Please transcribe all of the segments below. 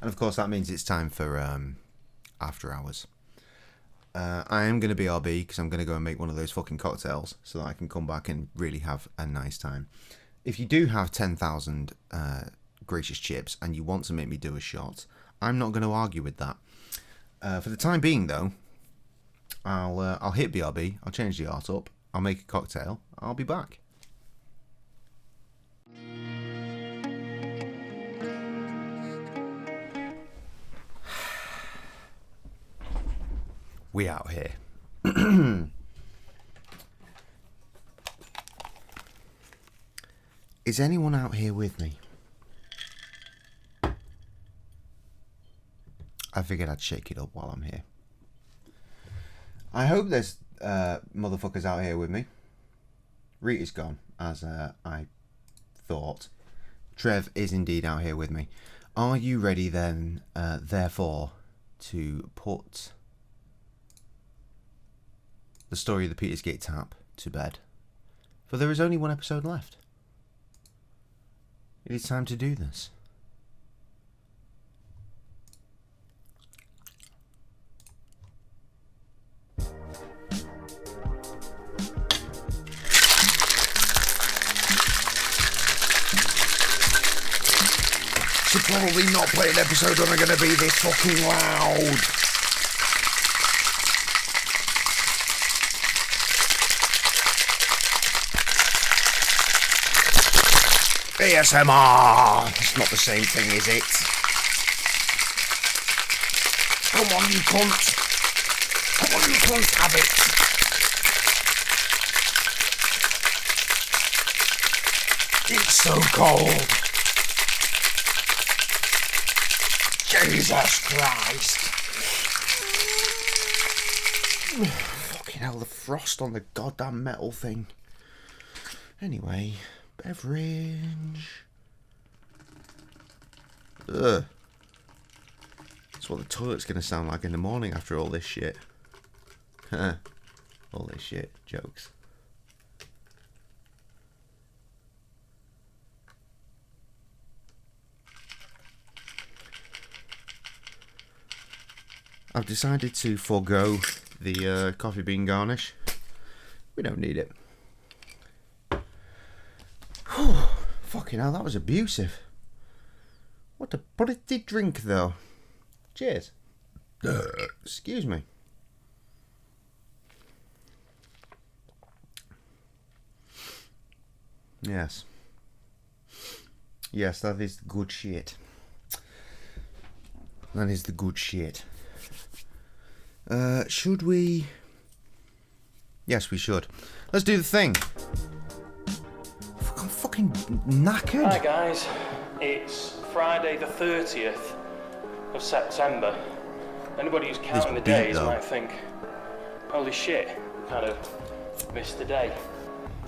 And of course that means it's time for after hours. I am going to BRB because I'm going to go and make one of those fucking cocktails so that I can come back and really have a nice time. If you do have 10,000 gracious chips and you want to make me do a shot, I'm not going to argue with that. For the time being though, I'll hit BRB, I'll change the art up, I'll make a cocktail, I'll be back. We out here. Is anyone out here with me? I figured I'd shake it up while I'm here. I hope there's motherfuckers out here with me. Rita's gone, as I thought. Trev is indeed out here with me. Are you ready then, therefore, to put the story of the Petersgate Tap to bed? For there is only one episode left. It is time to do this. Should probably not play an episode when I'm going to be this fucking loud. ASMR! It's not the same thing, is it? Come on, you cunt! Come on, you cunt, have it! It's so cold! Jesus Christ! Fucking hell, the frost on the goddamn metal thing. Anyway... beverage. Ugh. That's what the toilet's going to sound like in the morning after all this shit. All this shit. Jokes. I've decided to forego the coffee bean garnish. We don't need it. Fucking hell, that was abusive. What a pretty drink, though. Cheers. Excuse me. Yes. Yes, that is the good shit. That is the good shit. Should we... Yes, we should. Let's do the thing. I'm fucking knackered. Hi guys, it's Friday the 30th of September. Anybody who's counting the days might think, holy shit, we kind of missed the day.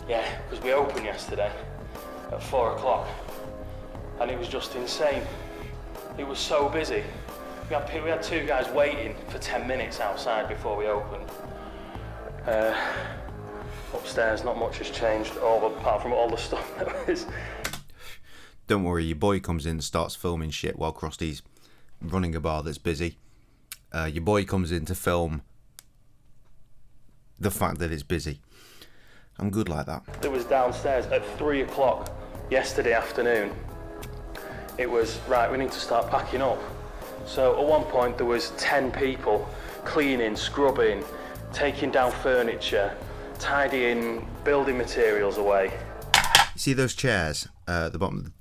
Yeah, because we opened yesterday at 4 o'clock and it was just insane. It was so busy. We had two guys waiting for 10 minutes outside before we opened. Upstairs, not much has changed, apart from all the stuff that was. Don't worry, your boy comes in and starts filming shit while Krusty's running a bar that's busy. Your boy comes in to film the fact that it's busy. I'm good like that. It was downstairs at 3 o'clock yesterday afternoon. It was, right, we need to start packing up. So at one point there was 10 people cleaning, scrubbing, taking down furniture, tidying building materials away. You see those chairs at the bottom,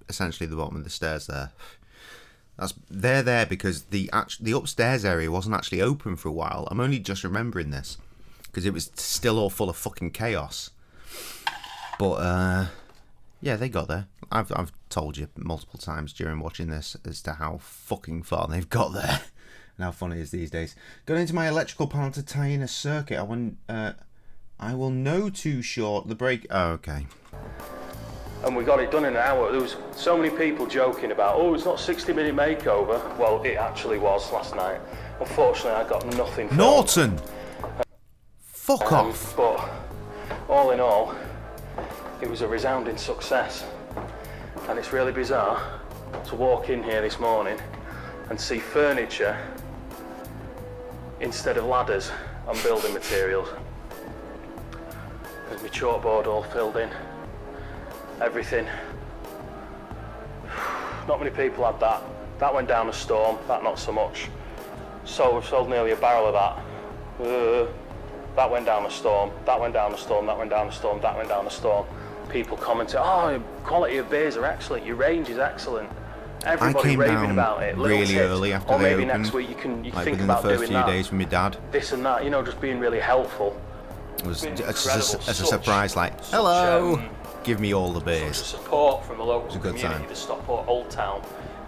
essentially the bottom of the stairs there? They're there because the upstairs area wasn't actually open for a while. I'm only just remembering this because it was still all full of fucking chaos. But yeah, they got there. I've told you multiple times during watching this as to how fucking far they've got there and how funny it is these days. Going into my electrical panel to tie in a circuit. I will know too short. The break. Oh, okay. And we got it done in an hour. There was so many people joking about, oh, it's not 60-minute makeover. Well, it actually was last night. Unfortunately, I got nothing filmed. Norton! Fuck off. But all in all, it was a resounding success. And it's really bizarre to walk in here this morning and see furniture instead of ladders and building materials. There's my chalkboard all filled in, everything. Not many people had that. That went down a storm, that not so much. So we've sold nearly a barrel of that. That went down a storm, that went down a storm, that went down a storm, that went down a storm. People commented, oh, quality of beers are excellent, your range is excellent. Everybody raving about it. Little really tips. early after or they maybe opened, next week you can like think within about the first doing few that. days with my dad. This and that, you know, just being really helpful. It was It's as a surprise, like, hello, give me all the Such beers. support from the local a good community, time. the Stockport Old Town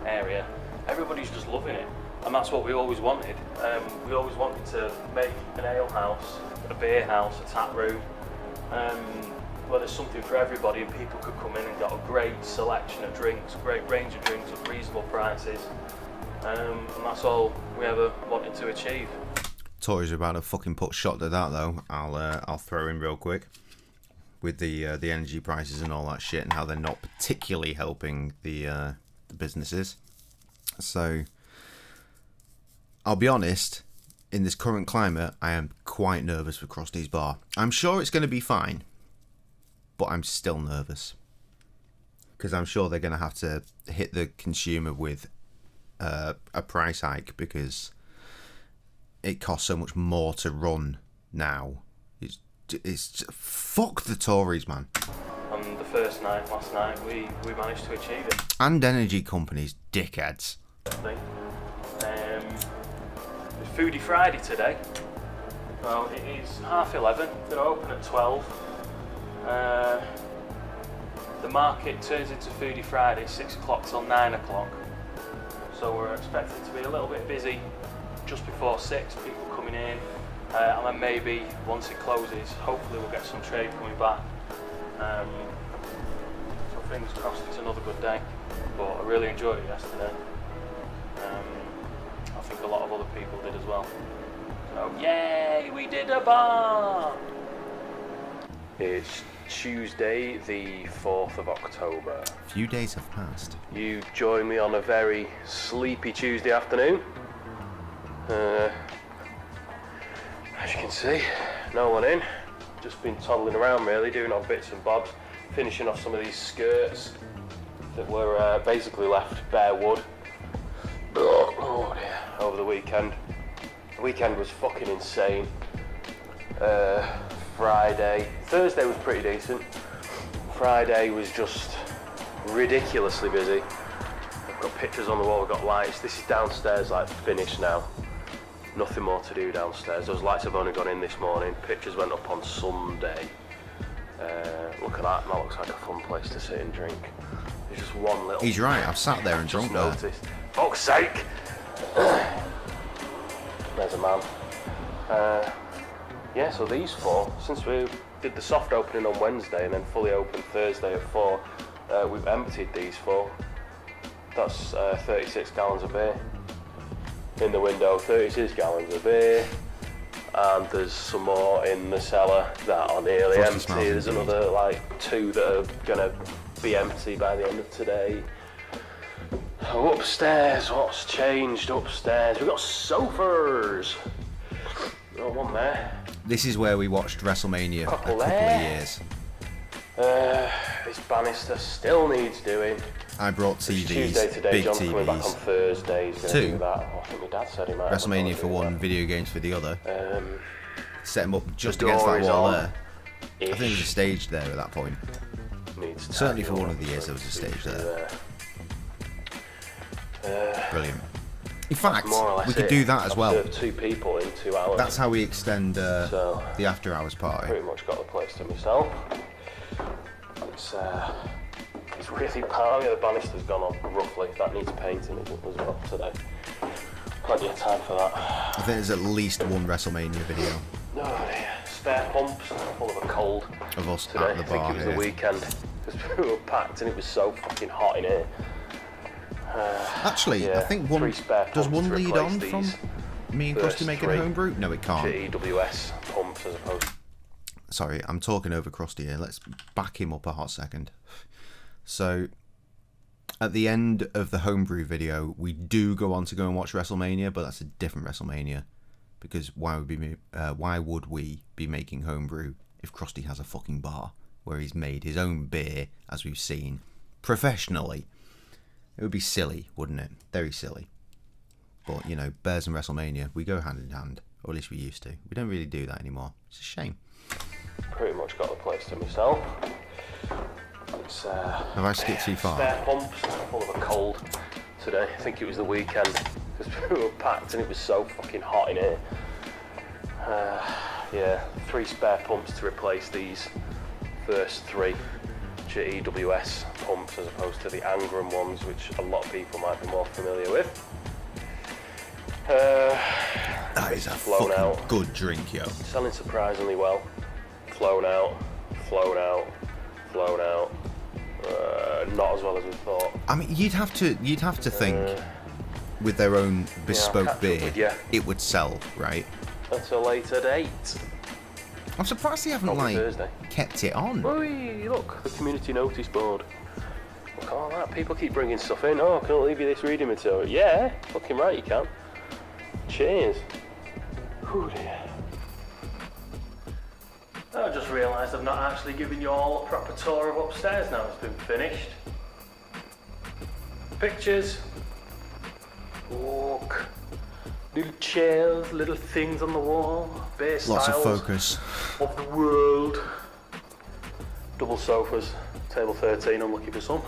area. Everybody's just loving it, and that's what we always wanted. We always wanted to make an ale house, a beer house, a tap room, where there's something for everybody, and people could come in and get a great selection of drinks, great range of drinks at reasonable prices, and that's all we ever wanted to achieve. Tories are about to fucking put shot to that though. I'll throw in real quick with the energy prices and all that shit, and how they're not particularly helping the businesses. So I'll be honest, in this current climate, I am quite nervous for Crosty's Bar. I'm sure it's going to be fine, but I'm still nervous because I'm sure they're going to have to hit the consumer with a price hike because it costs so much more to run now. It's fuck the Tories, man. On the first night, last night, we managed to achieve it. And energy companies, dickheads. It's Foodie Friday today. Well, it is 11:30. They're open at 12. The market turns into Foodie Friday 6 o'clock till 9 o'clock. So we're expecting to be a little bit busy just before 6. People coming in, and then maybe once it closes, hopefully we'll get some trade coming back. So fingers crossed it's another good day. But I really enjoyed it yesterday. I think a lot of other people did as well. So yay, we did a bar! It's Tuesday the 4th of October. A few days have passed. You join me on a very sleepy Tuesday afternoon. As you can see, no one in. Just been toddling around really, doing odd bits and bobs, finishing off some of these skirts that were basically left bare wood. Oh dear, over the weekend. The weekend was fucking insane. Thursday was pretty decent. Friday was just ridiculously busy. I've got pictures on the wall, I've got lights. This is downstairs, like finished now. Nothing more to do downstairs. Those lights have only gone in this morning. Pictures went up on Sunday. Look at that, that looks like a fun place to sit and drink. There's just one little... He's right, I've sat there and drunk there. Noticed. Fuck's sake! There's a man. Yeah, so these four, since we did the soft opening on Wednesday and then fully opened Thursday at 4, we've emptied these four. That's 36 gallons of beer. In the window, 36 gallons of beer. And there's some more in the cellar that are nearly empty. There's another like 2 that are gonna be empty by the end of today. So upstairs, what's changed upstairs? We've got sofas. Got one there. This is where we watched WrestleMania a couple of years. This banister still needs doing. I brought TVs, it's Tuesday today, big John's TVs. coming back on Thursday. He's going to do that. Oh, I think my dad said he might. WrestleMania for one, video games for the other. Set them up just the against that wall on there. I think there was a stage there at that point. Certainly for one of the years there was a stage there. Brilliant. In fact, we could do that as well. I've served 2 people in 2 hours. That's how we extend the after hours party. Pretty much got the place to myself. It's really bad. The banister's gone on roughly. That needs painting as well today. Plenty of time for that. I think there's at least one WrestleMania video. Oh dear. Spare pumps full of a cold Of us today. at the bar I think it was here. the weekend because we were packed and it was so fucking hot in here. Actually, yeah, I think one 3 spare does pumps one to lead replace on from these me and first Krusty making a 3 homebrew? No, it can't. EWS pumps as opposed. Sorry, I'm talking over Krusty here. Let's back him up a hot second. So, At the end of the homebrew video, we do go on to go and watch WrestleMania, but that's a different WrestleMania. Because why would we be making homebrew if Krusty has a fucking bar where he's made his own beer, as we've seen, professionally? It would be silly, wouldn't it? Very silly. But, you know, Bears and WrestleMania, we go hand in hand. Or at least we used to. We don't really do that anymore. It's a shame. Pretty much got the place to myself. It's, have I skipped too far? Spare pumps, full of a cold today. I think it was the weekend, because we were packed and it was so fucking hot in here. Yeah, 3 spare pumps to replace these first 3 GEWS pumps as opposed to the Angram ones, which a lot of people might be more familiar with. That is a fucking out. Good drink, yo. Selling surprisingly well. Flown out, flown out, flown out. Not as well as we thought. I mean, you'd have to think with their own bespoke beer, it would sell, right? At a later date. I'm surprised they haven't kept it on. Oi, look, the community notice board. Look at all that. People keep bringing stuff in. Oh, can I leave you this reading material? Yeah, fucking right you can. Cheers. Oh dear. I just realised I've not actually given you all a proper tour of upstairs now it's been finished. Pictures. Look. Little chairs, little things on the wall. Beer styles. Lots of focus. Of the world. Double sofas. Table 13, I'm looking for some.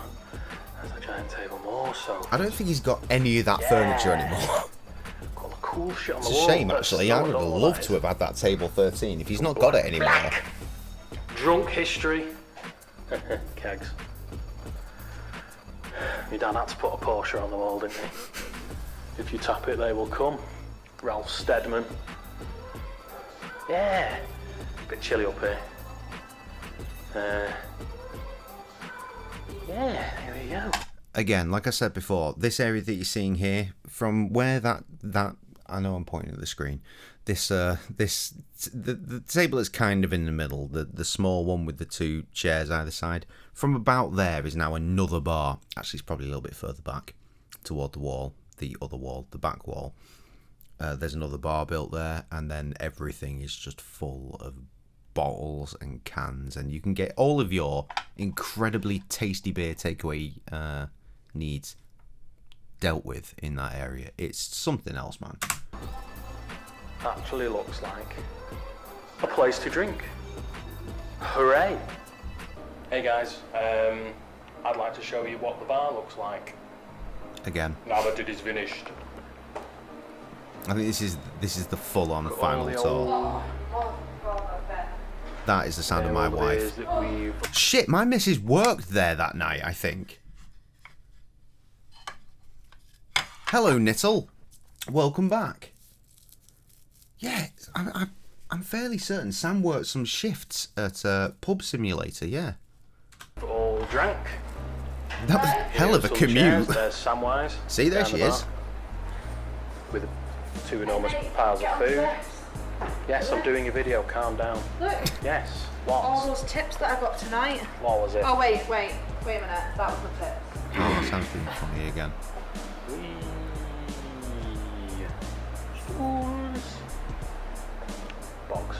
There's a giant table, more sofas. I don't think he's got any of that furniture anymore. Cool shit on it's the a wall. shame, actually. I would have loved to have had that table 13 if he's not got it anymore. Black. Drunk history. Kegs. My dad had to put a Porsche on the wall, didn't he? If you tap it, they will come. Ralph Steadman. Yeah. Bit chilly up here. Yeah, there we go. Again, like I said before, this area that you're seeing here, from where that I know I'm pointing at the screen. The table is kind of in the middle, the small one with the 2 chairs either side. From about there is now another bar. Actually, it's probably a little bit further back toward the wall, the other wall, the back wall. There's another bar built there, and then everything is just full of bottles and cans, and you can get all of your incredibly tasty beer takeaway needs dealt with in that area. It's something else, man. Actually looks like a place to drink. Hooray! Hey guys, I'd like to show you what the bar looks like. Again. Now that it is finished. I think this is the full-on final tour. That is the sound of my wife. Shit, my missus worked there that night, I think. Hello, Nittle. Welcome back. Yeah, I'm fairly certain Sam worked some shifts at Pub Simulator, yeah. All drank. That was hell of a commute. There's Samwise. See, there she is. With 2 enormous piles of food. Yes, I'm doing a video, calm down. Look. Yes, what? All those tips that I got tonight. What was it? Oh, wait a minute. That was the tips. Oh, Sam's being funny again. Fools. Bogs.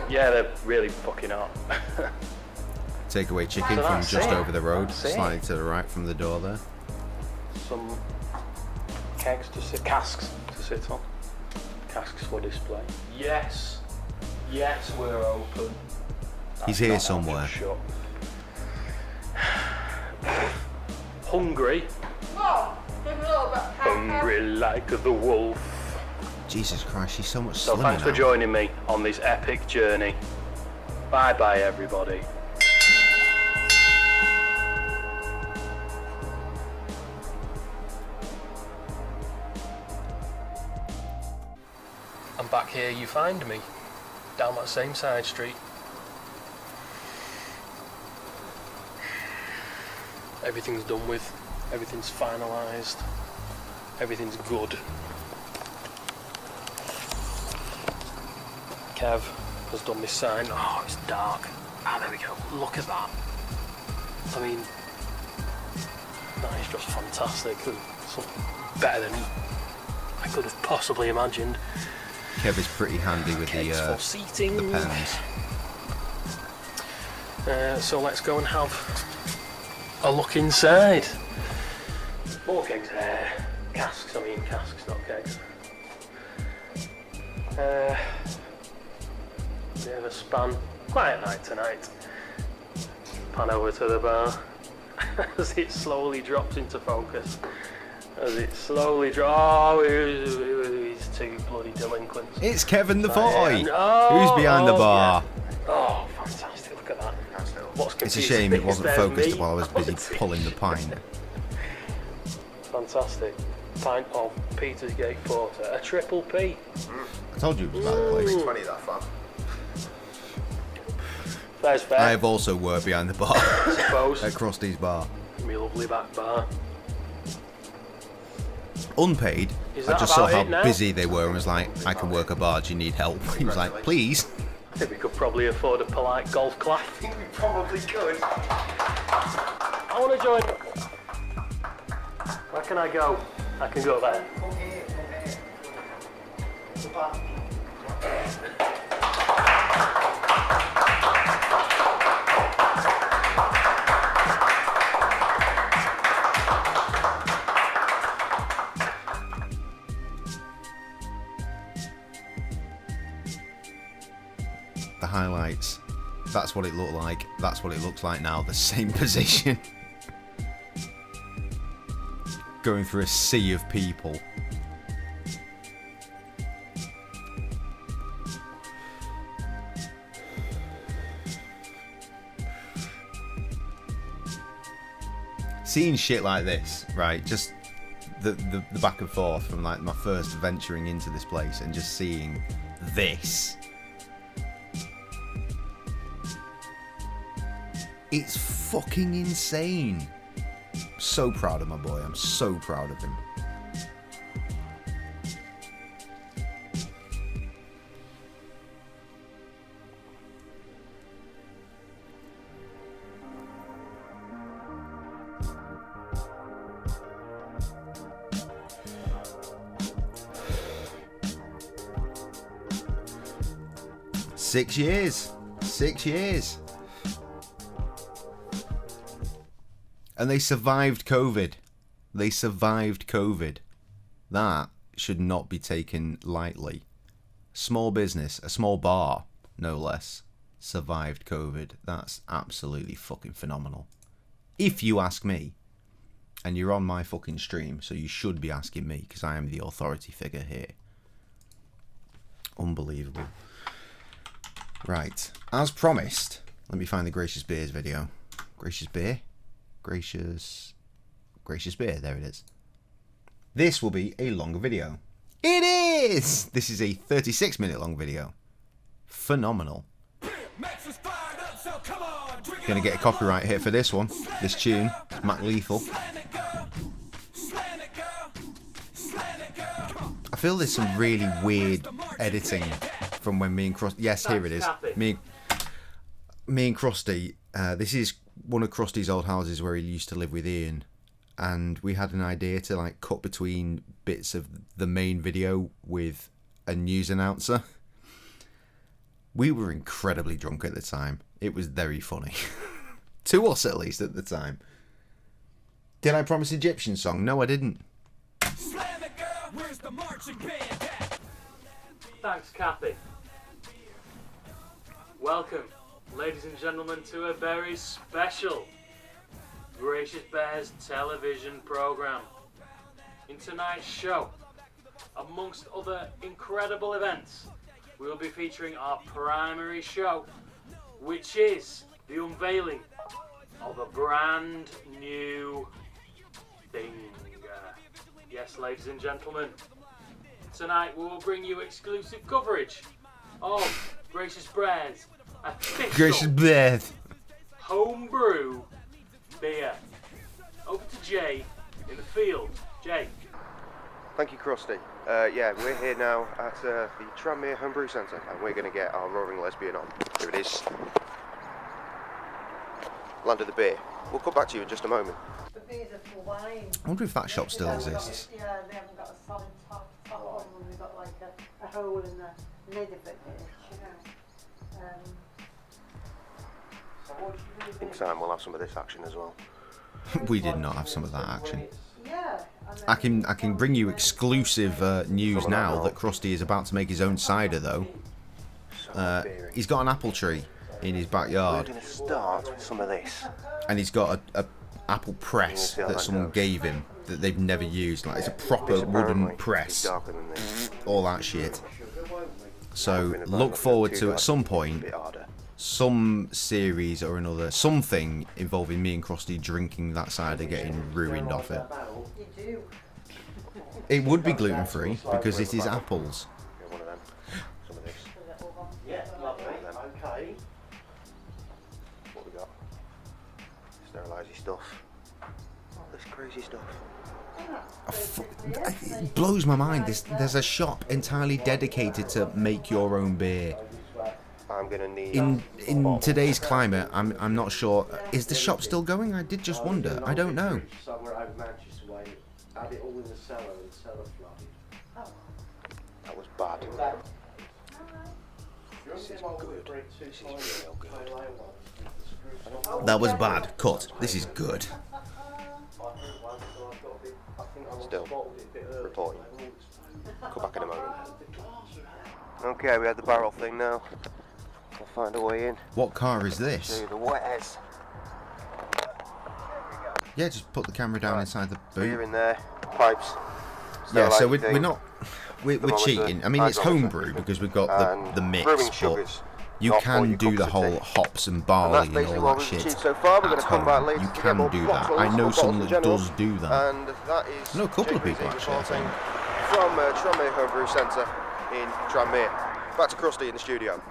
Yeah, they're really fucking hot. Takeaway chicken from just over the road, slightly to the right from the door there. Some casks to sit on. Casks for display. Yes, we're open. He's here somewhere. Hungry. Hungry like the wolf. Jesus Christ, she's so much So slimmer thanks for joining me on this epic journey. Bye bye everybody. And back here you find me, down that same side street. Everything's done with, everything's finalised, everything's good. Kev has done this sign. Oh, it's dark. Ah, there we go. Look at that. I mean, that is just fantastic. Something better than I could have possibly imagined. Kev is pretty handy with the pens. So let's go and have a look inside. More kegs there. Casks, not kegs. Bit of a span. Quiet night tonight. Pan over to the bar as it slowly drops into focus. These two bloody delinquents. It's Kevin the Boy. Who's behind the bar? Yeah. Oh, fantastic! Look at that. It's a shame it wasn't focused while I was busy pulling the pint. Fantastic. Pint of Peter's Gate Porter, a triple P. I told you it was about the place. 20 that far. Fair's fair. I have also worked behind the bar. I suppose. At Krusty's bar. My lovely back bar. Unpaid. I just saw how busy they were and was like, I can work a bar, do you need help? He was like, please. I think we could probably afford a polite golf clap. I think we probably could. I want to join. Where can I go? I can go there. Come here. The back. The highlights. That's what it looked like. That's what it looks like now. The same position. Going through a sea of people. Seeing shit like this, right? Just the back and forth from like my first venturing into this place and just seeing this. It's fucking insane. So proud of my boy. I'm so proud of him. Six years. And they survived COVID. That should not be taken lightly. Small business, a small bar, no less, survived COVID. That's absolutely fucking phenomenal. If you ask me. And you're on my fucking stream, so you should be asking me, because I am the authority figure here. Unbelievable. Right, as promised, let me find the Gracious Beers video. Gracious Beer? Gracious Beer, there it is. This will be a longer video. It is! This is a 36-minute long video. Phenomenal. Gonna get a copyright hit for this one. This tune, Mac Lethal. I feel there's some really weird editing from when me and Krusty... Yes, here it is. Me and Krusty. This is one of Krusty's old houses where he used to live with Ian. And we had an idea to like cut between bits of the main video with a news announcer. We were incredibly drunk at the time. It was very funny. To us, at least, at the time. Did I promise Egyptian song? No, I didn't. Thanks, Kathy. Welcome, ladies and gentlemen, to a very special Gracious Bears television programme. In tonight's show, amongst other incredible events, we will be featuring our primary show, which is the unveiling of a brand new thing. Yes, ladies and gentlemen, tonight we will bring you exclusive coverage of Gracious Bears' official homebrew beer. Over to Jay in the field. Jay. Thank you, Krusty. Yeah, we're here now at the Tranmere Homebrew Centre, and we're going to get our Roaring Lesbian on. Here it is. Land of the Beer. We'll come back to you in just a moment. The beers are for wine. I wonder if that shop still exists. Yeah, they haven't got a solid top on them. They've got like a hole in the mid of it, you know. In time, we'll have some of this action as well. We did not have some of that action. Yeah. I can bring you exclusive news now that Krusty is about to make his own cider, though. He's got an apple tree in his We're backyard, going to start with some of this. and he's got a apple press that someone gave him that they've never used. Like, it's a proper wooden press, Darker than this. all that shit. So look forward to at some point some series or another, something involving me and Krusty drinking that cider, getting ruined off it. You do. It would be gluten free because it is apples. Yeah, one of them. Some of this. Yeah, lovely. Okay. What we got? Sterilisey stuff. All this crazy stuff. It blows my mind. There's a shop entirely dedicated to make your own beer. I'm gonna need. In today's climate, I'm not sure. Is the shop still going? I did just wonder. I don't know. Somewhere out Manchester way, had it all in the cellar and cellar flooded. That was bad. This is good. This is real good. That was bad. Cut. This is good. Still, reporting. Come back in a moment. Okay, we had the barrel thing now. I'll find a way in. What car is this? To the wares. Yeah, just put the camera down inside the Beer boot. in there, pipes. Yeah, so sterilising we're thing, not. We're thermometer, cheating. I mean, it's hydrometer, homebrew because we've got and the mix, brewing but sugars. you Not for can your do the cups of whole tea. hops and And barley that's and basically all what that we've shit achieved so far. We're going at to come home. back later You to get can more do that. bottles, I know more someone bottles that in general. does do that. And that is. I know a couple of people, J-Cray-Z actually, I reporting think. from Tranmere Homebrew Centre in Tranmere. Back to Krusty in the studio.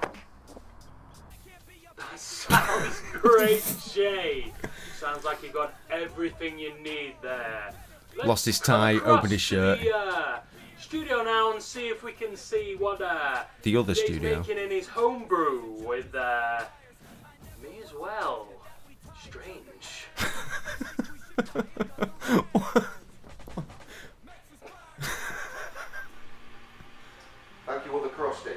Sounds great, Jay. Sounds like you got everything you need there. Let's Lost his come tie, across opened his to shirt. the studio now and see if we can see what The other Jay's studio. making in his homebrew with me as well. Strange. Thank you, other Krusty.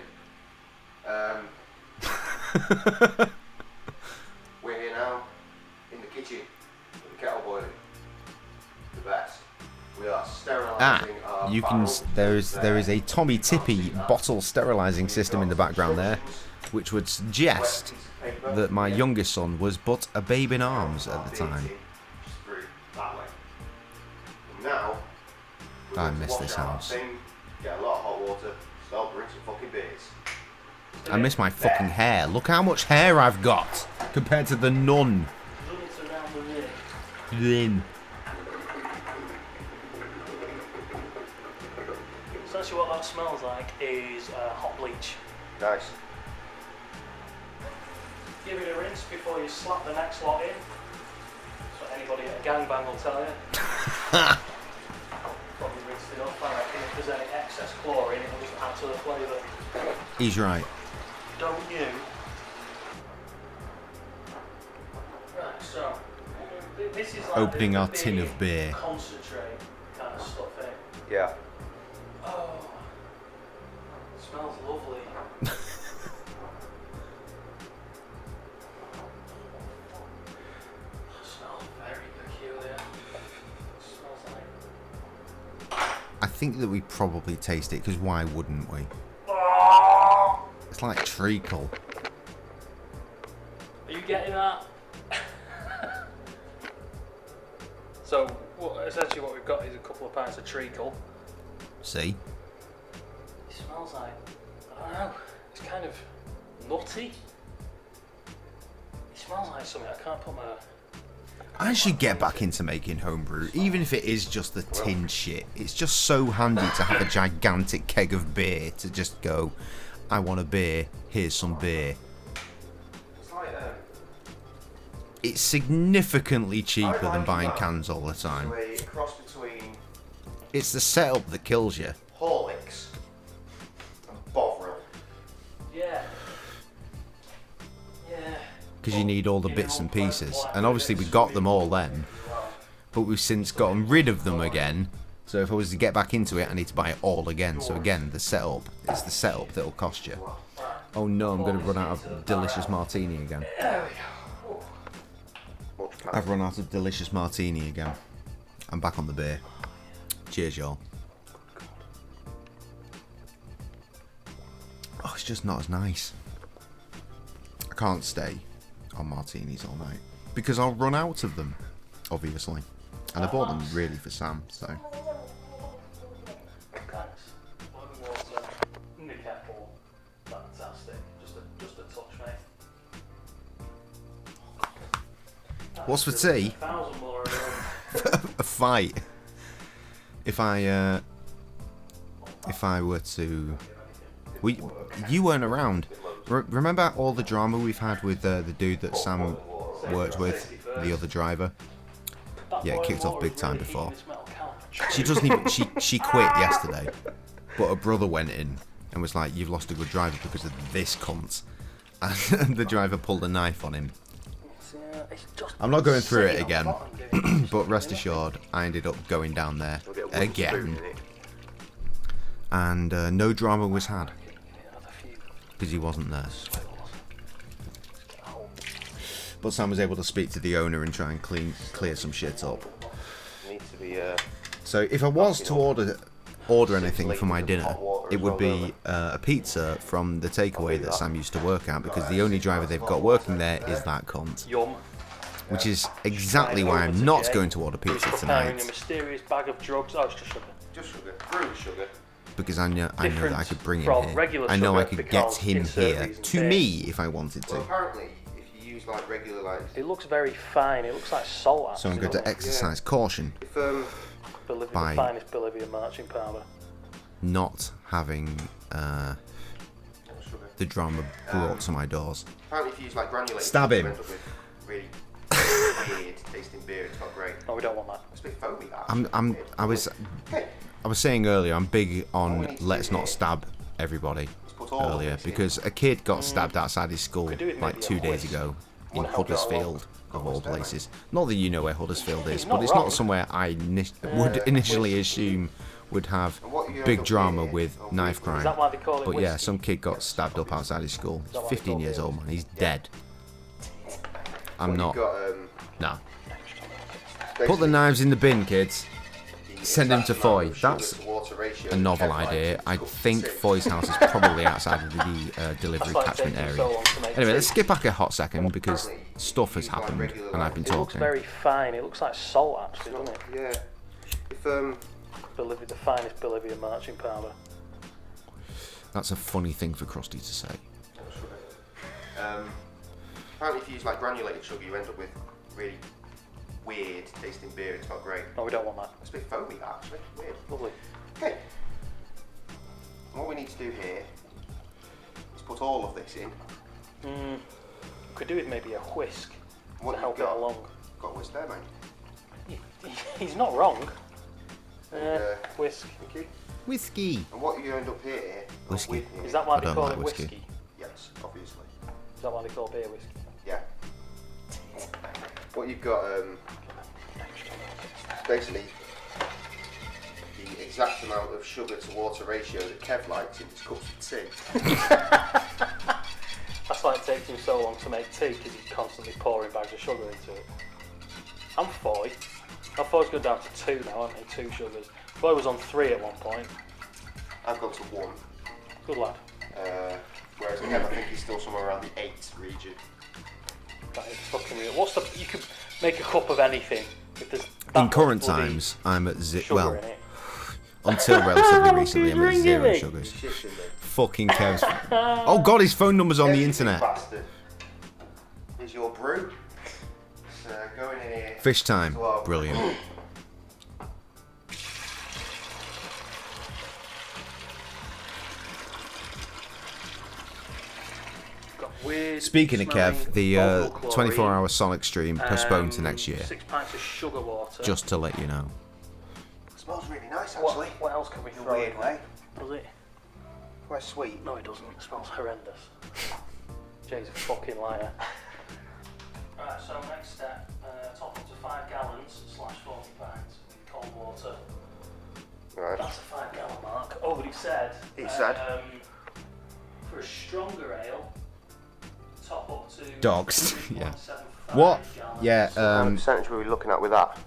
We're here now in the kitchen with the kettle boiling. The best. We are sterilising our You can. barrels. There is a Tommy Tippy bottle sterilising system in the background there, which would suggest that my youngest son was but a babe in arms at the time. Now, I miss this house. Get a lot of hot water, start brewing some fucking beers. I miss my fucking hair. Look how much hair I've got compared to the none. Then. So actually what that smells like is hot bleach. Nice. Give it a rinse before you slap the next lot in. That's what anybody at a gangbang will tell you. Probably rinsed enough. I reckon if there's any excess chlorine, it'll just add to the flavour. He's right. Don't you? Right, so this is like Opening the our tin beer of beer. concentrate kind of stuff, innit? Yeah. Oh, it smells lovely. It smells very peculiar. It smells like. I think that we probably taste it because why wouldn't we? It's like treacle. Are you getting that? So, essentially, what we've got is a couple of pints of treacle. See? It smells like, I don't know, it's kind of nutty. It smells like something, I can't put my... I should get back into making homebrew, even if it is just the tin shit. It's just so handy to have a gigantic keg of beer to just go, I want a beer, here's some beer. It's like It's significantly cheaper than buying cans all the time. a cross between It's the setup that kills you. Horlicks and Bovril. Yeah. Yeah. because you need all the bits and pieces. And obviously we got them all then, but we've since gotten rid of them again. So if I was to get back into it, I need to buy it all again. So again, the setup, it's the setup that'll cost you. Oh no, I'm going to run out of delicious martini again. I've run out of delicious martini again. I'm back on the beer. Cheers, y'all. Oh, it's just not as nice. I can't stay on martinis all night because I'll run out of them, obviously. And I bought them really for Sam, so. Fantastic. Just a touch, mate. What's for tea? A fight. If I were to, you weren't around. Remember all the drama we've had with the dude that Sam worked with, the other driver? Yeah, it kicked off big time before. She doesn't even. She quit yesterday, but her brother went in and was like, "You've lost a good driver because of this cunt," and the driver pulled a knife on him. I'm not going through it again, but rest assured, I ended up going down there again, and no drama was had because he wasn't there. But Sam was able to speak to the owner and try and clear some shit up. So if I was to order anything for my dinner, it would be a pizza from the takeaway that Sam used to work at, because the only driver they've got working there is that cunt. Which is exactly why I'm not going to order pizza tonight. A mysterious bag of drugs. Oh, it's just sugar. Just sugar. Brewed sugar. Because I know that I could bring him here. I know I could get him here to me if I wanted to. Well, apparently, if you use like regular like. It looks very fine. It looks like salt. So I'm going to exercise caution by the finest Bolivian marching powder. Not having the drama brought to my doors. Apparently, if you use like granulated, stab him. You end up with really weird tasting beer. It's not great. Oh, we don't want that. It's a bit foamy. That. I was saying earlier, I'm big on let's not stab everybody earlier, because a kid got stabbed outside his school like 2 days ago in Huddersfield, of all places. Not that you know where Huddersfield is, but it's not somewhere I would initially assume would have big drama with knife crime. But yeah, some kid got stabbed up outside his school. He's 15 years old, man. He's dead. I'm not. No. Put the knives in the bin, kids. Send him to Foy. That's a novel idea. I think Foy's house is probably outside of the delivery catchment area. Anyway, let's skip back a hot second because stuff has happened and I've been talking. It looks very fine. It looks like salt, actually, doesn't it? Yeah. If the finest Bolivian marching powder. That's a funny thing for Krusty to say. Apparently, if you use like granulated sugar, you end up with really weird tasting beer. It's not great. Oh, we don't want that. It's a bit foamy, that, actually. Weird. Lovely. Okay. What we need to do here is put all of this in. We could do with maybe a whisk What to help it got? along. Got a whisk there, mate. He's not wrong. Whisk. Thank you. Whiskey. And what you end up here Whiskey. with here- Is that why I they don't call like it whiskey. whiskey? Yes, obviously. Is that why they call beer whiskey? Yeah. What you've got, basically the exact amount of sugar to water ratio that Kev likes in his cups of tea. That's why it takes him so long to make tea, because he's constantly pouring bags of sugar into it. I'm Foy. Now Foy's gone down to 2 now, hasn't he? 2 sugars. Foy was on 3 at one point. I've gone to 1. Good lad. Whereas Kev, I think he's still somewhere around the 8 region. That is fucking real. You could make a cup of anything. If there's In current times, I'm at sugar in it. until relatively recently, I'm at 0 sugars. Fucking Kev's. Oh god, his phone number's on the internet. Bastard. Here's your brew. It's going in here. Fish time. Brilliant. Speaking of Kev, the 24-hour Sonic stream postponed to next year. 6 pints of sugar water. Just to let you know. It smells really nice, actually. What else can we In a throw weird in? way. Does it? Quite sweet. No, it doesn't. It smells horrendous. Jay's a fucking liar. Right, so next step, top up to 5 gallons / 40 pints with cold water. Right. That's a 5 gallon mark. Oh, but he said, for a stronger ale, top up to Dogs. Yeah. 3.75 What? gallons. Yeah. How much percentage were we looking at with that?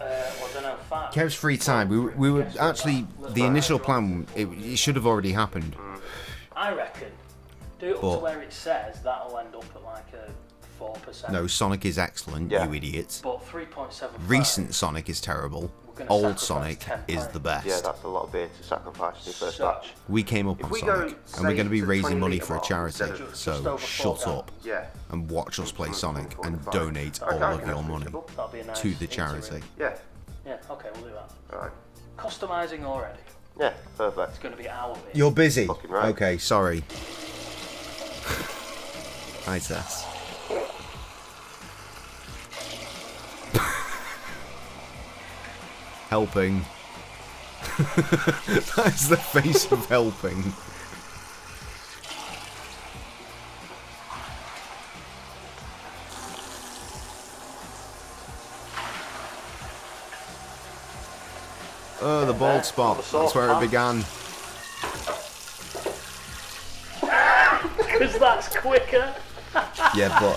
Well, I don't know, 5. Kev's free time. We were actually the initial plan. It should have already happened. I reckon. Do it up But- to where it says. That'll end up at like a 4%. No, Sonic is excellent. Yeah. You idiots. But 3.75. Recent Sonic is terrible. We're gonna Old sacrifice Sonic 10 is pints. the best. Yeah, that's a lot of beer to sacrifice in your first So- batch. We came up If on we Sonic, go, and we're going to say, be to raising 20 money litre for a mark charity. instead of just So over 4 shut up gallons. Yeah. and watch us play Sonic and donate Okay, all I of think your that's money reasonable. That'll be a nice to the interim. charity. Yeah. Yeah, okay, we'll do that. Alright. Customising already. Yeah, perfect. It's going to be our bit. You're busy. Fucking right. Okay, sorry. Hi, Tess. Helping. That is the face of helping. Oh, the bald spot. That's where it began. Because that's quicker. Yeah, but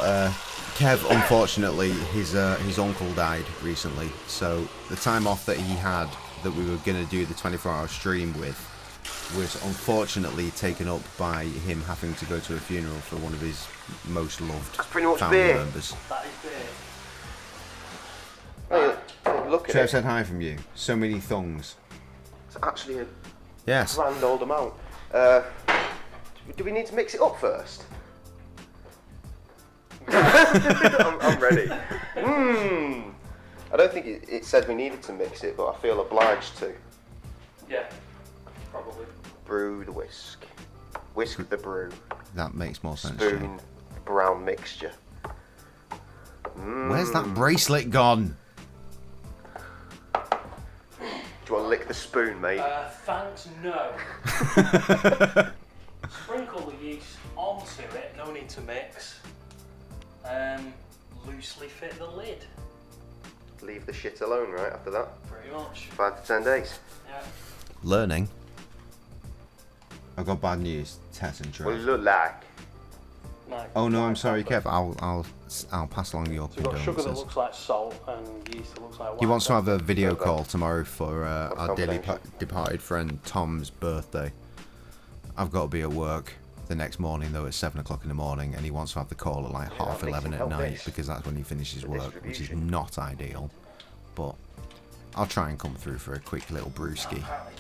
Kev, unfortunately, his uncle died recently, so the time off that he had that we were going to do the 24-hour stream with was unfortunately taken up by him having to go to a funeral for one of his most loved pretty much family beer. members. That is big. Hey, look at Trev it. said hi from you. So many thongs. It's actually a Yes. grand old amount. Do we need to mix it up first? I'm ready. I don't think it said we needed to mix it, but I feel obliged to. Yeah, probably. Brew the whisk. Whisk the brew. That makes more sense. Spoon Shane. brown mixture. Where's that bracelet gone? Do you want to lick the spoon, mate? Thanks, no. Sprinkle the yeast onto it, no need to mix. Loosely fit the lid, Leave the shit alone, right, after that? pretty much. 5 to 10 days. Yeah. Learning. I've got bad news. Tess and What Trev. does it look like? Oh no, I'm sorry, Kev. I'll pass along your So we've got sugar that condolences. looks like salt and yeast that looks like He white wants to have bread. a video call tomorrow for our dearly confidential? departed friend Tom's birthday. I've got to be at work the next morning though at 7 o'clock in the morning, and he wants to have the call at like half that makes 11 him at help night this. because that's when he finishes The work, which is distribution. not ideal. But I'll try and come through for a quick little brewski. Apparently,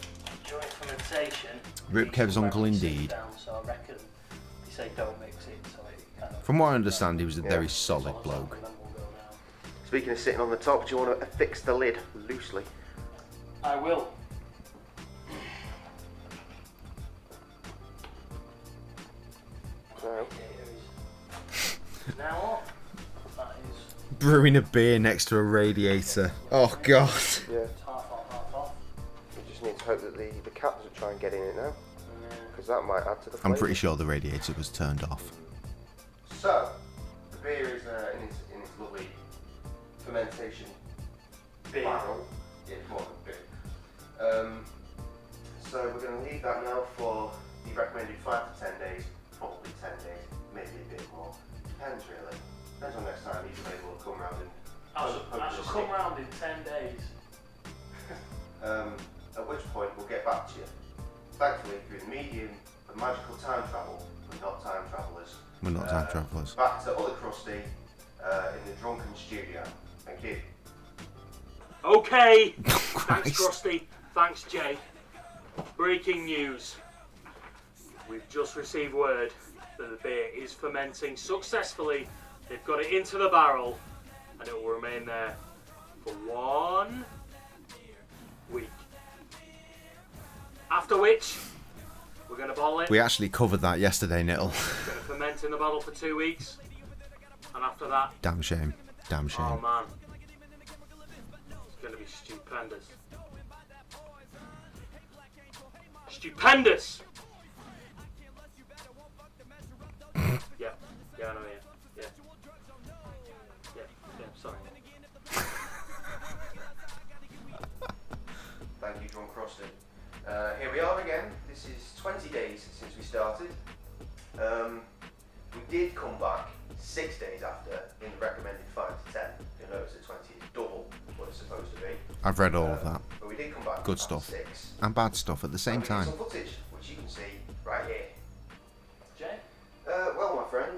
during fermentation, Rip yeast Kev's will uncle rapidly sit indeed. down, so I reckon you say don't mix it, so it kind of From what I understand, he was a very Yeah. solid on top bloke. and then we'll go down. Speaking of sitting on the top, do you want to affix the lid loosely? I will. No. Now on. That is Brewing a beer next to a radiator. Oh god. Yeah. half on, half off. We just need to hope that the cat doesn't try and get in it now, because that might add to the I'm flavour. pretty sure the radiator was turned off. So, the beer is in its lovely fermentation Beer. barrel. Yeah, it's more than beer. So we're going to leave that now for the recommended 5 to 10 days, probably 10 days, maybe a bit more. Depends really. Depends on next time he's available to come round and I shall come round in 10 days. at which point we'll get back to you. Thankfully, through the medium of magical time travel, we're not time travellers. We're not time travellers. Back to Other Krusty in the drunken studio. Thank you. Okay. Thanks, Christ. Krusty. Thanks, Jay. Breaking news. We've just received word that the beer is fermenting successfully. They've got it into the barrel, and it will remain there for 1 week. After which, we're going to bottle it. We actually covered that yesterday, Nittle. We're going to ferment in the bottle for 2 weeks, and after that, Damn shame. Damn oh shame. man, it's going to be stupendous. Stupendous! Yeah, I know, yeah. I've read all of that. But we did come back. Good at stuff. 6. And bad stuff at the same And we did time. some footage, which you can see right here. Jay? Well, my friend,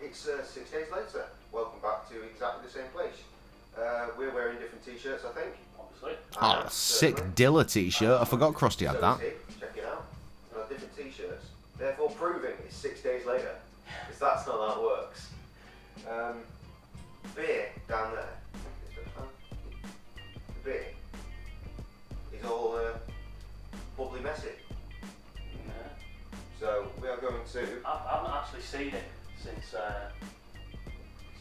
it's 6 days later. Welcome back to exactly the same place. We're wearing different t-shirts, I think. Obviously. Oh, sick Dilla t-shirt. I forgot Krusty had that. Check it out. We've got different t-shirts. Therefore proving it's 6 days later. Because that's not how it works. Beer down there. The beer is all bubbly messy. Yeah. So we are going to... I've not actually seen it since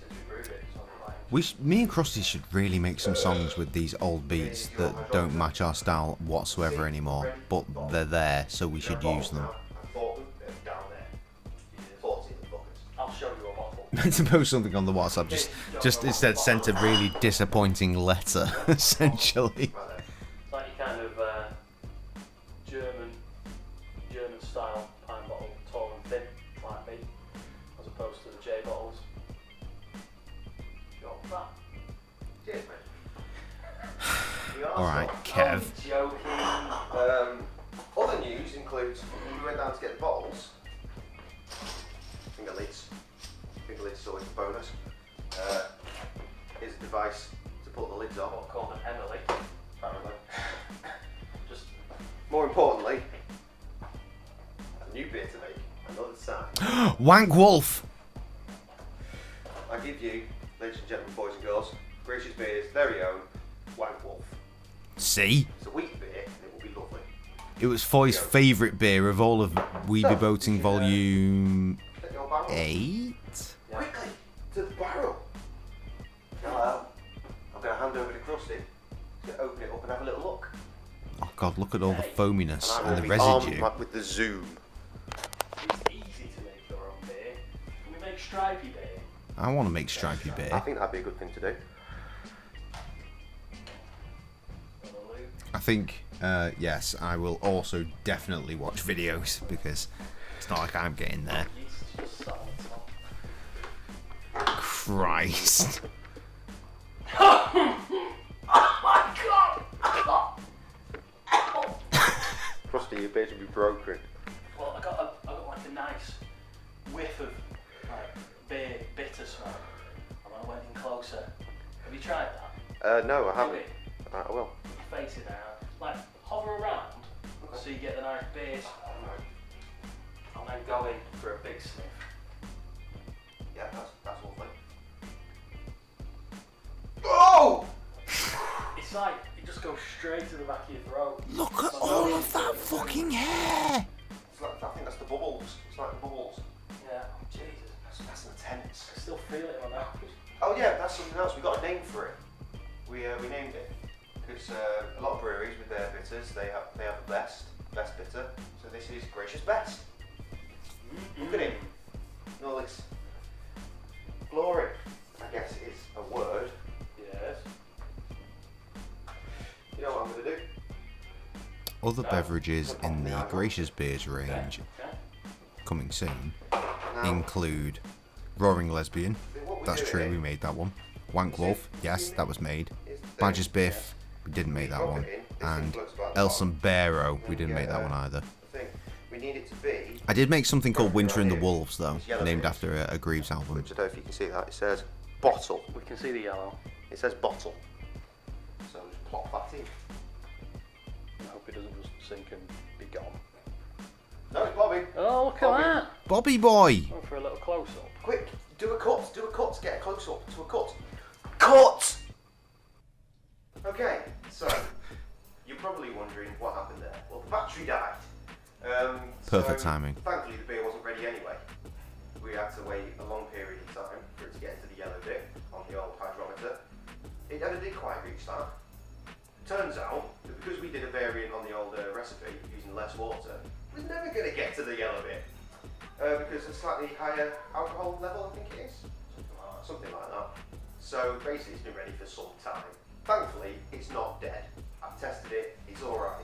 we brewed it. So I'm like, Me and Krusty should really make some songs with these old beats that don't match our style whatsoever anymore, but they're there, so we should use them. I bought them. They're down there. 40 of the fuckers. I'll show you a bottle. To post something on the WhatsApp, just instead sent a really disappointing letter, essentially. It's like your kind of German style pine bottle, tall and thin, like me, as opposed to the J bottles. You want that? Cheers, mate. We are Alright, not Kev. Joking. Other news includes we went down to get the bottles. Finger lids. Finger lids is always a bonus. Here's a device to put the lids on. What called an Emily, apparently. Just More importantly, a new beer to make. Another sign. Wank Wolf! I give you, ladies and gentlemen, boys and girls, Gracious Beer's very own Wank Wolf. See? It's a wheat beer and it will be lovely. It was Foy's favourite beer of all of We Be Boating Volume Get your barrel. 8? Quickly, to the barrel. Hello. I'm going to hand over to Krusty to open it up and have a little look. Oh god, look at all the foaminess I and will the be armed residue. with the zoom. it's easy to make your own beer. Can we make stripy beer? I want to make stripy I beer. think that'd be a good thing to do. I think, yes, I will also definitely watch videos because it's not like I'm getting there. Yeast just sat on the top. Christ. Krusty, your beer should be broken. Well, I got like a nice whiff of like beer bitter smell, and I went in closer. Have you tried that? No, I Do haven't. it. I will. Face it down, like hover around, so you get the nice beers, and then go in for a big sniff. Yeah, that's lovely. Oh! It's like it just goes straight to the back of your throat. Look at all of that fucking hair! It's like, I think that's the bubbles. It's like the bubbles. Yeah. Jesus. That's intense. I still feel it in my mouth. Oh yeah, that's something else. We got a name for it. We named it because a lot of breweries with their bitters they have the best bitter. So this is Gracious Best. Look at him. No, it's glory. I guess is a word. Yes. You know what I'm gonna do? Other beverages in the Gracious Beers range Okay. coming soon Now, include Roaring Lesbian. what we're That's doing true, here we made that one. Wank Wolf, yes, that was made. is the thing. Badger's Biff, we didn't make that one. And El Sombrero, we didn't make that one either. The thing we need it to be, I did make something called Winter and the Wolves though, named after a Greaves album. which I don't know if you can see that. It says bottle. We can see the yellow. It says bottle. So just plop that in. I hope it doesn't just sink and be gone. No, it's Bobby. Oh, look Bobby. at that! Bobby Boy! Going for a little close up. Quick, do a cut, get a close up, to a cut. Cut! Okay, so, you're probably wondering what happened there. Well, the battery died. Perfect so, timing. Thankfully, the beer wasn't ready anyway. We had to wait a long period of time for it to get into the yellow bit on the old hydrometer. It never did quite reach that. Turns out that because we did a variant on the old recipe using less water, it was never going to get to the yellow bit. Because a slightly higher alcohol level, I think it is. Something like that. So basically it's been ready for some time. Thankfully, it's not dead. I've tested it, it's alright.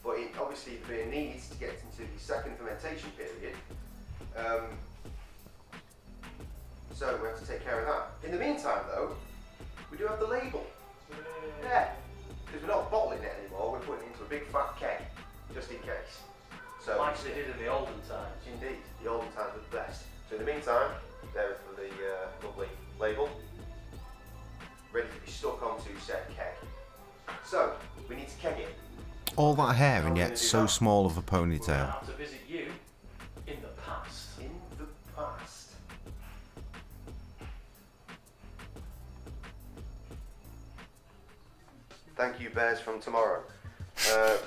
But obviously the beer needs to get into the second fermentation period. So we have to take care of that. In the meantime though, we do have the label. Yeah, because we're not bottling it anymore, we're putting it into a big fat keg, just in case. So Like they did in the olden times. indeed, the olden times were the best. So in the meantime, there for the lovely label, ready to be stuck onto said keg. So, we need to keg it. All that hair and yet so small of a We're going to ponytail. have to visit you in the past. In the past. Thank you, bears from tomorrow.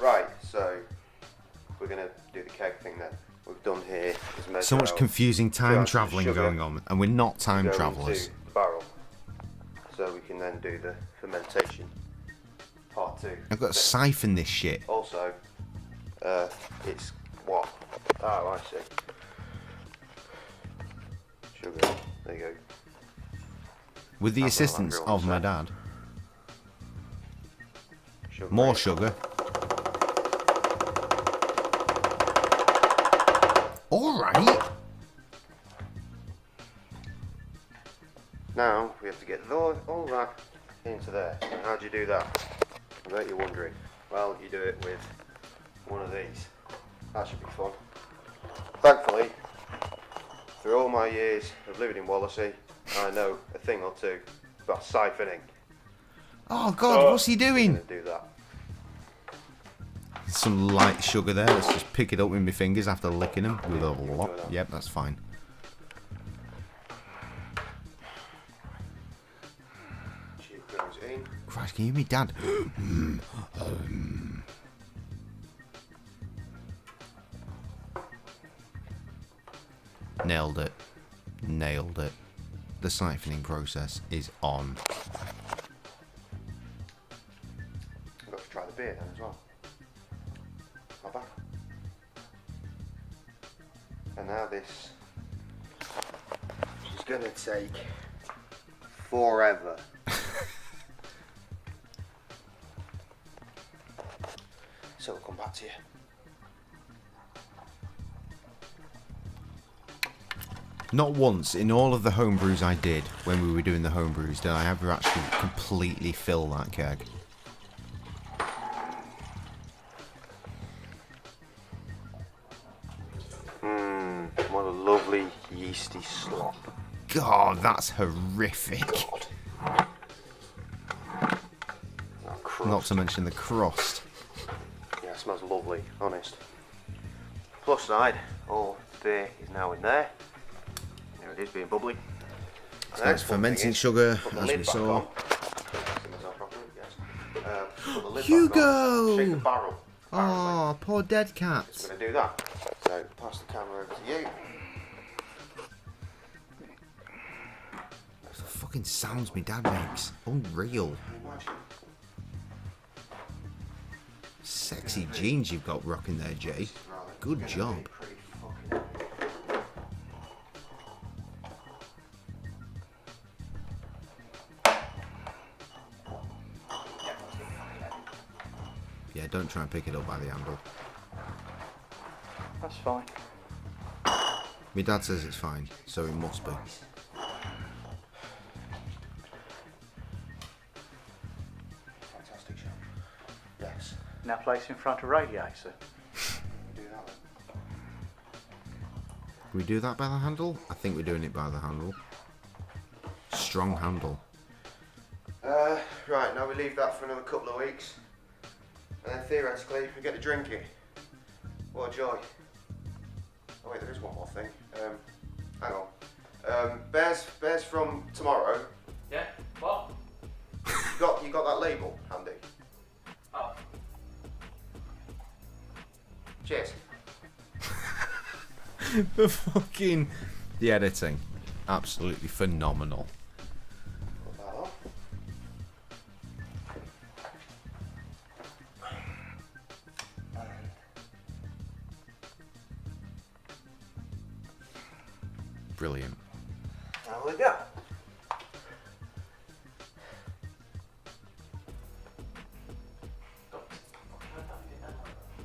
Right, so we're going to do the keg thing then. We've done here is measure So much out confusing 2 time ounces of travelling sugar going on, and we're not to time go travellers. into the barrel. So we can then do the fermentation part 2. I've got to siphon this shit. Also, it's what? Oh, I see. Sugar. There you go. With the That's what assistance everyone of my said. dad. Sugar. More sugar. Alright. Now we have to get all that into there. And how do you do that? I bet you're wondering. Well, you do it with one of these. That should be fun. Thankfully, through all my years of living in Wallasey, I know a thing or two about siphoning. Oh god, what's he I'm doing? gonna do that. Some light sugar there. Let's just pick it up with my fingers after licking them with a lot. Yep, that's fine. Tube goes in. Christ, can you hear me, Dad? Nailed it. Nailed it. The siphoning process is on. I've got to try the beer then as well. Not bad. And now this is going to take forever. So we'll come back to you. Not once in all of the homebrews I did when we were doing the homebrews did I ever actually completely fill that keg. What a lovely yeasty slop. God, that's horrific. God. That crust. Not to mention the crust. Yeah, it smells lovely, honest. Plus side, all the beer is now in there. There it is, being bubbly. And the That's next fun thing fermenting is, sugar, put the as lid we back saw. on. Put the lid Hugo! back on. Shake the barrel. Oh, poor dead Just cat. going to do that. So, pass the camera over to you. The fucking sounds my dad makes. Unreal. Sexy jeans you've got rocking there, Jay. Good job. Yeah, don't try and pick it up by the handle. That's fine. My dad says it's fine, so it must be. Fantastic shot. Yes. Now place in front of radiator. Do that then. Can we do that by the handle? I think we're doing it by the handle. Strong handle. Right, now we leave that for another couple of weeks. And then theoretically, we get to drink it. What a joy. Oh wait, there is one more thing. Hang on. Bears from tomorrow. Yeah? What? You got that label handy? Oh. Cheers. The editing. Absolutely phenomenal. Put that on. Brilliant. There we go.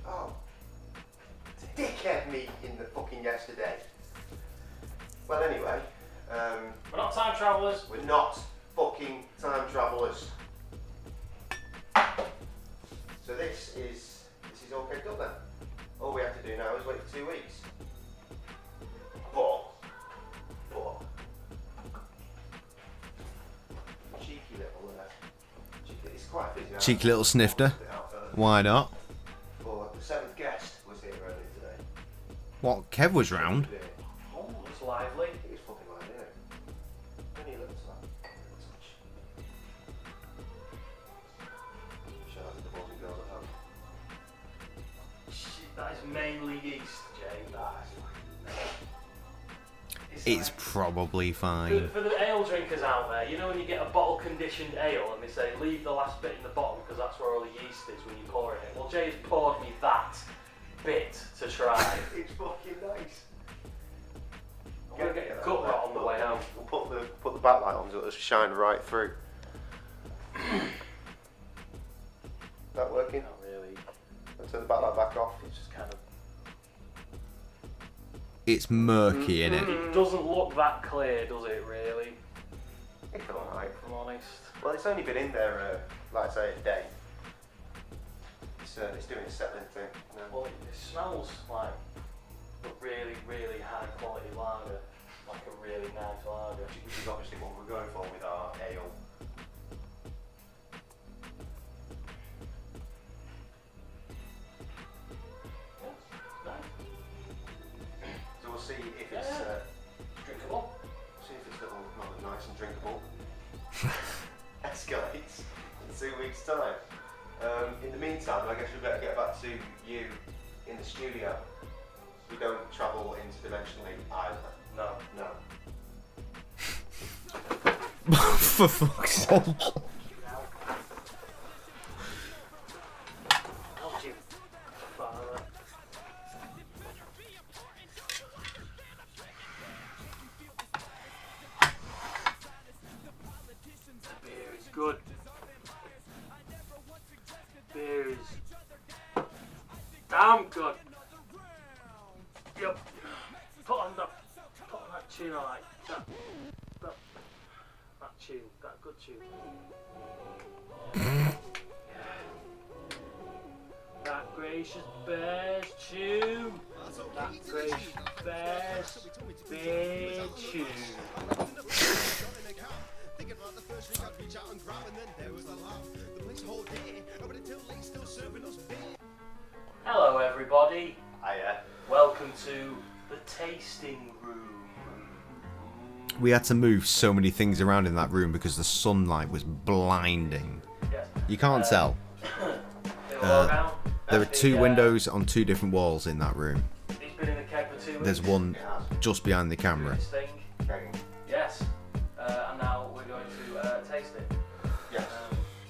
Oh. Dickhead me in the fucking yesterday. Well, anyway, We're not time travellers. we're not fucking time travellers. quite a busy hour. Cheeky little snifter. Why not? But the 7th guest was here earlier today. What? Kev was round. Oh, it's lively. It's fucking like it. Any little touch. Shout out to the boys and girls at home. Shit, that is mainly yeast, Jay. It's probably fine. For the ale drinkers out there, you know when you get a bottle conditioned ale and they say leave the last bit in the bottom because that's where all the yeast is when you pour it in. Well, Jay has poured me that bit to try. It's fucking nice. I'm gonna get a gut rot on the way home. We'll put the backlight on so it'll shine right through. That working? Not really. I'll turn the backlight back off. It's just kind of. It's murky, innit? It doesn't look that clear, does it? Really? It's alright. If I'm honest. Well, it's only been in there, like I say, a day. It's doing a settling thing. You know? Well, it smells like a really, really high quality lager, like a really nice lager. Which is obviously what we're going for with our ale. So we'll see if it's Drinkable. see if it's little not nice and drinkable escalates in 2 weeks' time. In the meantime, I guess we better get back to you in the studio. We don't travel interdimensionally either. No. No. For fuck's sake. How's your father? Beer is good. Beer is damn good. Yep. Put on that tune I like. That tune, that good tune. That gracious bears tune. That gracious bears bear tune. Hello everybody. Hiya. Welcome to the tasting room. We had to move so many things around in that room because the sunlight was blinding. Yes. You can't tell. There are two windows on two different walls in that room. He's been in the keg for 2 weeks. There's one just behind the camera. This thing. Yes. And now we're going to taste it. Yes.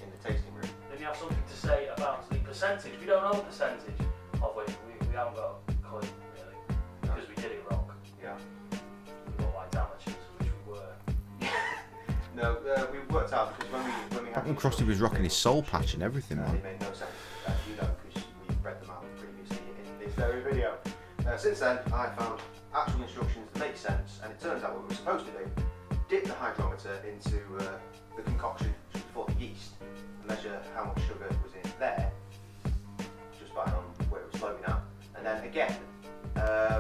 In the tasting room. If you have something to say about the percentage, we don't know the percentage of it. We haven't got a clue really because we did it wrong. Yeah. We look like amateurs, which we were. No, we worked out because when we had And Krusty was rocking his soul patch and everything, it man. made no sense, as you know, because we read them out previously in this very video. Since then, I found actual instructions that make sense, and it turns out what we were supposed to do: dip the hydrometer into the concoction just before the yeast, and measure how much sugar was in there, just by on where it was flowing out, and then again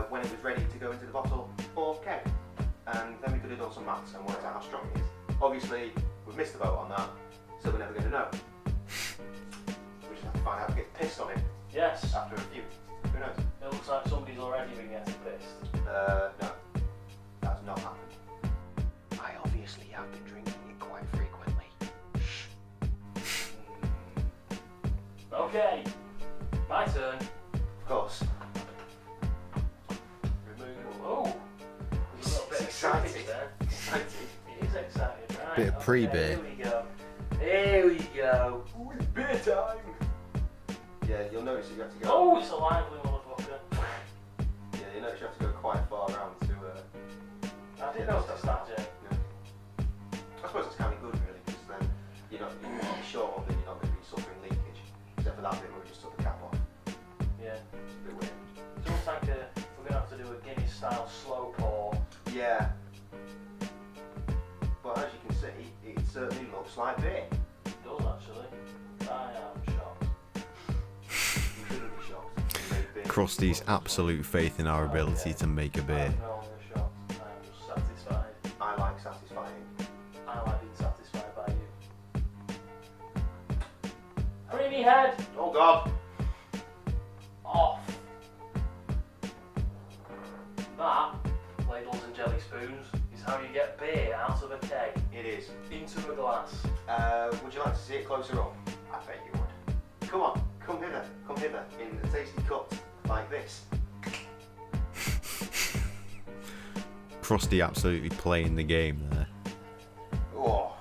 when it was ready to go into the bottle or keg, and then we could have done some maths and worked out how strong it is. Obviously, we've missed the boat on that, so we're never going to know. We just have to find out if we get pissed on it Yes. after a review. Who knows? It looks like somebody's already been getting pissed. No, that's not happened. I obviously have been drinking it quite frequently. Okay. My turn. Of course. Remove. Oh. There's a little bit of exciting there. He is excited, right? Bit of pre-beer. Here we go. Here we go. Ooh, it's beer time. Yeah, you'll notice that you have to go. Oh, it's a lively motherfucker. Yeah, you notice you have to go quite far around to. I did notice that, Jay. Yeah. I suppose it's kind of good, really, because then you're not sure that you're not going to be suffering leakage. Except for that bit where we just took the cap off. Yeah. It's a bit weird. It's almost like we're going to have to do a Guinness style slow pour. Yeah. But as you can see, it certainly looks like beer. It does actually. I am shocked. You shouldn't be shocked. You made beer. Krusty's absolute faith in our ability to make a beer. I'm no longer shocked. I am just satisfied. I like satisfying. I like being satisfied by you. my head. Oh God. Off. That, ladles and jelly spoons, is how you get beer out of a keg It is. into a glass. Would you like to see it closer up? I bet you would. Come on, come hither in a tasty cut like this. Krusty absolutely playing the game there. Oh,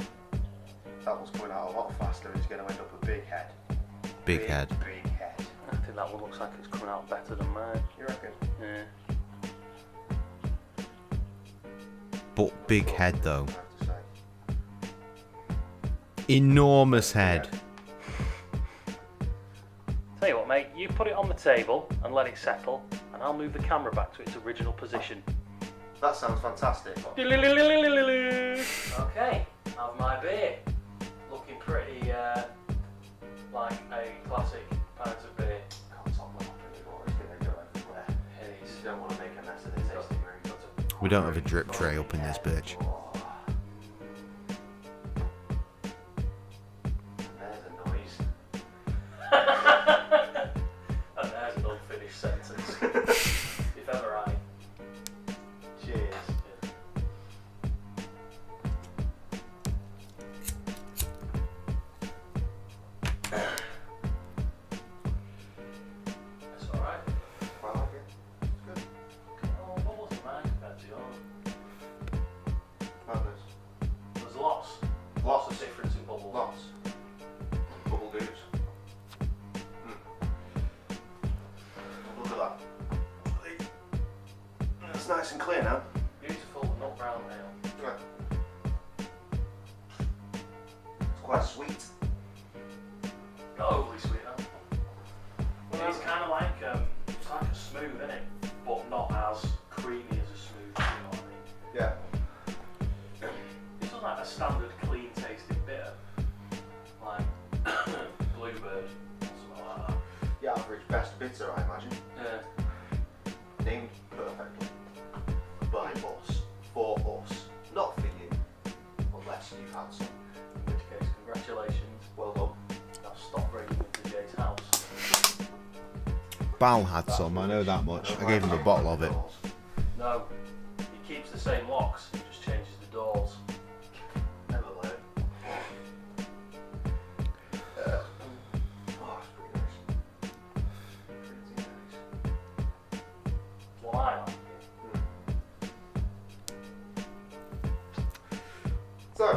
that was coming out a lot faster. It's going to end up a big head. Big head. Big head. I think that one looks like it's coming out better than mine. You reckon? Yeah. But big head though. I have to say. Enormous head. Tell you what, mate, you put it on the table and let it settle, and I'll move the camera back to its original position. That sounds fantastic. Okay, have my beer. Looking pretty like a classic pint of beer. Can't top that up anymore. It's going to go everywhere. It is. You don't want to make a mess of the tasting room. We don't have a drip tray up in this bitch. Oh. There's a noise. And there's an unfinished sentence. If ever I. Cheers. It's alright. I like it. It's good. Oh, what wasn't mine compared to yours? Madness. There's lots of difference in bubbles. Lots. Bubble goose. Look at that. It's nice and clear now. Beautiful nut brown ale. Yeah. It's quite sweet. Not overly sweet though. It's kind of like it's like a smooth, isn't it? But not as creamy as a smooth. You know what I mean? Yeah. This is like a standard clean tasting bitter, like bluebird or something like that. The average best bitter, I imagine. Yeah. Named perfectly. By us. For us. Not for you. Unless you've had some. In which case, congratulations. Well done. I've stopped breaking into Jay's house. Bal had some, I know that much. I gave him a bottle of it. No, he keeps the same locks. He just changes the doors. Never learn. Oh, it's pretty nice. Pretty nice. Well, I like it. So,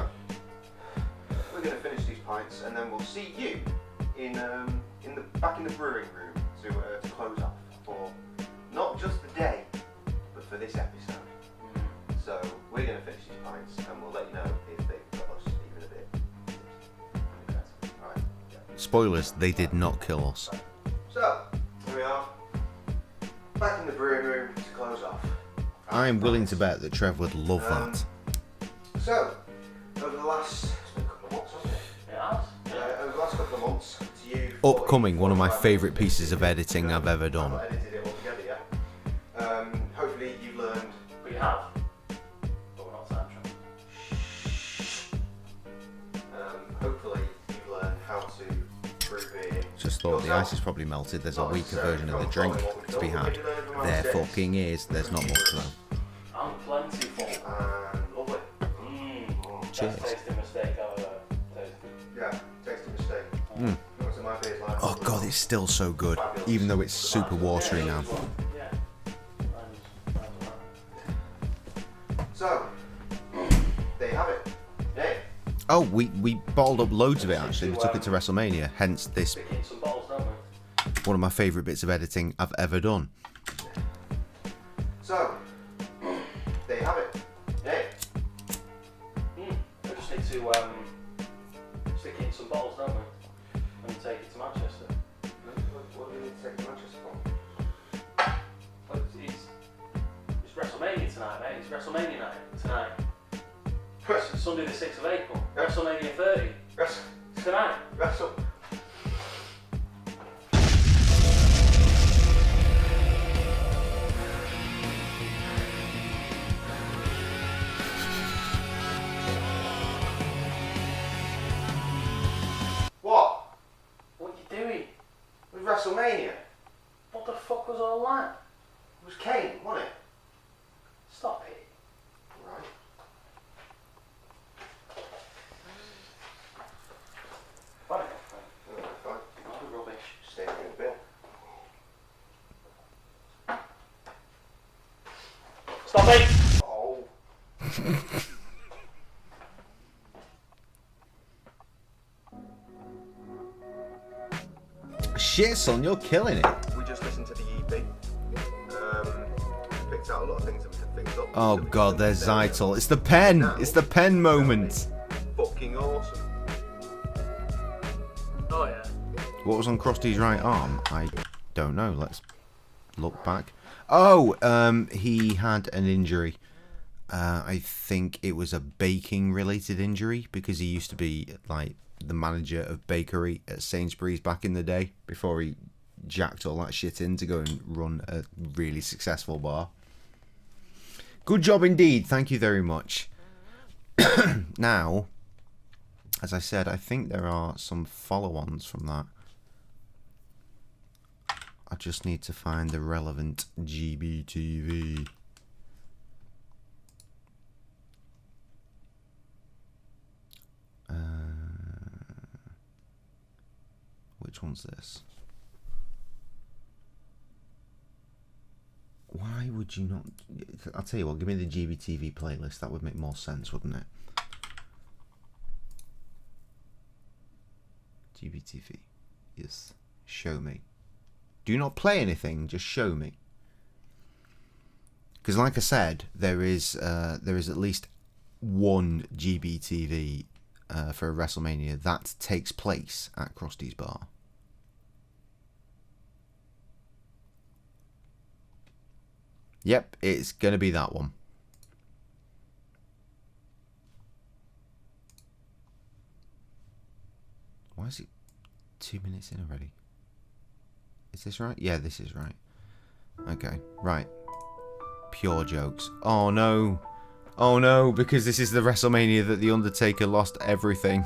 we're going to finish these pints and then we'll see you in back in the brewing room to close off for not just the day, but for this episode. So we're going to finish these pints and we'll let you know if they've got us even a bit. Alright. Spoilers, they did not kill us. So, here we are. Back in the brewing room to close off. I am willing to bet that Trev would love that. So, over the last couple of months, hasn't it? It has. Over the last couple of months, to you. Upcoming, one of my favourite pieces of editing I've ever I've done. not edited it all together yet. Hopefully you've learned. We have. But we're not time traveling. Hopefully you've learned how to brew beer. Just thought the ice is probably melted. There's a weaker version of the drink to be had. There fucking is. There's not much though. I'm plentiful. Lovely. Cheers. Best tasting mistake I've ever tasted. Yeah, tasting mistake. What's in my beer's like? Oh god, it's still so good, even though it's super watery now. Yeah. Mine's alright. So, there you have it. Yeah. Oh, we bottled up loads of it actually. We took it to WrestleMania, hence this Pick in some bottles, don't we? one of my favourite bits of editing I've ever done. So, there you have it. Yeah. We just need to stick it in some bottles, don't we? And take it to Manchester. What do we need to take to Manchester for? Well, it's WrestleMania tonight, mate. It's WrestleMania night tonight. Sunday the 6th of April. WrestleMania 30. Tonight. Wrestle. What? What are you WrestleMania. What the fuck was all that? It was Kane, wasn't it? Stop it. Right. Fine. Fine. Oh, rubbish. Stay in a bit. Stop it! Oh. Shit, son, you're killing it. We just listened to the EP. Picked out a lot of things that we could think up. Oh god, there's Zytel. It's the pen. It's the pen moment. Fucking awesome. Oh yeah. What was on Krusty's right arm? I don't know. Let's look back. Oh, he had an injury. I think it was a baking related injury because he used to be like the manager of bakery at Sainsbury's back in the day before he jacked all that shit in to go and run a really successful bar. Good job indeed. Thank you very much. Now, as I said, I think there are some follow-ons from that. I just need to find the relevant GBTV. Which one's this? Why would you not? I'll tell you what, give me the GBTV playlist. That would make more sense, wouldn't it? GBTV. Yes. Show me. Do not play anything, just show me. Because like I said, there is at least one GBTV for a WrestleMania that takes place at Krusty's Bar. Yep, it's going to be that one. Why is it 2 minutes in already? Is this right? Yeah, this is right. Okay, right. Pure jokes. Oh no. Oh no, because this is the WrestleMania that The Undertaker lost everything.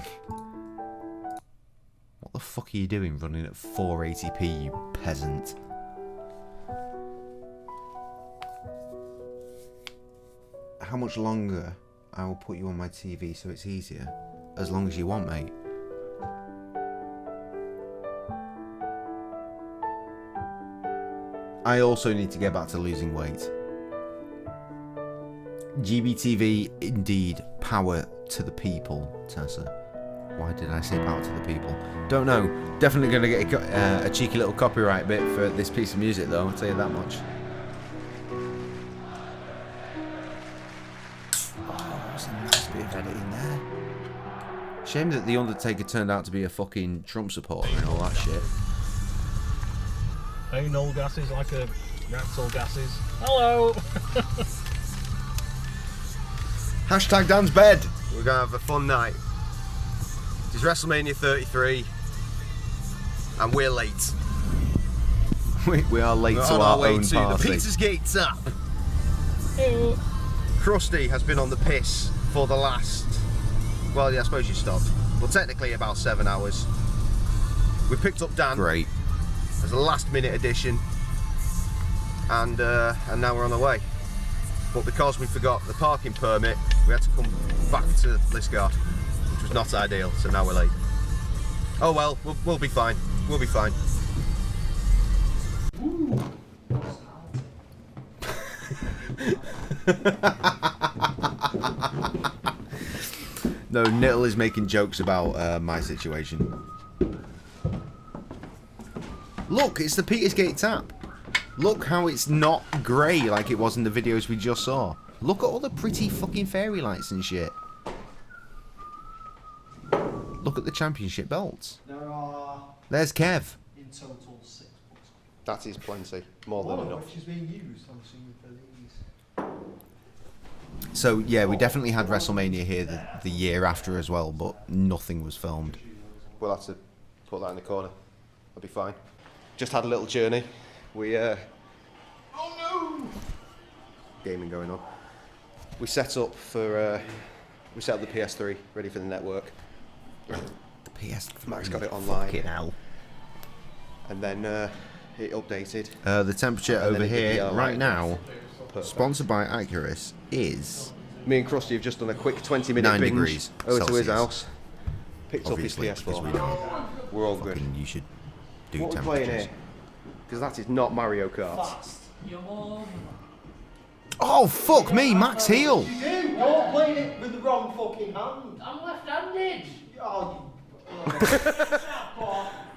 What the fuck are you doing running at 480p, you peasant? How much longer I will put you on my TV so it's easier? As long as you want, mate. I also need to get back to losing weight. GBTV, indeed, power to the people, Tessa. Why did I say power to the people? Don't know. Definitely going to get a cheeky little copyright bit for this piece of music, though, I'll tell you that much. Editing there. Shame that The Undertaker turned out to be a fucking Trump supporter and all that shit. Anal gases like a rectal gases. Hello! Hashtag Dan's bed. We're going to have a fun night. It's WrestleMania 33 and we're late. We are late to our way own to party. the Pizza's Gate Tap. Krusty has been on the piss for the last, well, yeah, I suppose you stopped, but technically about 7 hours. We picked up Dan. Great. As a last minute addition, and now we're on the way. But because we forgot the parking permit, we had to come back to Lisgar, which was not ideal, so now we're late. Oh well, we'll be fine. We'll be fine. No, Nittle is making jokes about my situation. Look, it's the Petersgate tap. Look how it's not grey like it was in the videos we just saw. Look at all the pretty fucking fairy lights and shit. Look at the championship belts. There are There's Kev. in total 6 books. That is plenty, more One than of enough. which is being used, I'm assuming, for these. So yeah, we definitely had WrestleMania here the year after as well, but nothing was filmed. We'll have to put that in the corner. I'll be fine. Just had a little journey. We oh no! Gaming going on. We set up for we set up the PS3 ready for the network. The PS3. Max got it online. Fucking hell. and then it updated. The temperature And then over it did the here yellow right light. now, Perfect. sponsored by Accurus, is Me and Krusty have just done a quick 20-minute 9 binge degrees over to his Celsius. house. Picked obviously up his because we PS4. know We're all good. fucking you should do What are we playing temperatures. here? Because that is not Mario Kart. Oh fuck me, Max Heel! You're playing it with the wrong fucking hand. I'm left-handed. Oh,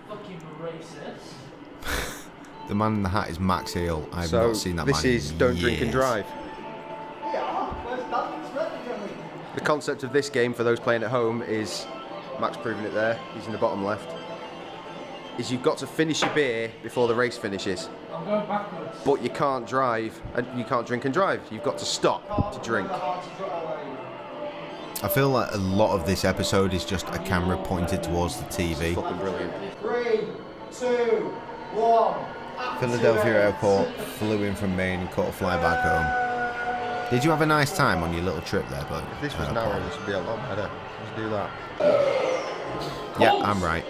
Fucking racist. The man in the hat is Max Heel. I have So not seen that this man is in Don't Drink and years. Drive. yeah, where's that? It's ready, Johnny. The concept of this game for those playing at home is, Max proving it there, he's in the bottom left, is you've got to finish your beer before the race finishes. I'm going backwards. But you can't drive, and you can't drink and drive. You've got to stop to drink. I feel like a lot of this episode is just a camera pointed towards the TV. Fucking brilliant. 3, 2, 1. Philadelphia Airport, flew in from Maine and caught a fly back home. Did you have a nice time on your little trip there, bud? If this was narrow, this would be a lot better. Let's do that. Yeah, I'm right.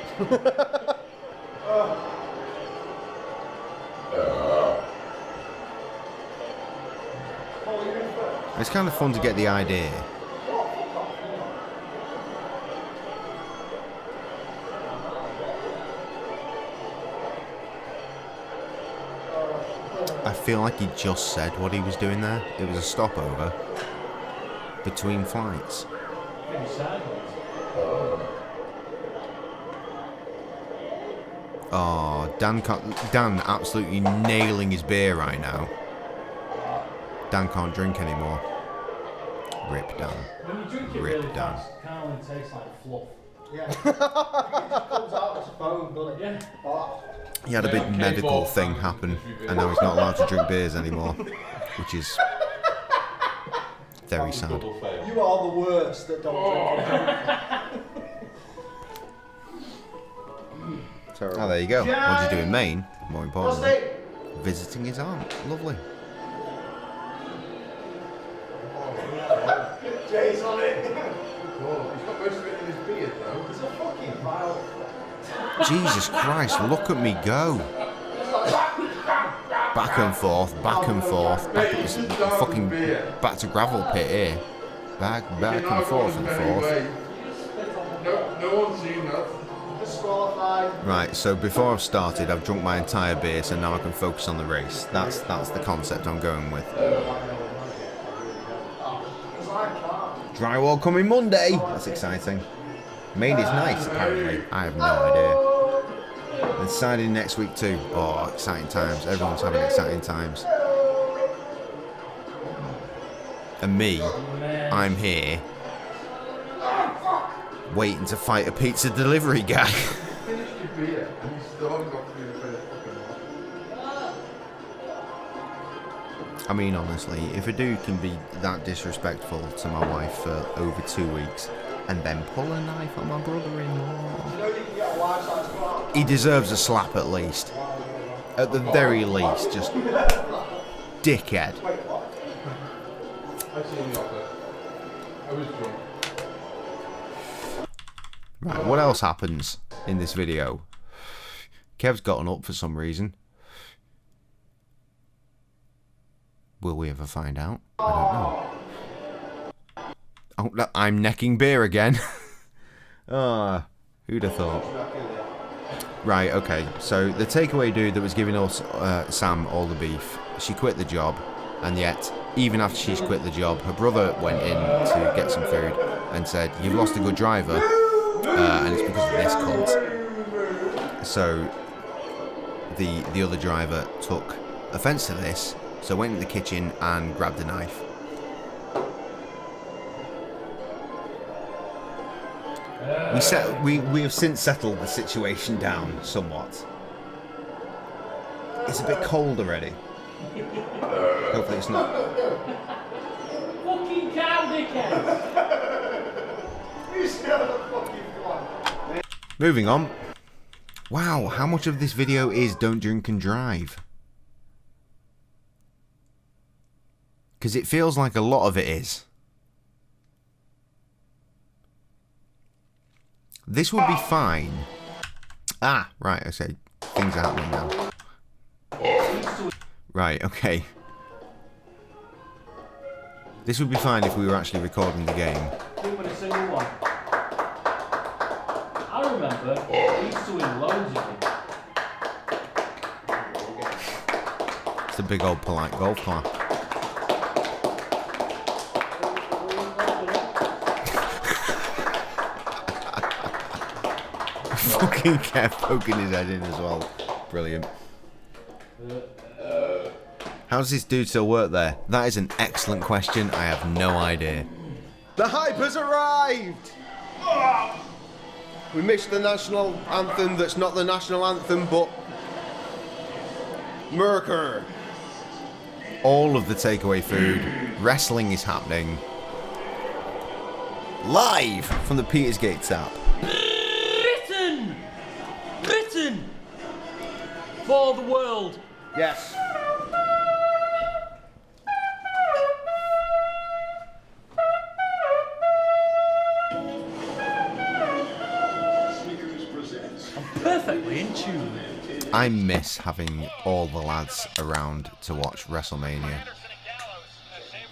It's kind of fun to get the idea. I feel like he just said what he was doing there. It was a stopover between flights. Oh, Dan absolutely nailing his beer right now. Dan can't drink anymore. Rip Dan. When you drink it Rip really down. fast, it kind of only tastes like fluff. Yeah. It comes out as foam, doesn't it? Yeah. Oh, He had a big medical thing happen, and now he's not allowed to drink beers anymore, which is very sad. you are the worst that don't drink. Terrible. Oh, there you go. What did you do in Maine? More importantly, Krusty! visiting his aunt. Lovely. Jay's on it. He's got most of it in his beard though. It's a fucking vile. Jesus Christ, look at me go. Back and forth, back and forth. It's fucking back to gravel pit here. Back and forth and forth. No one's seen that. Disqualified. Right, so before I've started, I've drunk my entire beer, so now I can focus on the race. That's the concept I'm going with. Drywall coming Monday. That's exciting. Maine is nice, apparently. I have no idea. And signing next week too. Oh, exciting times. Everyone's having exciting times. And me, I'm here, waiting to fight a pizza delivery guy. Finished your beer and you still haven't got through the fucking one. I mean, honestly, if a dude can be that disrespectful to my wife for over 2 weeks and then pull a knife on my brother-in-law, he deserves a slap at least. At the very least, just dickhead. I seen the offer. I was drunk. Right, what else happens in this video? Kev's gotten up for some reason. Will we ever find out? I don't know. Oh, look, I'm necking beer again. Ah, who'd have thought? Right, okay. So the takeaway dude that was giving us Sam all the beef, she quit the job, and yet even after she's quit the job, her brother went in to get some food and said, "You've lost a good driver, and it's because of this cunt." So the other driver took offence to this, so went in the kitchen and grabbed a knife. We have since settled the situation down somewhat. It's a bit cold already. Hopefully it's not. Fucking cow dickhead! Moving on. Wow, how much of this video is don't drink and drive? Because it feels like a lot of it is. This would be fine. Ah, right, I say Things are happening now. Right, okay. This would be fine if we were actually recording the game. Even a single one. I remember we used to win loads of them. It's a big old polite golf clap. Fucking Kev poking his head in as well. Brilliant. How does this dude still work there? That is an excellent question. I have no idea. The hype has arrived! We missed the national anthem that's not the national anthem, but... Merker. All of the takeaway food. Wrestling is happening. Live from the Petersgate tap. Britain! Britain! For the world! Yes. Perfectly in tune. I miss having all the lads around to watch WrestleMania.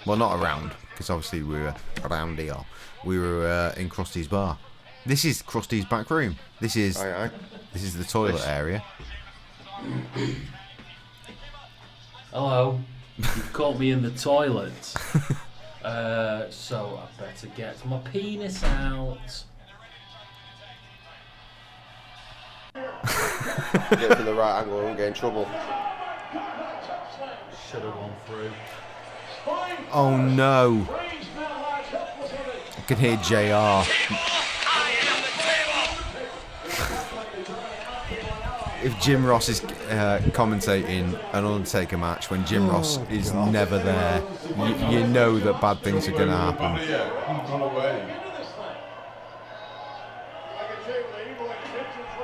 Well, not around, because obviously we were around here. We were in Krusty's bar. This is Krusty's back room. This is This is the toilet area. Hello. You've caught me in the toilet. So I better get my penis out. Get it to the right angle, I won't get in trouble. Should have gone through. Oh no. I can hear JR. If Jim Ross is commentating an Undertaker match when Jim Ross is never there, you know that bad things are going to happen.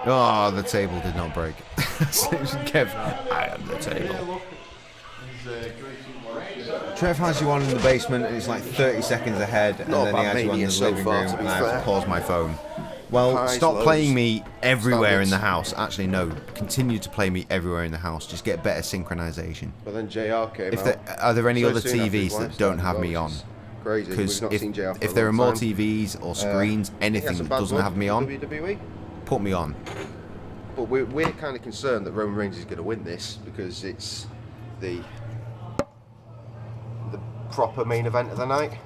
Oh, the table did not break. Kev, I am the table. Trev has you on in the basement and it's like 30 seconds ahead, and then he has you on in the living room and I have to pause my phone. Well, stop playing me everywhere in the house. Actually, no. Continue to play me everywhere in the house. Just get better synchronization. But then JR came out. Are there any other TVs that don't have me on? Because if there are more TVs or screens, anything that doesn't have me on, WWE? Put me on. But we're kind of concerned that Roman Reigns is going to win this because it's the proper main event of the night.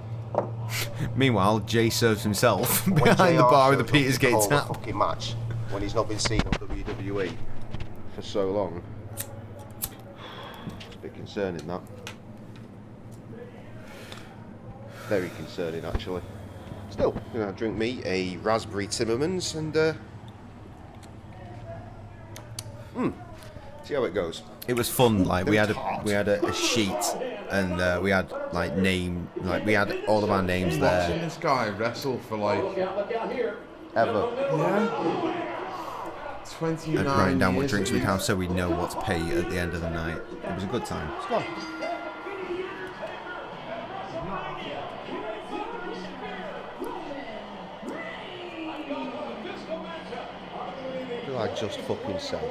Meanwhile, Jay serves himself behind the bar of the Petersgate tap. Fucking match when he's not been seen on WWE for so long. It's a bit concerning, that. Very concerning, actually. Still, I'm going to drink me a raspberry Timmermans and see how it goes. It was fun. Like we had a sheet, and we had we had all of our names there. Watching this guy wrestle for like Ever. Yeah. 29 And writing down what years drinks at we'd have least. so we'd know what to pay at the end of the night. It was a good time. It's gone. What did I just fucking say?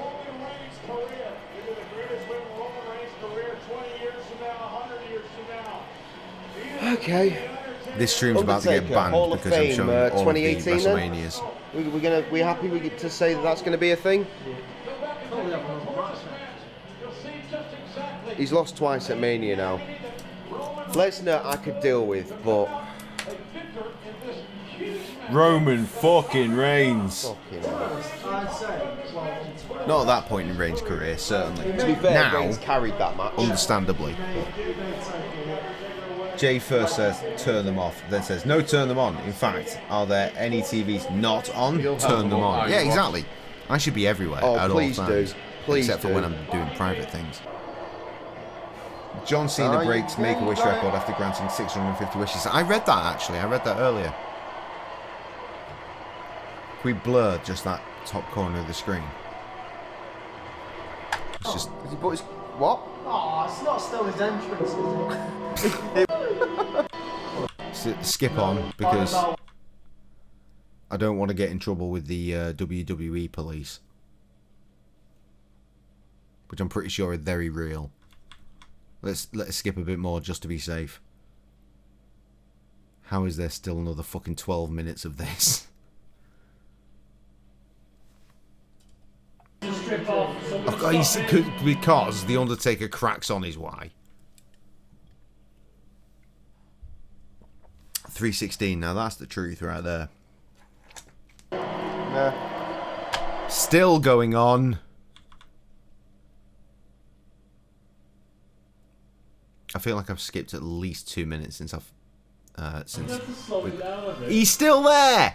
Okay. This stream's about to get Undertaker, banned Hall of because I'm Fame, showing all of the 2018 then? WrestleManias. We happy to say that that's going to be a thing? He's lost twice at Mania now. Lesnar I could deal with, but Roman fucking Reigns. fucking hell. Not at that point in Reigns' career, certainly. To be fair, Now, Reigns carried that match. understandably. Jay first says, turn them off, then says, no, turn them on. In fact, are there any TVs not on? Turn them on. Yeah, exactly. I should be everywhere Oh, at all please times. do. Please except for do. when I'm doing private things. John Cena breaks Make-A-Wish record after granting 650 wishes. I read that, actually. I read that earlier. We blurred just that top corner of the screen. It's just... Has he put his... What? Oh, it's not still his entrance, is it? skip on, because I don't want to get in trouble with the WWE police. which I'm pretty sure are very real. Let's skip a bit more just to be safe. How is there still another fucking 12 minutes of this? Because the Undertaker cracks on his why. 316. Now that's the truth right there. Nah. Still going on. I feel like I've skipped at least 2 minutes since I've he's still there.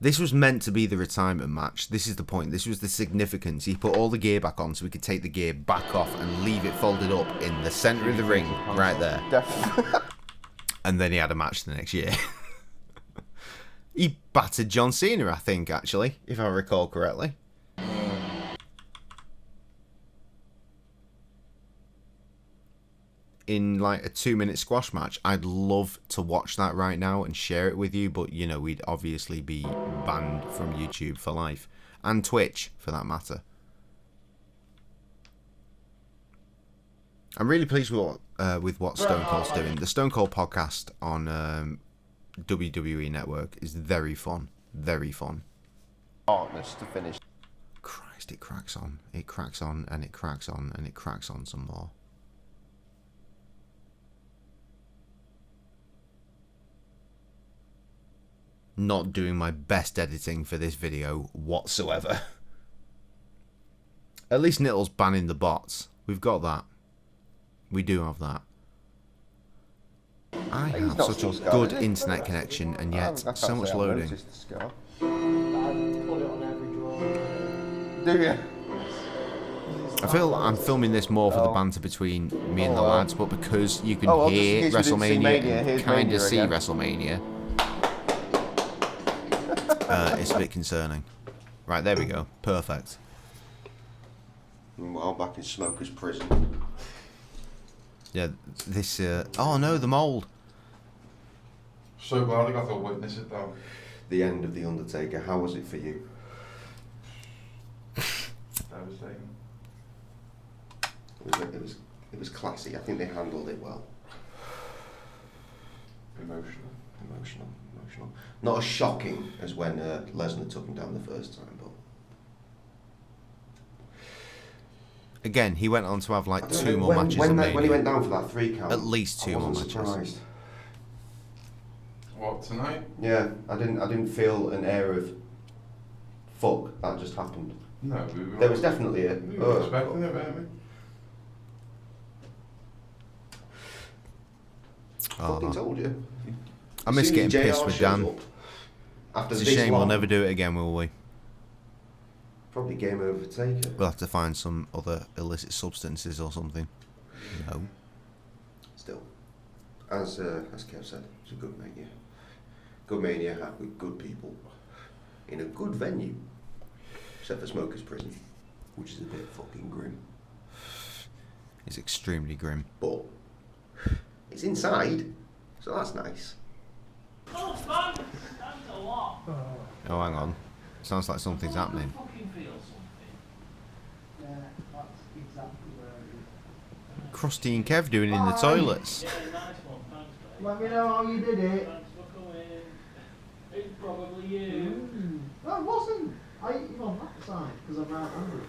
This was meant to be the retirement match. This is the point. This was the significance. He put all the gear back on so we could take the gear back off and leave it folded up in the centre of the ring, right there. Definitely. And then he had a match the next year. He battered John Cena, I think, actually, if I recall correctly. In like a 2-minute squash match. I'd love to watch that right now and share it with you, but you know, we'd obviously be banned from YouTube for life, and Twitch for that matter. I'm really pleased with what Stone Cold's doing. The Stone Cold podcast on WWE Network is very fun, very fun. Partners to finish. Christ, it cracks on, and it cracks on, and it cracks on some more. Not doing my best editing for this video whatsoever. At least Nittle's banning the bots. We've got that. We do have that. I have such a good internet connection and yet so much loading. Do you? I feel I'm filming this more for the banter between me and the lads, but because you can hear WrestleMania and kind of see WrestleMania, it's a bit concerning. Right, there we go. Perfect. Meanwhile, back in Smoker's prison. Yeah, this... oh no, the mould. So glad I got to witness it though. The end of The Undertaker. How was it for you? Devastating. It was classy. I think they handled it well. Emotional. Not as shocking as when Lesnar took him down the first time, but again, he went on to have like 2 more matches. When he went down for that 3 count, at least 2 more matches. Surprised. What, tonight? Yeah, I didn't feel an air of fuck that just happened. No, there was definitely a. We were expecting it, weren't we? Fucking told you. I miss getting pissed with Dan. It's a shame we'll never do it again, will we? Probably game over for Taker. We'll have to find some other illicit substances or something. No. Still, as Kev said, it's a good mania. Good mania had with good people in a good venue, except for Smoker's prison, which is a bit fucking grim. It's extremely grim. But it's inside, so that's nice. Oh, man! That's a lot. Oh, hang on. Sounds like something's happening. Yeah, that's exactly where it is. Krusty and Kev doing it in the toilets. Yeah, nice one. Thanks, mate. Let me know how you did it. Thanks for coming. It's probably you. No, it wasn't. I ate you on that side because I'm not hungry.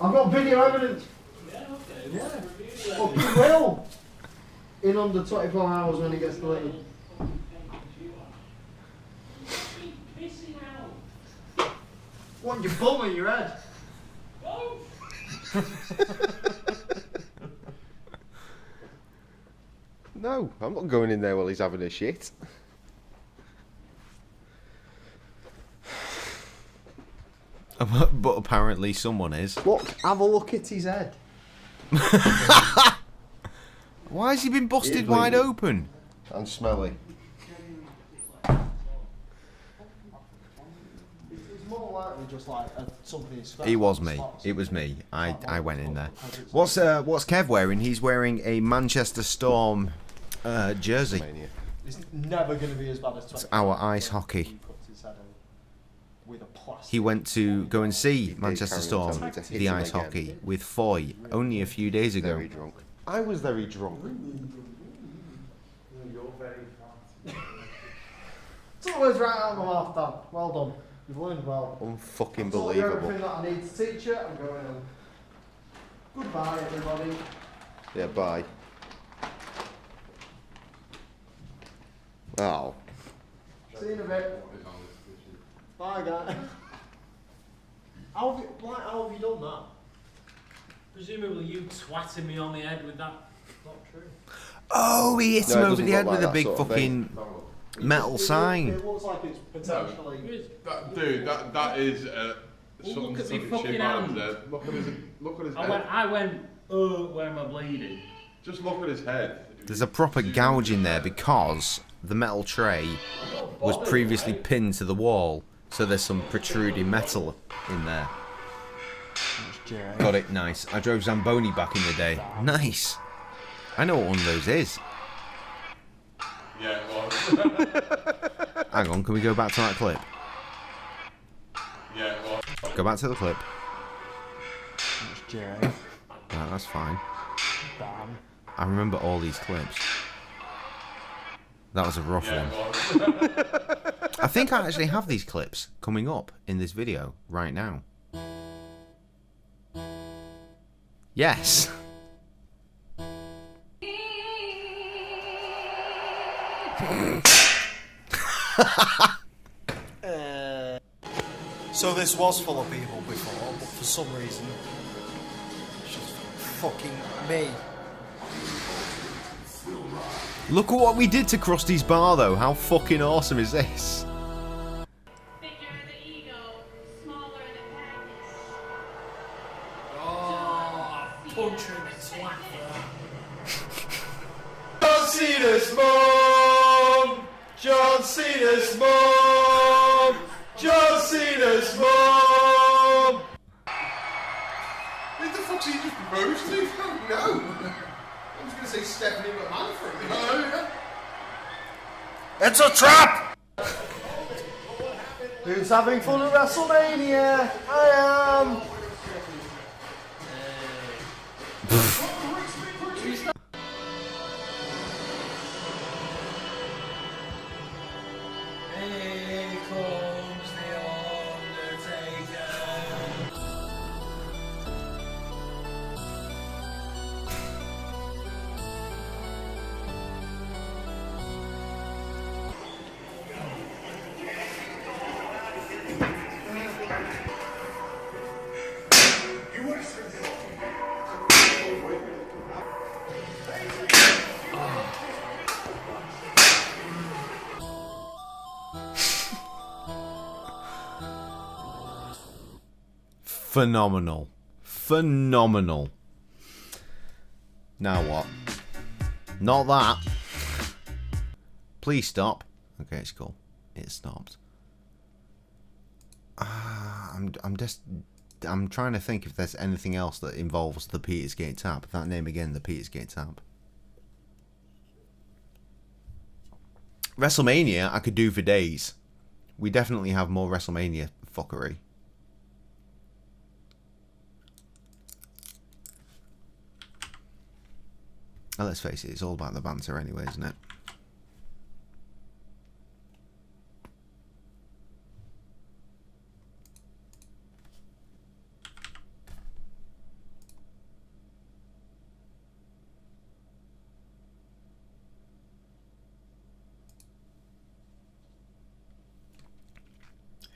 I've got video evidence. Yeah, okay. Yeah. Well, you will. In under 24 hours when it gets deleted. What, your bum or your head? No, I'm not going in there while he's having a shit. But apparently someone is. What? Have a look at his head. Why has he been busted wide open? And smelly. It's more likely just like something. It was me. It was me. I went in there. What's Kev wearing? He's wearing a Manchester Storm jersey. It's never going to be as bad as 20. It's our ice hockey. with a plastic. he went to go and see did Manchester carry on Storm, telling me to hit the him ice again. hockey, with Foy only a few days ago. Very drunk. I was very drunk. You're very fat. Took the words right out of my mouth, Dan. Well done. You've learned well. Unfucking I've taught you believable. everything that I need to teach you. I'm going home. Goodbye, everybody. Yeah, bye. Oh. See you in a bit. Bye, guys. How have you done that? Presumably you twatting me on the head with that. Not true. Oh, he hit No, him it over doesn't the look head like with a that big sort of thing. fucking metal sign. It looks like it's potentially. Dude, that is Well, something look at took me its fucking shit out of hand. his head. Look at his I head. went, where am I bleeding? Just look at his head. There's a proper gouge in there because the metal tray was previously pinned to the wall, so there's some protruding metal in there. Got it, nice. I drove Zamboni back in the day. Nice. I know what one of those is. Yeah, well. Hang on, can we go back to that clip? Yeah, well. Go back to the clip. Right, that's fine. I remember all these clips. That was a rough Yeah, one. well. I think I actually have these clips coming up in this video right now. Yes. So this was full of people before, but for some reason, it's just fucking me. Look at what we did to Krusty's bar, though. How fucking awesome is this? Bigger the ego, smaller the package. Oh, punch her in the twat. John Cena's mom! John Cena's mom! John Cena's mom! Who the fuck's he just proposed to? No. I was going to say Stephanie McMahon for a minute. Oh, yeah. It's a trap! Who's having fun at WrestleMania? I am! Here comes the Undertaker. Phenomenal. Phenomenal. Now what? Not that. Please stop. Okay, it's cool. It stopped. I'm trying to think if there's anything else that involves the Petersgate tap. That name again, the Petersgate tap. WrestleMania, I could do for days. We definitely have more WrestleMania fuckery. Well, let's face it, it's all about the banter anyway, isn't it?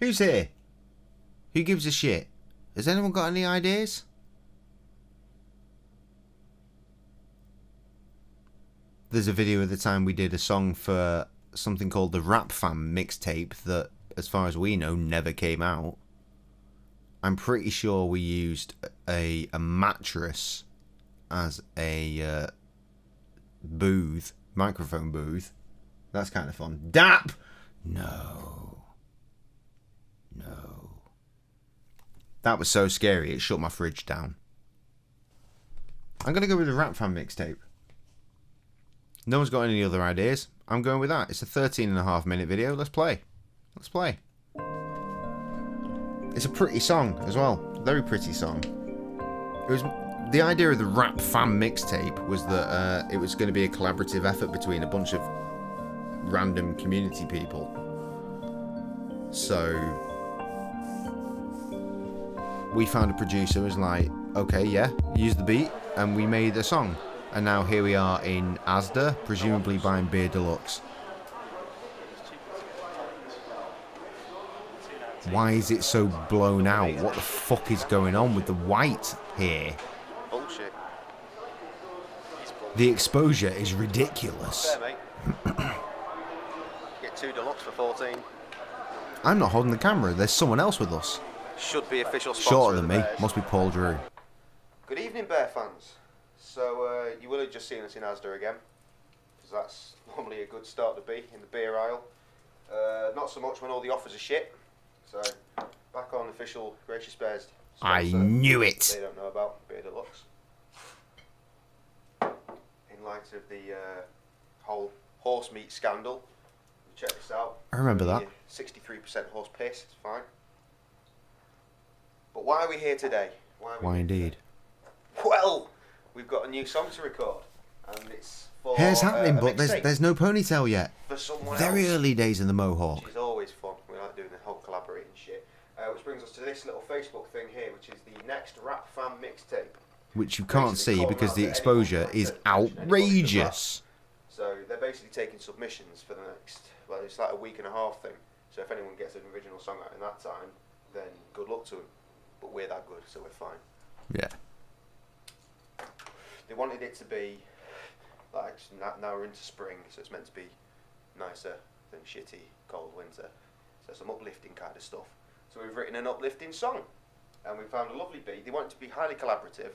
Who's here? Who gives a shit? Has anyone got any ideas? There's a video of the time we did a song for something called the Rap Fam mixtape that, as far as we know, never came out. I'm pretty sure we used a mattress as a booth, microphone booth. That's kind of fun. DAP! No. No. That was so scary, it shut my fridge down. I'm going to go with the Rap Fam mixtape. No one's got any other ideas. I'm going with that. It's a 13.5 minute video. Let's play. Let's play. It's a pretty song as well. Very pretty song. It was the idea of the Rap Fam mixtape was that it was going to be a collaborative effort between a bunch of random community people. So we found a producer who was like, okay, yeah, use the beat, and we made a song. And now here we are in Asda, presumably buying Beer Deluxe. Why is it so blown out? What the fuck is going on with the white here? Bullshit. The exposure is ridiculous. Fair, mate. Get 2 deluxe for 14. I'm not holding the camera. There's someone else with us. Should be official sponsor. Shorter of than the me. Bears. Must be Paul Drew. Good evening, Bear fans. So you will have just seen us in Asda again, because that's normally a good start to be in the beer aisle. Not so much when all the offers are shit. So back on official Gracious Bears sponsor. I knew it. They don't know about Beer Deluxe. In light of the whole horse meat scandal, check this out. I remember that. 63% horse piss. It's fine. But why are we here today? Why indeed? Well, we've got a new song to record, and it's for Hair's happening, a but mixtape there's no ponytail yet. for someone Very else, early days in the mohawk. which is always fun. We like doing the whole collaborating shit. Which brings us to this little Facebook thing here, which is the next Rap Fam mixtape. Which you can't Basically see calling because out the to exposure anyone is that mention anybody to outrageous. So they're basically taking submissions for the next, well, it's like a week and a half thing. So if anyone gets an original song out in that time, then good luck to them. But we're that good, so we're fine. Yeah. They wanted it to be, like, now we're into spring, so it's meant to be nicer than shitty cold winter. So some uplifting kind of stuff. So we've written an uplifting song, and we found a lovely beat. They want it to be highly collaborative.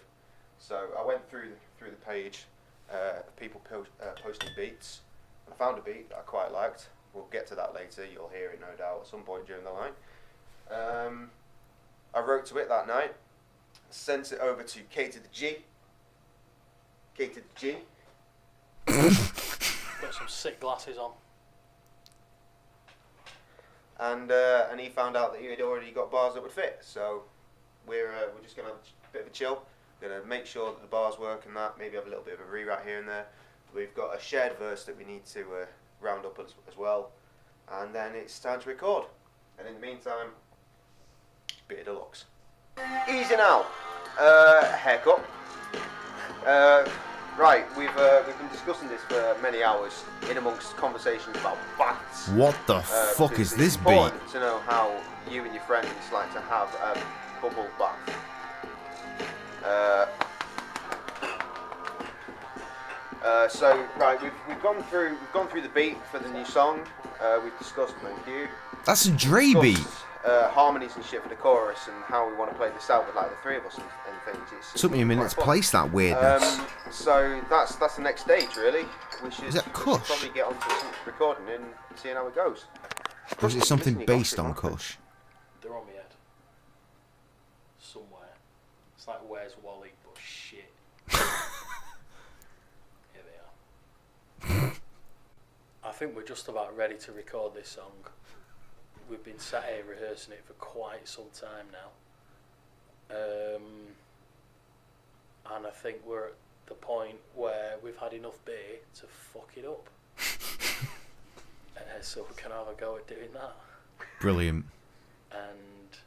So I went through the page of people posting beats, and I found a beat that I quite liked. We'll get to that later. You'll hear it, no doubt, at some point during the line. I wrote to it that night, sent it over to K to the G. K to the G. Got some sick glasses on. And he found out that he had already got bars that would fit. So we're just gonna have a bit of a chill. Gonna make sure that the bars work and that. Maybe have a little bit of a rewrite here and there. We've got a shared verse that we need to round up as well. And then it's time to record. And in the meantime, Beer Deluxe. Easy now. Haircut. Right, we've been discussing this for many hours in amongst conversations about baths. What the fuck because is this it's beat? important to know how you and your friends like to have a bubble bath. So right, we've gone through the beat for the new song. We've discussed thank you. That's a Dre beat. Harmonies and shit for the chorus and how we want to play this out with like the three of us and things. It's Took me a minute to place that weirdness. So that's the next stage really. We should, Is that we should Kush? probably get onto some recording and seeing how it goes. Or is it something Listen, you based got on it, Kush? They're on my head. Somewhere. It's like Where's Wally, but shit. Here they are. I think we're just about ready to record this song. We've been sat here rehearsing it for quite some time now. And I think we're at the point where we've had enough beer to fuck it up. So we can have a go at doing that. Brilliant. And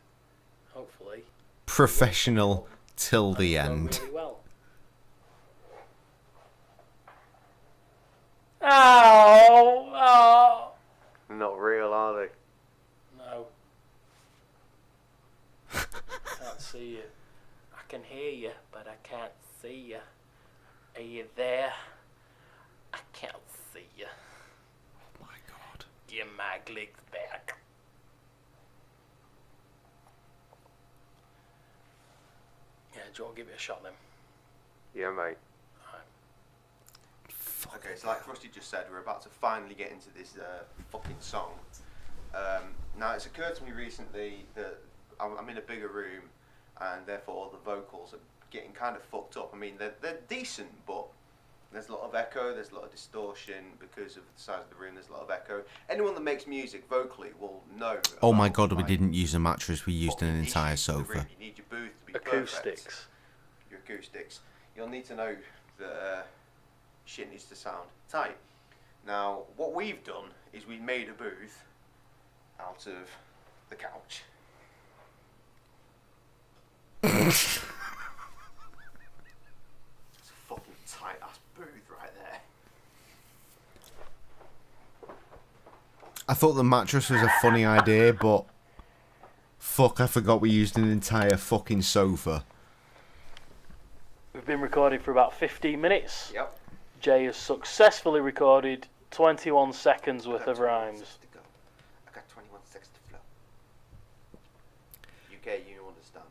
hopefully... Professional till the and end. go really well. Oh! Not real, are they? No. Can't see you. I can hear you, but I can't see you. Are you there? I can't see you. Oh my god. Your mag legs back. Yeah, do you want to give it a shot then? Yeah, mate. Alright. Okay, so like Frosty just said, we're about to finally get into this fucking song. Now, it's occurred to me recently that I'm in a bigger room, and therefore all the vocals are getting kind of fucked up. I mean, they're decent, but There's a lot of echo, there's a lot of distortion because of the size of the room. There's a lot of echo. Anyone that makes music vocally will know. Oh my god, we didn't use a mattress. We used an entire issues with the room. sofa. You need your booth to be Acoustics. perfect. Your acoustics. You'll need to know that shit needs to sound tight. Now, what we've done is we made a booth out of the couch. It's a fucking tight ass booth right there. I thought the mattress was a funny idea, but fuck, I forgot we used an entire fucking sofa. We've been recording for about 15 minutes. Yep. Jay has successfully recorded 21 seconds worth of rhymes. To go. I got 21 seconds to flow. UK, you understand.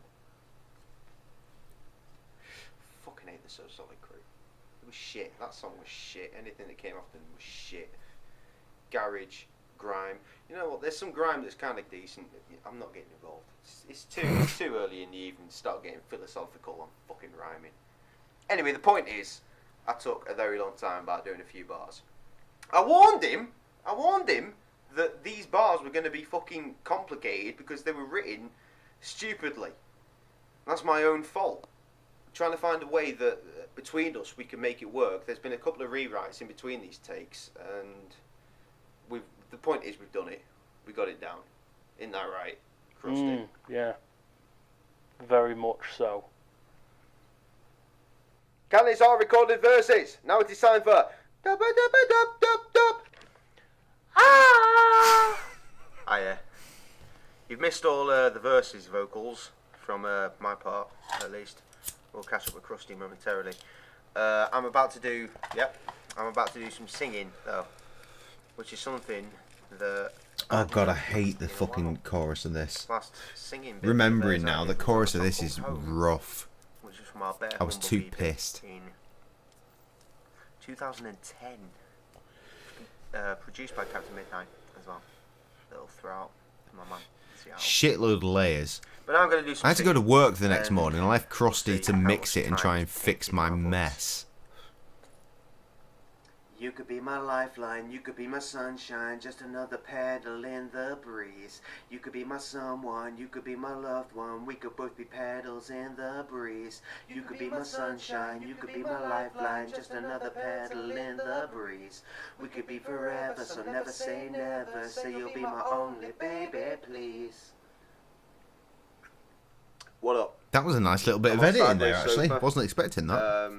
Fucking hate the So Solid Crew. It was shit. That song was shit. Anything that came after them was shit. Garage, grime. You know what? There's some grime that's kind of decent. I'm not getting involved. It's too early in the evening to start getting philosophical on fucking rhyming. Anyway, the point is, I took a very long time about doing a few bars. I warned him that these bars were going to be fucking complicated because they were written stupidly. That's my own fault. Trying to find a way that between us we can make it work. There's been a couple of rewrites in between these takes, and the point is we've done it. We got it down. Isn't that right, Krusty? Yeah. Very much so. Candidates are recorded verses. Now it is time for dub dub dub dub dub. Ah! Hiya. You've missed all the verses vocals from my part, at least. We'll catch up with Krusty momentarily. I'm about to do some singing though, which is something that. Oh god, I hate the fucking chorus of this. Last singing bit Remembering now, the chorus of this is rough. Which is from our Bear I was too Bumblebee pissed. In 2010. Produced by Captain Midnight as well. Little throw out to my man. Shitload of layers. But now I'm going to do some I had to go to singing. work the next morning. I left Krusty to how mix much it and time try and it fix takes my in my voice. mess. You could be my lifeline, you could be my sunshine, just another paddle in the breeze. You could be my someone, you could be my loved one, we could both be paddles in the breeze. You could be my sunshine, you could be my lifeline, just another paddle in the breeze. We could be forever, so never say never, say you'll be my only baby, please. What up? That was a nice little bit of I'm on editing there, sideways actually. sofa. Wasn't expecting that.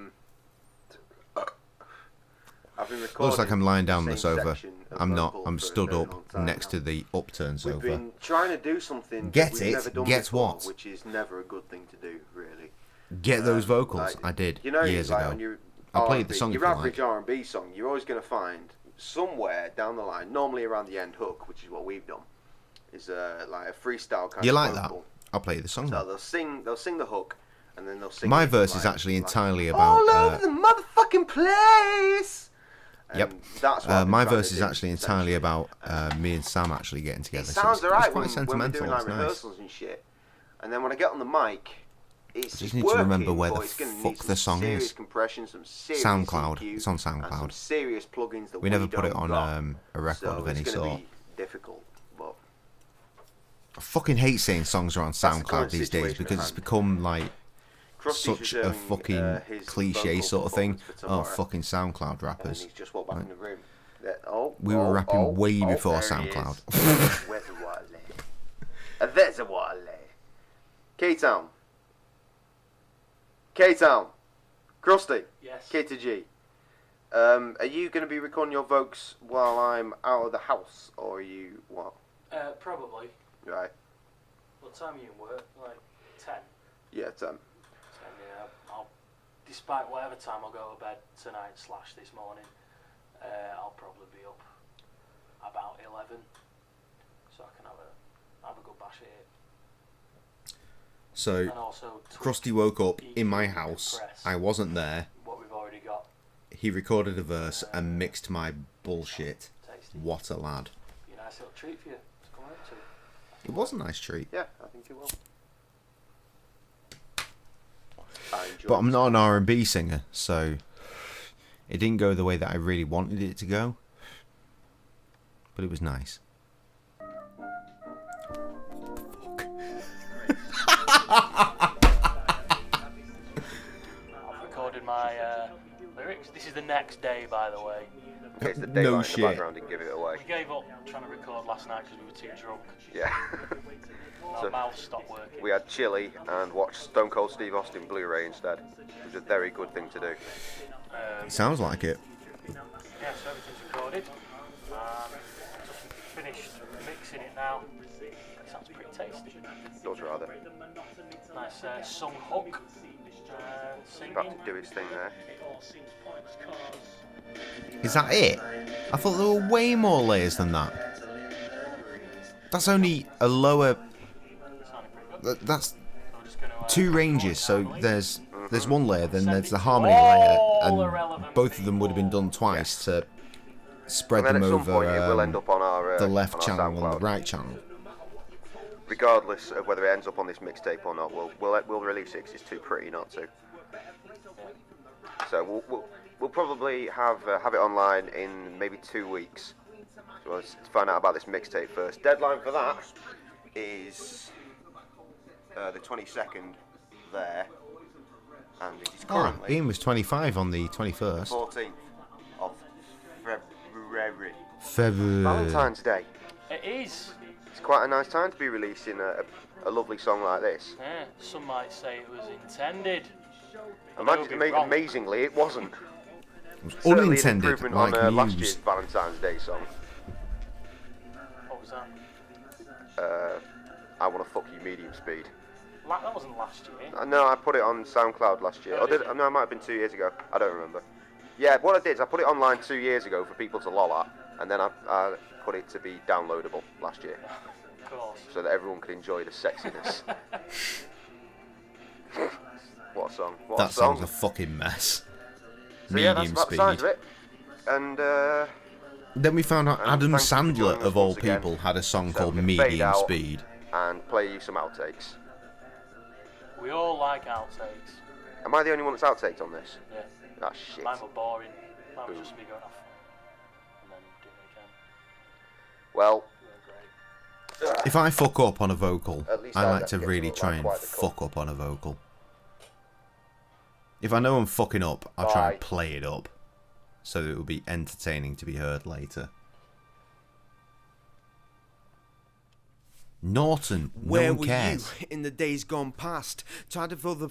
I've been Looks like I'm lying down on the same sofa. section of I'm not. vocal I'm for a stood very up long time next now. to the upturned We've sofa. been trying to do something Get that we've it? never done Get before, what? which is never a good thing to do, really. Get those vocals. Like, I did you know, years like ago. on your I'll play the R&B, song if your you average like. R&B song, you're always going to find somewhere down the line, normally around the end hook, which is what we've done, is like a freestyle kind You of like that? vocal. I'll play you the song. So then. they'll sing the hook, and then they'll sing. My it, verse is like- actually like, entirely about. all over the motherfucking place. Yep. And that's what I've been My trying verse to is do, actually entirely essentially. about me and Sam actually getting together. It So sounds it's alright quite when we're sentimental. doing like It's nice. rehearsals and shit. And then when I get on the mic, it's Just need to remember where the fuck the song serious is. compression, some serious SoundCloud. EQ, It's on and some SoundCloud. serious plugins that We never put it don't on got. a record So of any it's gonna sort. be difficult, but I fucking hate saying songs are on That's the SoundCloud current these days situation because at it's hand. become like Krusty's such a reserving, fucking his cliche vocal sort of thing. performance for Oh, tomorrow. fucking SoundCloud And then rappers. he's just walked back Right. in the room. We were rapping way before there he is. SoundCloud. Where's the water lay? There's a water lay. K-Town. K-Town. Krusty. Yes. K to G. Are you going to be recording your vocals while I'm out of the house, or are you what? Probably. Right. What time are you in work? Like 10? Yeah, 10. 10, yeah. I'll, despite whatever time I'll go to bed tonight / this morning, I'll probably be up about 11, so I can have a good bash at it. So, And also Krusty woke up in my EQ, house. compress I wasn't there. what we've already got. He recorded a verse and mixed my bullshit. Tasty. What a lad. Be a nice little treat for you to come out to. It was a nice treat. Yeah, I think it will. I enjoy But I'm it. not an R&B singer, so It didn't go the way that I really wanted it to go, but it was nice. I've recorded my lyrics. This is the next day, by the way. It's the No daylight in the shit. background didn't give it away. We gave up trying to record last night because we were too drunk. Yeah. Our mouths stopped working. We had chili and watched Stone Cold Steve Austin Blu-ray instead. It was a very good thing to do. Sounds like it. Yeah, so everything's recorded. Just finished mixing it now. It sounds pretty tasty. Does rather. Nice sung hook. Singing. About to do its thing there. Is that it? I thought there were way more layers than that. That's only a lower... That's 2 ranges, so there's one layer, then there's the harmony layer, and both of them would have been done twice to spread them over it will end up on our, the left on our channel and SoundCloud. the right channel. Regardless of whether it ends up on this mixtape or not, we'll release it 'cause it's too pretty not to. So we'll probably have it online in maybe 2 weeks. So let's find out about this mixtape first. Deadline for that is the 22nd there, and it is currently Ian was 25 on the 21st. 14th of February. February. Valentine's Day. It is. It's quite a nice time to be releasing a lovely song like this. Yeah, some might say it was intended. Amazingly, it wasn't. It was Certainly unintended, an improvement like on last news. year's Valentine's Day song. What was that? I Want to Fuck You Medium Speed. That wasn't last year. No, I put it on SoundCloud last year. Oh, did No, it might have been 2 years ago. I don't remember. Yeah, what I did is I put it online 2 years ago for people to lol at, and then I put it to be downloadable last year. Of course. So that everyone could enjoy the sexiness. What a song. What That a song. song's a fucking mess. So yeah, that's Medium about the size speed. of it. And Then we found out and Adam thanks for Sandler, joining us of all once again. people, had a song So called we're gonna fade Medium out Speed. and play you some outtakes. We all like outtakes. Am I the only one that's outtaked on this? Yeah. Ah, shit. Mine were boring. Mine was Boom. just me going off and then doing it again. Well, They were great. If I fuck up on a vocal, At least I I like get to to really look try like and quite the cunt. fuck up on a vocal. If I know I'm fucking up, I'll try and Bye. play it up so that it will be entertaining to be heard later. Norton, Where no one were cares. you in the days gone past? Trying to fill the...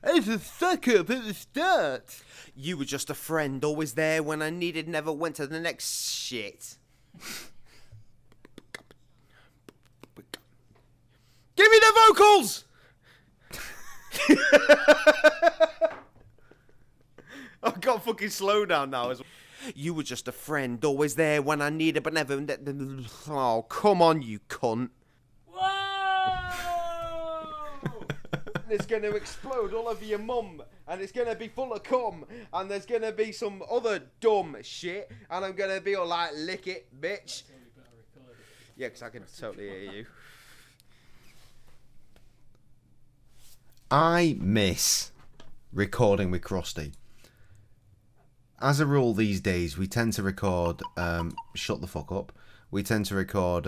It's a suck up at the start. You were just a friend, always there when I needed, never went to the next shit. Give me the vocals! I've got fucking slow down now as well. You were just a friend, always there when I needed, but never... Oh, come on, you cunt. It's going to explode all over your mum, and it's going to be full of cum, and there's going to be some other dumb shit, and I'm going to be all like, lick it, bitch. Yeah, because I can totally hear you. I miss recording with Krusty. As a rule these days, we tend to record, shut the fuck up, we tend to record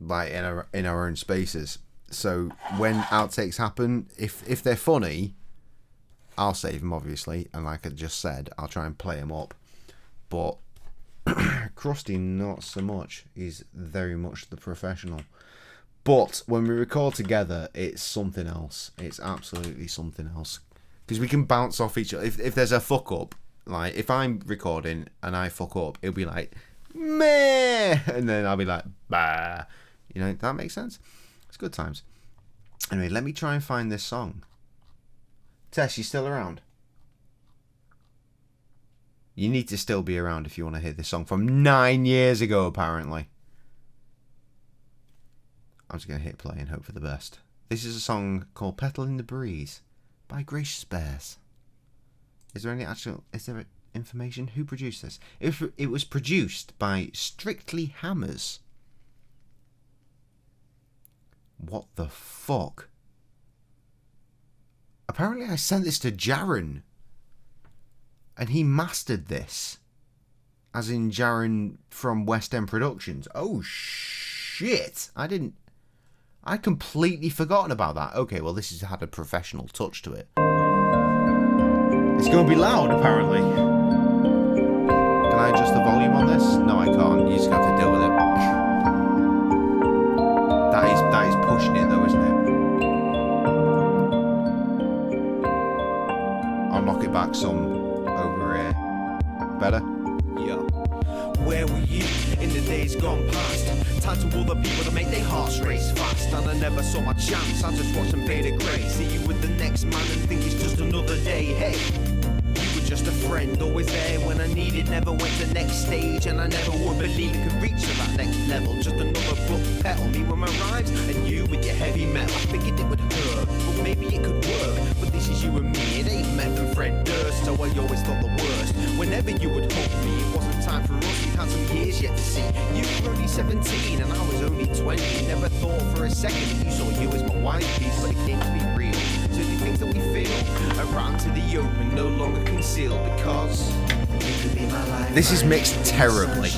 like in our own spaces. So when outtakes happen, if they're funny, I'll save them obviously, and like I just said, I'll try and play them up. But Krusty, not so much. He's very much the professional. But when we record together, it's something else. It's absolutely something else. Because we can bounce off each other. If there's a fuck up, like if I'm recording and I fuck up, it'll be like, meh, and then I'll be like, bah. You know, that makes sense? It's good times. Anyway, let me try and find this song. Tess, you still around? You need to still be around if you want to hear this song from 9 years ago, apparently. I'm just going to hit play and hope for the best. This is a song called Petal in the Breeze by Gracious Bears. Is there information? Who produced this? It was produced by Strictly Hammers. What the fuck? Apparently I sent this to Jaren. And he mastered this. As in Jaron from West End Productions. Oh, shit. I'd completely forgotten about that. Okay, well, this has had a professional touch to it. It's going to be loud, apparently. Can I adjust the volume on this? No, I can't. You just have to deal with it. That is pushing it, though, isn't it? I'll knock it back some over here. Better? Yeah. Where were you in the days gone past? Time to all the people to make their hearts race fast. And I never saw my chance, I just watched them fade to grey. See you with the next man and think it's just another day. Hey, you were just a friend, always there when I needed. Never went to next stage, and I never would believe it could reach to that next level. Just another book pedal, me with my rhymes, and you with your heavy metal. I figured it would hurt, but maybe it could work. But this is you and me, it ain't meant for Fred Durst, so I always thought the worst. Whenever you would hug me, it wasn't time for us, we had some years yet to see. You were only 17 and I was only 20. Never thought for a second that you saw you as my wife piece, but it came to be real. So the things that we feel are out into the open, no longer concealed, because you could be my life. This is mixed terribly.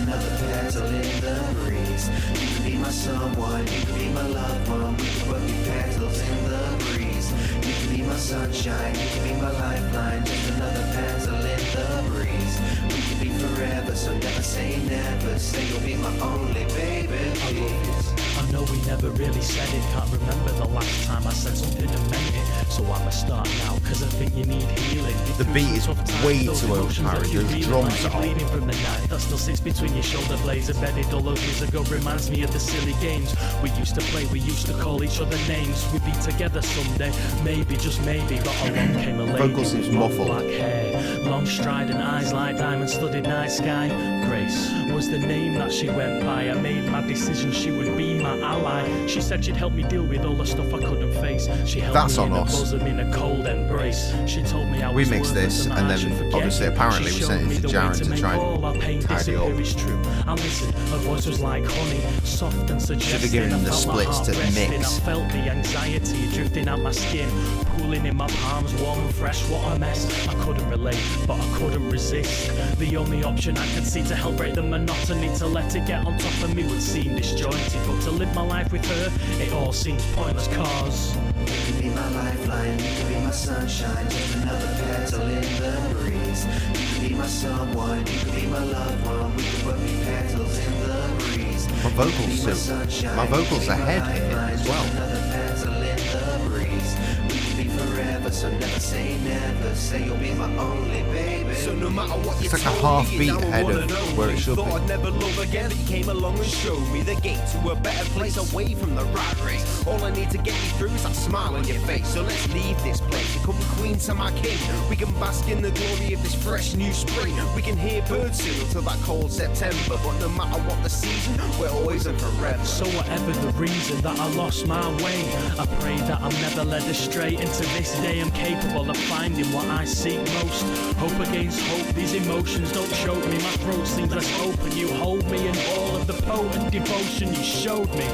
Another petal in the breeze. You could be my someone, you could be my loved one. We could both be petals in the breeze. You could be my sunshine, you could be my lifeline. Just another petal in the breeze. We could be forever, so never say never. Say you'll be my only baby. I love you. I know we never really said it. Can't remember the last time I said something and meant it. So I'ma start now, cause I think you need healing. The beat is way too overpowering. Those drums are bleeding from the night that still sits between your shoulder blades. Embedded all those years ago reminds me of the silly games we used to play. We used to call each other names. We'd be together someday, maybe, just maybe. But along came a lady Vocals with is long muffled. black hair, long stride and eyes like diamond-studded night sky. Grace was the name that she went by. I made my decision she would be my ally. She said she'd help me deal with all the stuff I couldn't face. She held That's me on in us. her bosom in a cold embrace. She told me I was We mixed worthless this, and and I then should forget obviously you. apparently She we sent showed it me to the way Jaron to make try and all our pain tidy disappear. up. It's true. I listened, her voice was like honey, soft and suggestive. given him the I felt my splits heart to resting. mix. I felt the anxiety drifting out my skin, pooling in my palms, warm and fresh. What a mess. I couldn't relate, but I couldn't resist. The only option I could see to help break the monotony, to let it get on top of me, would seem disjointed. But to live my life with her, it all seems pointless, cause you could be my lifeline, you could be my sunshine. Just another petal in the breeze. You could be my someone, you could be my loved one. We could both be petals in the breeze. My vocals ahead here as well. Another petal in the breeze. We could be forever, so never say never. Say you'll be my only baby. So no matter what you It's like a told half me, beat now I ahead wanna of know. where it should Thought be. I'd never love again, but you came along and showed me the gate to a better place, away from the rat race. All I need to get me through is that smile on your face. So let's leave this place, become queen to my king. We can bask in the glory of this fresh new spring. We can hear birds sing until that cold September. But no matter what the season, we're always and forever. so whatever the reason that I lost my way, I pray that I'm never led astray. And to this day I'm capable of finding what I seek most. Hope against hope, these emotions don't choke me. My throat seems less open. You hold me in all of the potent devotion you showed me.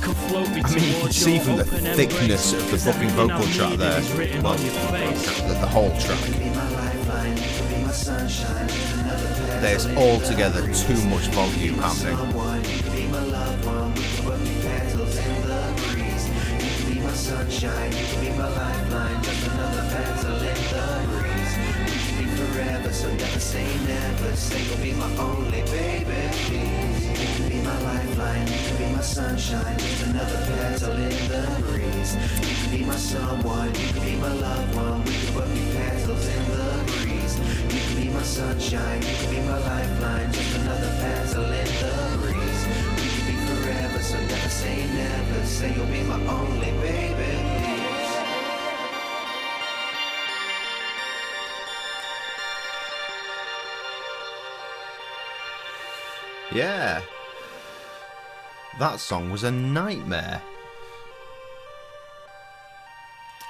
Can float me I mean, you can towards see your from the open thickness embrace, of the 'cause fucking everything vocal I track needed there. is written Well, on your face. the whole track. You could be my lifeline, you could be my sunshine. Just another petal There's in altogether the breeze. too much volume You could be my happening. someone, you could be my loved one. We could both be petals in the breeze. You could be my sunshine, you could be my lifeline. Just another petal in the breeze. We could be forever, so never say never. Say you'll be my only baby, please. You could be my lifeline, you could be my sunshine. Just another petal in the breeze. You could be my someone, you could be my loved one. We could both be petals in the breeze. You could be my sunshine, you could be my lifeline. Just another petal in the breeze. We could be forever, so never say never. Say you'll be my only baby, please. Yeah. That song was a nightmare.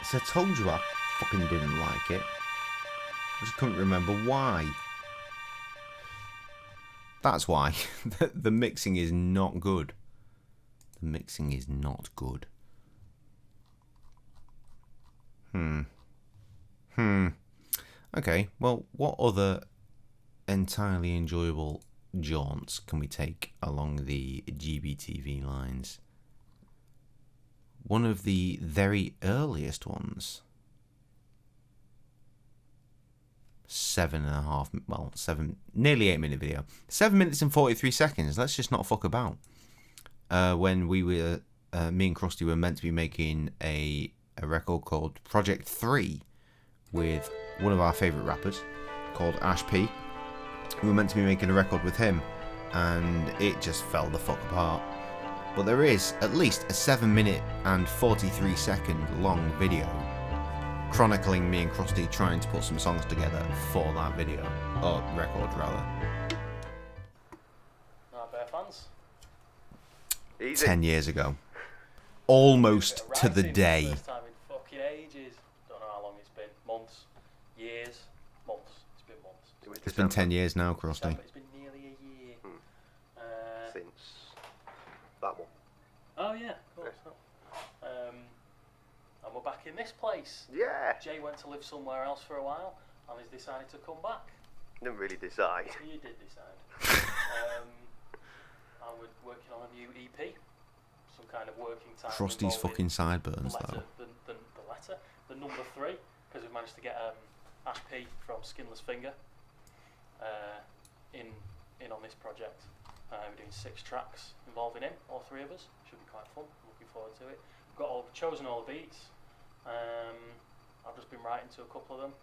So I told you I fucking didn't like it. I just couldn't remember why. That's why. The mixing is not good. The mixing is not good. Okay, well, what other entirely enjoyable jaunts can we take along the GBTV lines? One of the very earliest ones, nearly 8 minute video, 7 minutes and 43 seconds. Let's just not fuck about. When we were, me and Krusty were meant to be making a record called Project 3 with one of our favourite rappers called Ash P. We were meant to be making a record with him, and it just fell the fuck apart. But there is at least a 7 minute and 43 second long video chronicling me and Krusty trying to put some songs together for that video, or record rather. Bear fans. Easy. 10 years ago. Almost to the day. First time in fucking ages. Don't know how long it's been. Months. Years. Months. It's been months. It's been 10 years now, Krusty. It's been nearly a year. Since that one. Oh yeah, of course. And we're back in this place. Yeah. Jay went to live somewhere else for a while and has decided to come back. Didn't really decide. You did decide. And we're working on a new EP. Some kind of working title. Krusty's fucking sideburns, though. The number 3, because we've managed to get Ash P from Skinless Finger in on this project. We're doing 6 tracks involving him, all 3 of us. Should be quite fun. Looking forward to it. We've chosen all the beats. I've just been writing to a couple of them.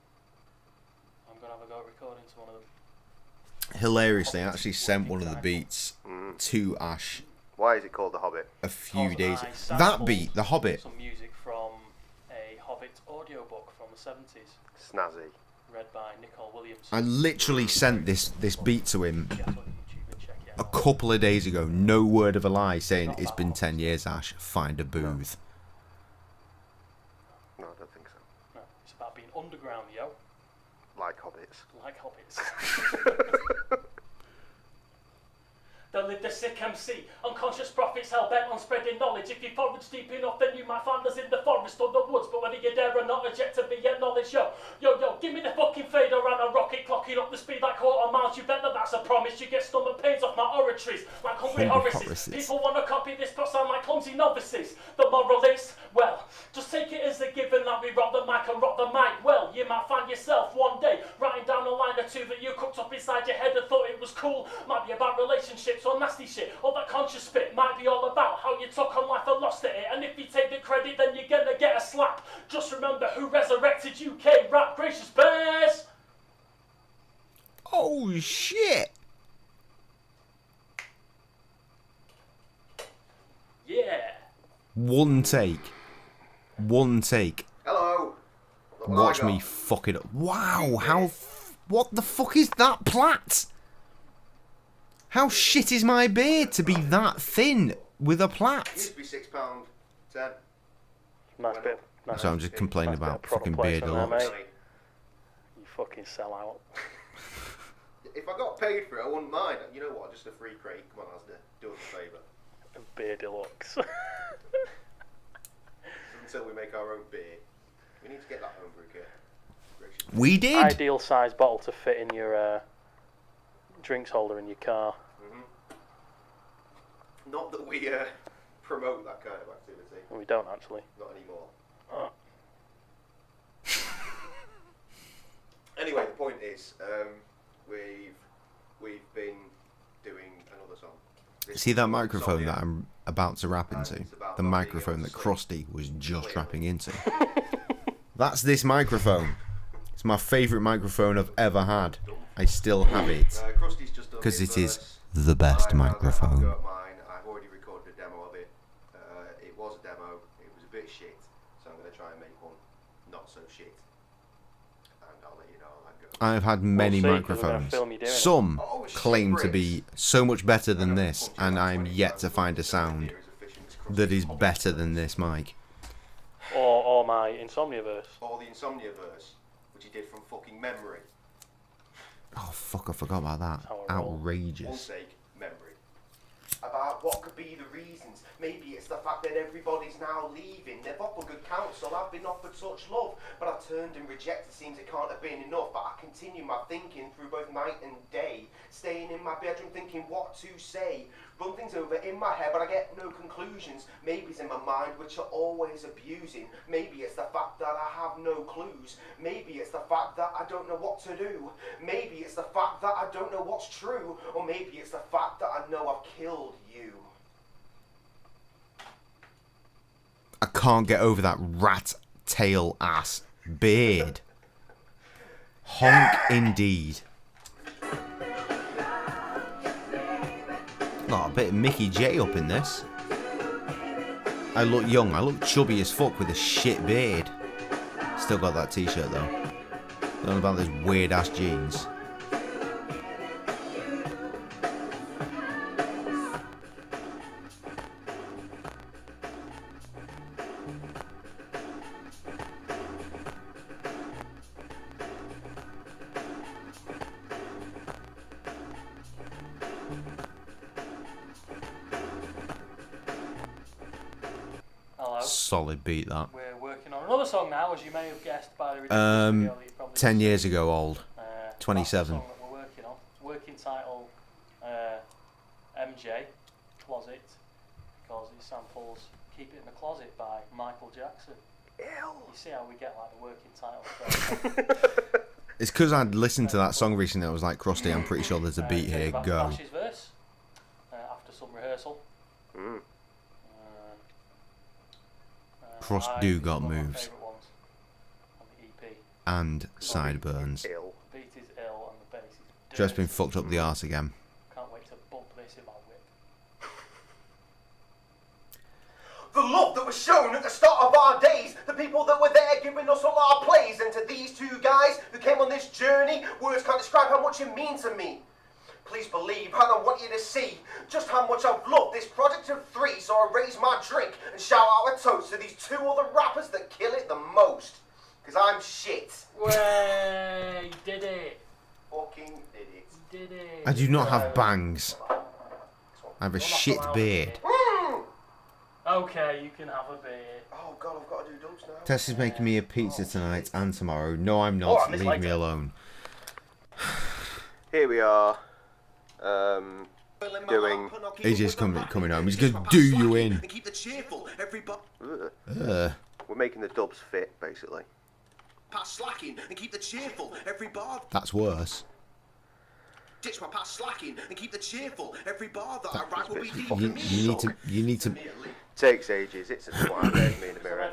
I'm gonna have a go at recording to one of them. Hilariously, I actually sent one of the beats to Ash. Why is it called The Hobbit? A few days. That beat, The Hobbit. Some music from a Hobbit audiobook from the 70s. Snazzy. Read by Nicole Williams. I literally sent this beat to him a couple of days ago. No word of a lie, saying it's been 10 years, Ash. Find a booth. No, I don't think so. No, it's about being underground, yo. Like hobbits. Like hobbits. They live the sick MC, unconscious prophets hell-bent on spreading knowledge. If you forage deep enough, then you might find us in the forest or the woods. But whether you're there or not, is yet to be acknowledged. Yo, give me the fucking fader and a rocket clocking up the speed like quarter miles. You bet that's a promise. You get stomach pains off my oratories like hungry Horaces. People want to copy this but sound like clumsy novices. The moral is, well, just take it as a given that we rock the mic and rock the mic. Well, you might find yourself one day writing down a line or two that you cooked up inside your head and thought it was cool. Might be about relationships or nasty shit, or that conscious spit. Might be all about how you took on life and lost at it. And if you take the credit, then you're gonna get a slap. Just remember who resurrected UK rap. Gracious bears. Oh shit! Yeah. One take. Hello. Watch me fuck it up. Wow, what the fuck is that plait? How shit is my beard to be that thin with a plait? It used to be £6.10. Nice bit. So I'm just complaining about fucking beard looks. You fucking sell out. If I got paid for it, I wouldn't mind. You know what? Just a free crate. Come on, Asda. Do us a favour. Beer deluxe. Until we make our own beer. We need to get that homebrew kit. We did. Ideal size bottle to fit in your drinks holder in your car. Not that we promote that kind of activity. We don't actually. Not anymore. Anyway, the point is, we've been doing another song. See that microphone that I'm about to rap into? The microphone that Krusty was just rapping into. That's this microphone. It's my favourite microphone I've ever had. I still have it. Because it is the best microphone. I've already recorded a demo of it. It was a demo. It was a bit shit. So I'm going to try and make one not so shit. And I'll let you know how that goes. I've had many microphones. Some claim to be so much better than this, and I'm yet to find a sound that is better than this mic. Or my Insomniaverse. Or the Insomniaverse, which he did from fucking memory. Oh fuck, I forgot about that. Outrageous. One take, memory. about what could be the reasons. Maybe it's the fact that everybody's now leaving. They've offered good counsel, I've been offered such love, but I've turned and rejected. Seems it can't have been enough, but I continue my thinking through both night and day, staying in my bedroom thinking what to say. Run things over in my head, but I get no conclusions. Maybe it's in my mind, which are always abusing. Maybe it's the fact that I have no clues. Maybe it's the fact that I don't know what to do. Maybe it's the fact that I don't know what's true. Or maybe it's the fact that I know I've killed you. I can't get over that rat tail ass beard. Honk indeed. Oh, a bit of Mickey J up in this. I look young, I look chubby as fuck with a shit beard. Still got that t-shirt though. Not about those weird ass jeans. Solid beat that. We're working on another song now, as you may have guessed by the ridiculous video that you've probably 10 years ago old. 27. That's the song that we're working on. Working title MJ Closet, because it samples Keep It in the Closet by Michael Jackson. Ew. You see how we get like the working title. It's because I'd listened to that song recently. I was like, Krusty, I'm pretty sure there's a beat here. Go. Flash's verse after some rehearsal. Cross do got moves. And sideburns. The beat is ill and the bass is dirty. Just been fucked up the arse again. Can't wait to bump this in my whip. The love that was shown at the start of our days, the people that were there giving us all our plays, and to these two guys who came on this journey, words can't describe how much it means to me. Please believe, and I want you to see just how much I've loved this project of three, so I raise my drink and shout out a toast to these two other rappers that kill it the most. Because I'm shit. Way, did it. Fucking did it. Did it. I do not have bangs. I have a shit beard. Okay, you can have a beer. Oh god, I've got to do dubs now. Tess is making me a pizza tonight and tomorrow. No, I'm not. Leave me alone. Here we are. Doing. He's just coming home. He's gonna do you in. Keep the cheerful, everybody. We're making the dubs fit, basically. Past slacking and keep the cheerful, every bar. That's worse. Ditch my past slacking and keep the cheerful, every bar that I write will be deep. You need to. Takes ages. It's a twat. There's me in the mirror.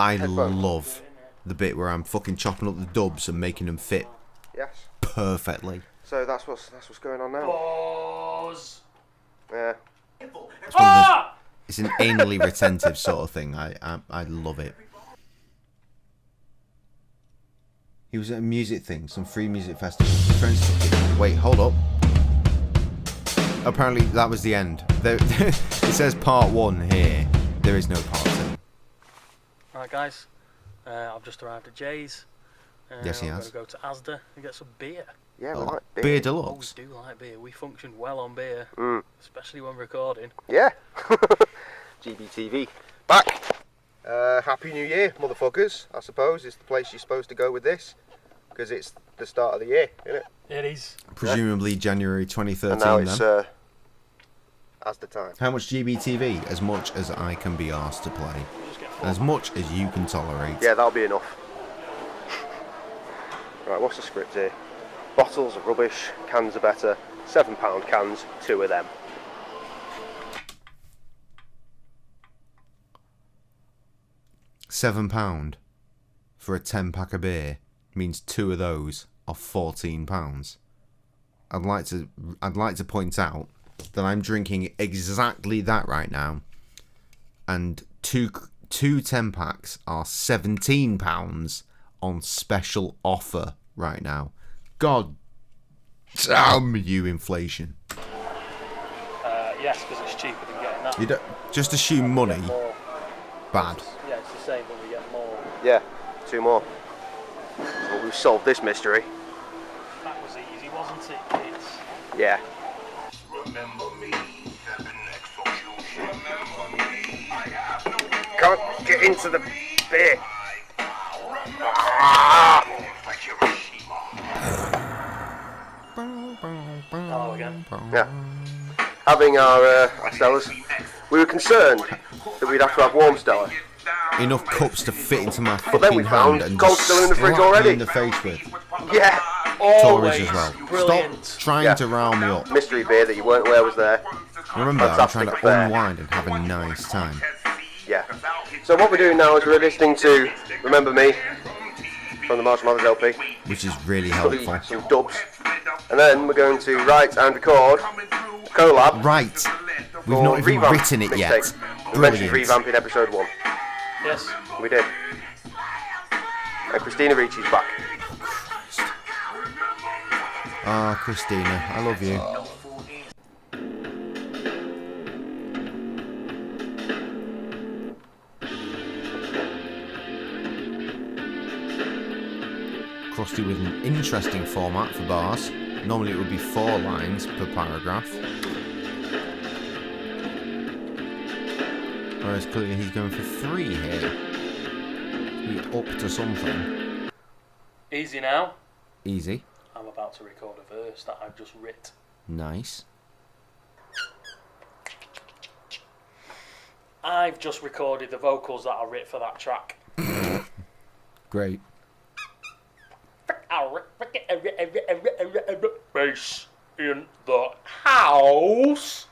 I love the bit where I'm fucking chopping up the dubs and making them fit. Yes. Perfectly. So that's what's going on now. Pause. Yeah. It's an anally retentive sort of thing. I love it. He was at a music thing, some free music festival. Wait, hold up. Apparently that was the end. It says part 1 here. There is no part 2. Right, guys. I've just arrived at Jay's. Yes, he I'm has. going to go to Asda and get some beer. Yeah, we like beer. Beer deluxe. Oh, we do like beer. We function well on beer, especially when recording. Yeah. GBTV. Back. Happy New Year, motherfuckers. I suppose is the place you're supposed to go with this, because it's the start of the year, isn't it? It is. Presumably January 2013. And now it's as the time. How much GBTV? As much as I can be asked to play. As much as you can tolerate. Yeah, that'll be enough. Right, what's the script here? Bottles are rubbish, cans are better. £7 cans, 2 of them. £7 for a 10-pack of beer means 2 of those are £14. I'd like to point out that I'm drinking exactly that right now, and two 10-packs are £17 on special offer right now. God damn you, inflation. Yes, because it's cheaper than getting that. You don't just assume money. Bad. Yeah, it's the same, but we get more. Yeah, 2 more. Well, we've solved this mystery. That was easy, wasn't it, kids? Yeah. Remember me, into the bit. Hello again. Yeah. Having our Stellas, we were concerned that we'd have to have warm Stella. Enough cups to fit into my But then we fucking found hand and cold just still in the fridge slap me already. in the face with. Yeah. Tories as well. Brilliant. Stop trying to round me up. Mystery beer that you weren't aware was there. Remember, I'm Fantastic trying to affair. unwind and have a nice time. Yeah. So what we're doing now is we're listening to Remember Me from the Marshall Mathers LP. Which is really Study helpful. some dubs. And then we're going to write and record collab. Right. We've for not even Revamp written it yet. mixtape. We mentioned Brilliant. Revamp in episode 1. Yes. We did. And Christina Ricci's back. Ah, Christina, I love you. Krusty with an interesting format for bars. Normally it would be 4 lines per paragraph. Whereas clearly he's going for 3 here. He's up to something. Easy now. Easy. I'm about to record a verse that I've just writ. Nice. I've just recorded the vocals that I writ for that track. Great. Bass in the house.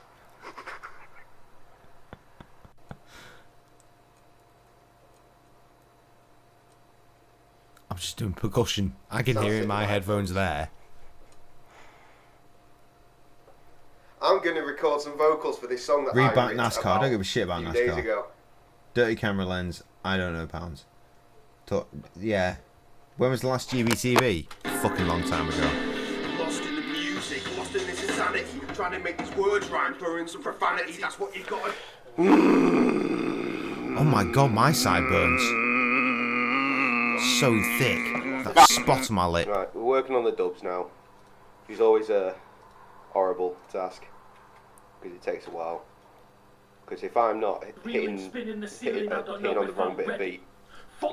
I'm just doing percussion. I can hear it in my headphones there. I'm going to record some vocals for this song that Read I back writ NASCAR. about Don't give a shit about a few days NASCAR. ago. Dirty camera lens. I don't know pounds. Yeah. When was the last GBTV? Fucking long time ago. Lost in the music, lost in this insanity, trying to make these words rhyme, throwing some profanity, that's what you got. Oh my god, my sideburns. So thick. That spot on my lip. Right, we're working on the dubs now. It's always a horrible task, because it takes a while. Because if I'm not hitting on the wrong bit of beat,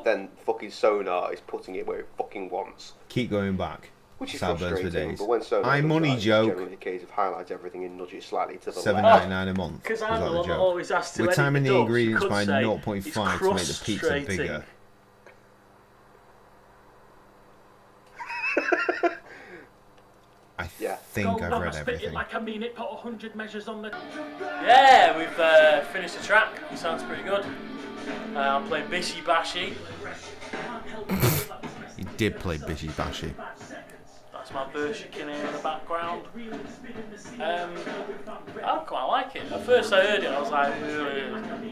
then fucking Sonar is putting it where it fucking wants. Keep going back. Which is Sideburns for frustrating, days. but when Sonar I does money that, it's joke. generally a case of highlight everything and nudge it slightly to the $7.99 left. a month. Because Is I'm that the the one that joke? always has to We're edit timing the the dubs. ingredients You could by say 0.5 it's to make the pizza frustrating. bigger. I think I've read everything. Like I mean it, put 100 measures on the... Yeah, we've finished the track. It sounds pretty good. I'm playing Bishy Bashy. You did play Bishy Bashy. That's my verse you can hear in the background. I quite like it. At first I heard it, I was like,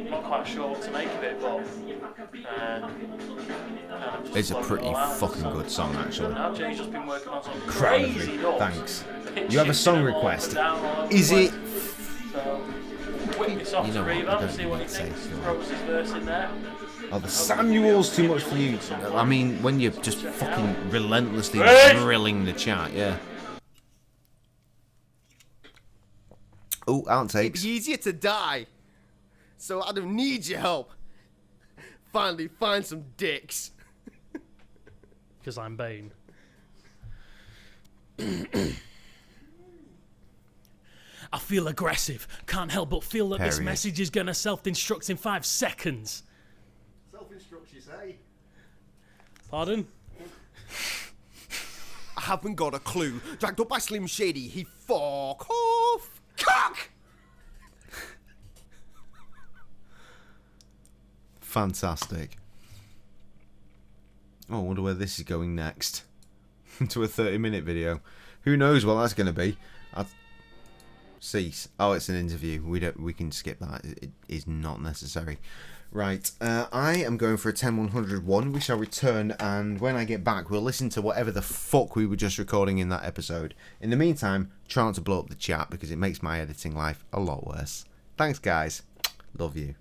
not quite sure what to make of it, but It's a pretty fucking good song, actually. Now Jay's just been working on some Proud of crazy you. dubs. Thanks. You have a song request. Is it? So, whip this off You to know what, I Reva, don't see what he need to say thinks. so. Throws his verse in there. Oh, the Samuel's too much for you. I mean, when you're just fucking relentlessly drilling the chat, yeah. Oh, It'd outtakes. be easier to die. So I don't need your help. Finally find some dicks. Because I'm Bane. I feel aggressive. Can't help but feel that this Period. message is gonna self-destruct in 5 seconds. Self-instruct, you say? Pardon? I haven't got a clue. Dragged up by Slim Shady, he fuck off. Cock! Fantastic. Oh, I wonder where this is going next. To a 30-minute video. Who knows what that's going to be? Cease. Oh, it's an interview. We can skip that. It is not necessary. Right. I am going for a 10-101. We shall return, and when I get back, we'll listen to whatever the fuck we were just recording in that episode. In the meantime, try not to blow up the chat because it makes my editing life a lot worse. Thanks, guys. Love you.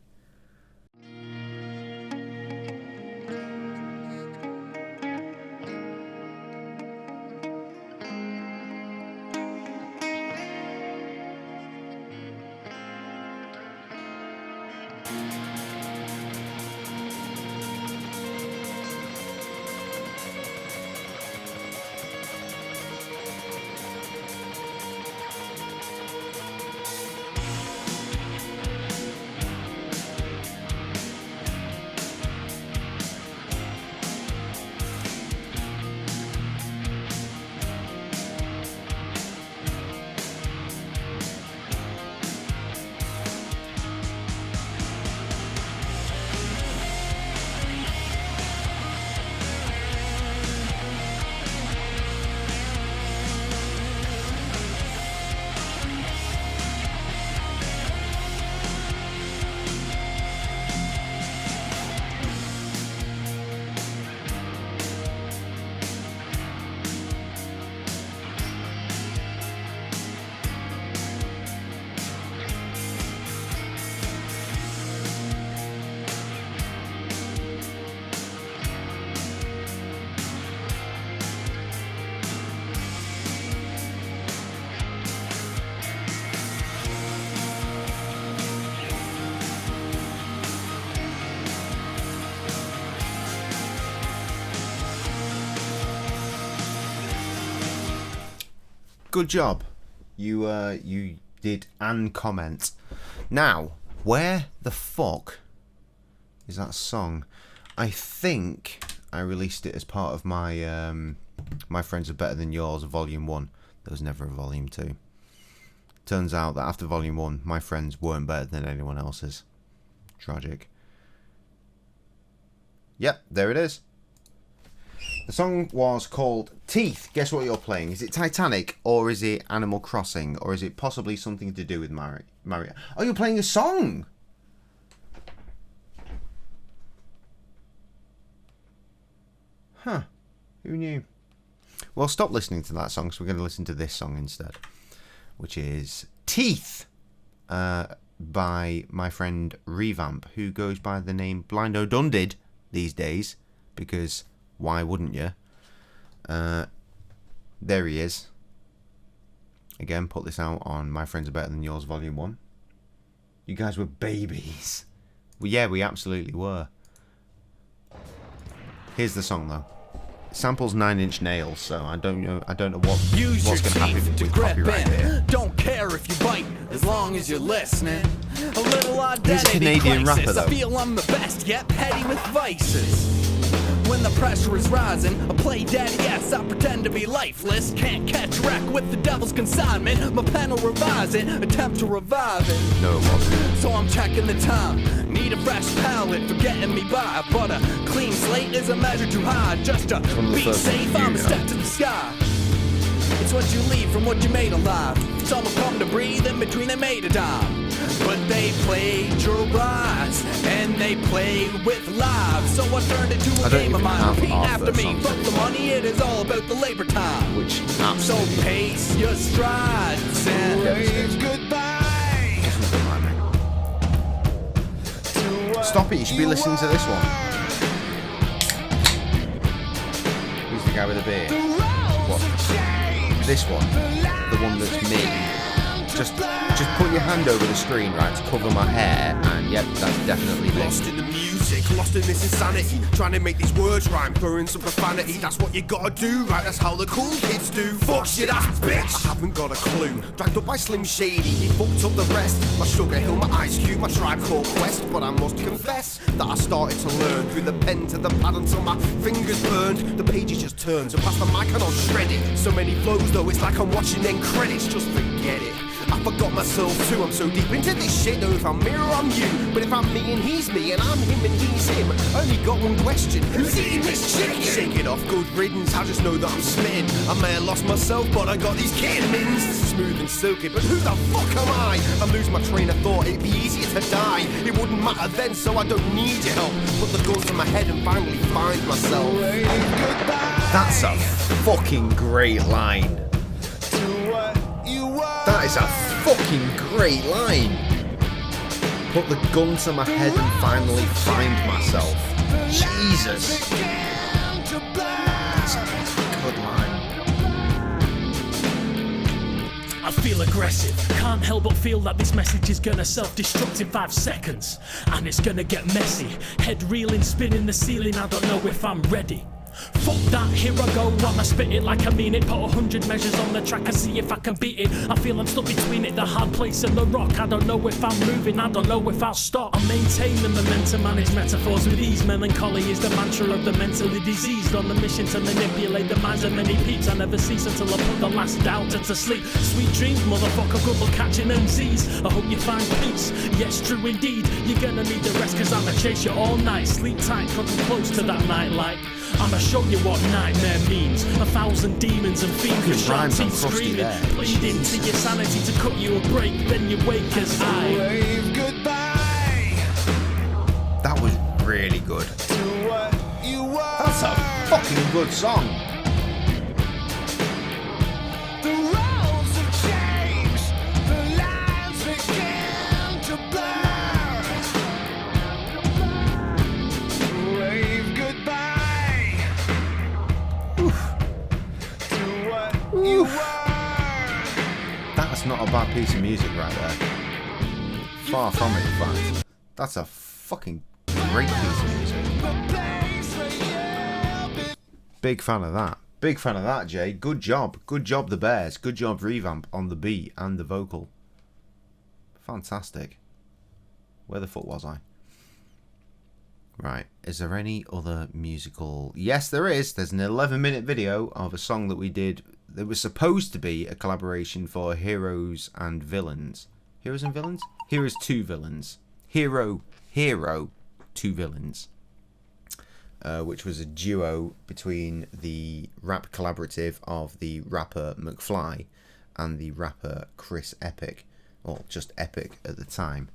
Good job. You did and comment. Now, where the fuck is that song? I think I released it as part of my My Friends Are Better Than Yours, Volume 1. There was never a Volume 2. Turns out that after Volume 1, my friends weren't better than anyone else's. Tragic. Yep, there it is. The song was called Teeth. Guess what you're playing? Is it Titanic, or is it Animal Crossing, or is it possibly something to do with Mario? Oh, you're playing a song! Huh. Who knew? Well, stop listening to that song, so we're going to listen to this song instead, which is Teeth by my friend Revamp, who goes by the name Blind O'Dundid these days, because why wouldn't you? There he is. Again, put this out on My Friends Are Better Than Yours, Volume 1. You guys were babies. Well, yeah, we absolutely were. Here's the song, though. Samples 9 Inch Nails, so I don't know what's going to happen with copyright here. Don't care if you bite, as long as you're listening. A little identity He's a Canadian crisis. rapper, though. I feel I'm the best, yet petty with vices. When the pressure is rising, I play dead, yes, I pretend to be lifeless. Can't catch wreck with the devil's consignment. My pen will revise it, attempt to revive it. No, it wasn't. So I'm checking the time. Need a fresh palette for getting me by. But a clean slate is a measure too high. Just to be safe, I'm a step to the sky. It's what you leave from what you made alive. Some will come to breathe, in between they made a dime. But they plagiarized, and they played with lives. So I turned it to a game of mine. Repeat after me. Fuck the money, it is all about the labor time. Which so pace your strides and wave goodbye. Stop it, you should be listening to this one. Who's the guy with the beard? What? This one? The one that's me? Just put your hand over the screen, right, to cover my hair, and yep, that's definitely me. Lost in the music, lost in this insanity. Trying to make these words rhyme, throwing some profanity. That's what you gotta do, right? That's how the cool kids do. Fuck shit ass bitch! I haven't got a clue. Dragged up by Slim Shady, he fucked up the rest. My Sugar Hill, my Ice Cube, my Tribe Called Quest. But I must confess that I started to learn through the pen to the pad until my fingers burned. The pages just turned, so past the mic and I'll shred it. So many flows though, it's like I'm watching end credits. Just forget it. I forgot myself too, I'm so deep into this shit. Though if I'm me or I'm you, but if I'm me and he's me and I'm him and he's him, I only got one question: who's eating this chicken? Shake it off, good riddance. I just know that I'm smitten. I may have lost myself, but I got these kitten mittens. Smooth and silky, but who the fuck am I? I lose my train of thought. It'd be easier to die. It wouldn't matter then, so I don't need your help. Put the gun to my head and finally find myself. That's a fucking great line. That is a fucking great line. Put the gun to my head and finally find myself. Jesus. That's a good line. I feel aggressive, can't help but feel that this message is gonna self-destruct in 5 seconds. And it's gonna get messy, head reeling, spinning the ceiling, I don't know if I'm ready. Fuck that, here I go, I'ma spit it like I mean it. Put 100 measures on the track and see if I can beat it. I feel I'm stuck between it, the hard place and the rock. I don't know if I'm moving, I don't know if I'll stop. I maintain the momentum, manage metaphors with ease. Melancholy is the mantra of the mentally diseased. On the mission to manipulate the minds of many peeps. I never cease until I put the last doubter to sleep. Sweet dreams, motherfucker, good luck catching MCs. I hope you find peace, yes true indeed. You're gonna need the rest cause I'ma chase you all night. Sleep tight, come close to that nightlight. I'ma show you what nightmare means. 1,000 demons and fiends sharp teeth screaming, pleading to your sanity to cut you a break. Then you wake as I wave goodbye. That was really good. That's a fucking good song. The roads have changed, the lines begin to blur. Wave goodbye. That's not a bad piece of music right there. Far from it, in fact. That's a fucking great piece of music. Big fan of that. Big fan of that, Jay. Good job. Good job, the Bears. Good job, revamp on the beat and the vocal. Fantastic. Where the fuck was I? Right. Is there any other musical... Yes, there is. There's an 11-minute video of a song that we did that was supposed to be a collaboration for Heroes and Villains. Heroes and Villains? Heroes 2 Villains. Hero 2 Villains. Which was a duo between the rap collaborative of the rapper McFly and the rapper Chris Epic, or just Epic at the time.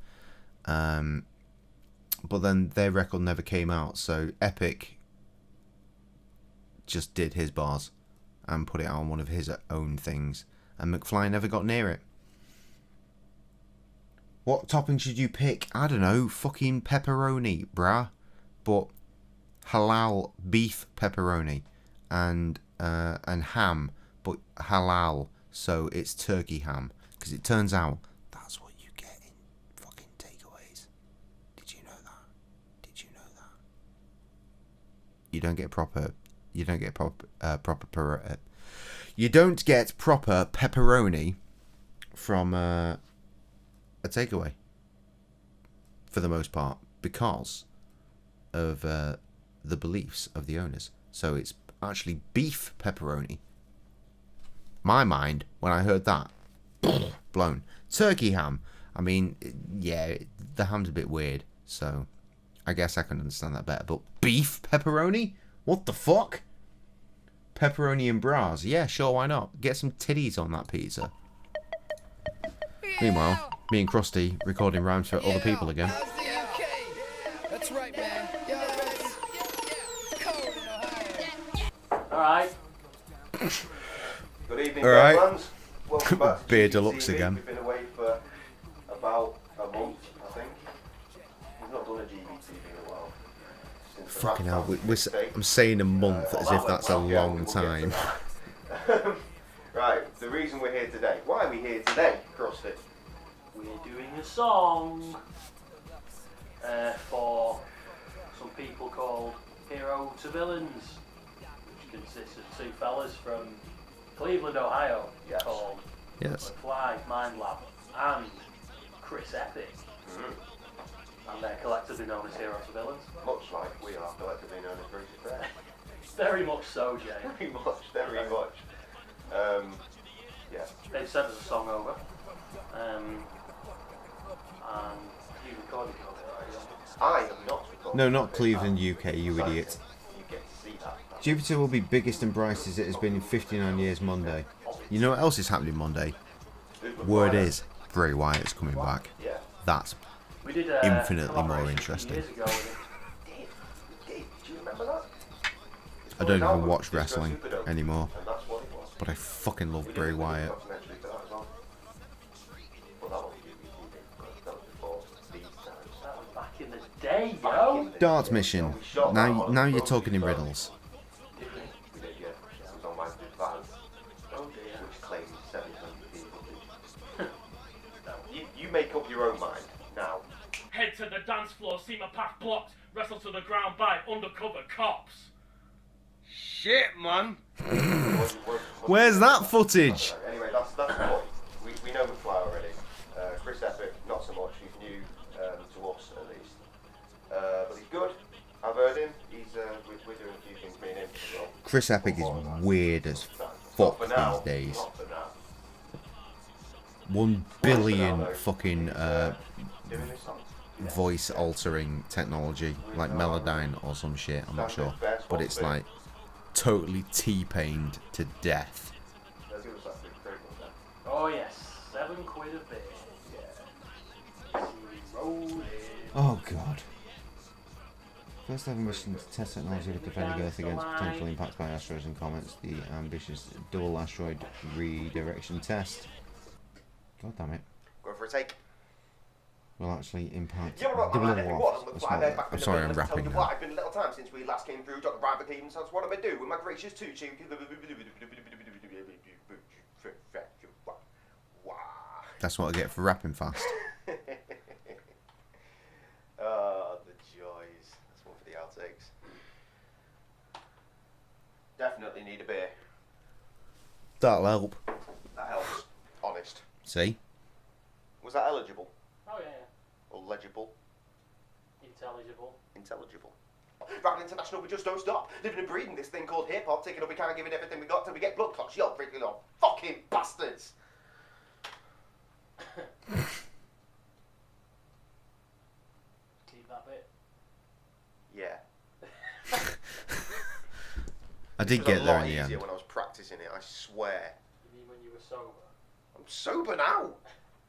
But then their record never came out, so Epic just did his bars and put it on one of his own things, and McFly never got near it. What topping should you pick? I don't know, fucking pepperoni, brah. But halal beef pepperoni and ham, but halal, so it's turkey ham, because it turns out that's what you get in fucking takeaways. Did you know that? You don't get proper pepperoni from a takeaway for the most part, because of the beliefs of the owners. So it's actually beef pepperoni. My mind, when I heard that, blown. Turkey ham, I mean, yeah, the ham's a bit weird, so I guess I can understand that better. But beef pepperoni? What the fuck? Pepperoni and bras? Yeah, sure, why not? Get some titties on that pizza. Meanwhile, me and Krusty recording rhymes for other people again. That's right, man. Alright. Good evening, Alright. Bearlands. Welcome back to Beer GBTV. Deluxe again. We've been away for about a month, I think. We've not done a GBTV in a while. Since the Fucking hell, Rap mistake. I'm saying a month as if that's a long time. Right, the reason we're here today. Why are we here today, Krusty? We're doing a song for some people called Hero to Villains, which consists of two fellas from Cleveland, Ohio, called Fly, Mind Lab, and Chris Epic. And they're collectively known as Hero to Villains. Much like we are collectively known as Bruce Bear. Very much so, Jay. Very much. Yeah. They've sent us a song over. And you recorded it over, right? I have not recorded. No, not Cleveland, UK, you idiot. You get to see that. Jupiter will be biggest and brightest as it has been in 59 years Monday. You know what else is happening Monday? Word is, Bray Wyatt's coming back. That's We did infinitely more interesting. years ago with Do you remember that? I don't even watch wrestling anymore, but I fucking love Bray Wyatt. back in the day, yo. Darts mission. Now you're talking in riddles. You make up your own mind now. Head to the dance floor, see my path blocked, wrestle to the ground by undercover cops. Shit, man. Where's that footage? Anyway, that's the point. We know McFly already. Chris Epic, not so much. He's new to us, at least. But he's good. I've heard him. We're doing a few things, me and him as well. Chris Epic is weird as fuck these days. 1 billion fucking voice altering technology, like Melodyne or some shit, I'm not sure. But it's like totally T-pained to death. Oh yes, £7 a bit. Yeah. Oh god. First ever mission to test technology of defending Earth against potential impacts by asteroids and comets. The ambitious dual asteroid redirection test. God damn it. Go for a take. Will actually impact. I'm sorry, I'm rapping now. It's been a little time since we last came through Dr. Brian Cleveland. So what am I do with my gracious two cheek? That's what I get for rapping fast. The joys. That's one for the outtakes. Definitely need a beer. That'll help. That helps. Honest. See? Was that eligible? Oh yeah. Or legible? Intelligible. Intelligible. Rapping international, we just don't stop. Living and breathing this thing called hip hop, taking up, we can't give it everything we got till we get blood clots. Yo, freaking on fucking bastards! Keep that bit. Yeah. I did get there in the end. When I was practicing it, I swear. You mean when you were sober? I'm sober now.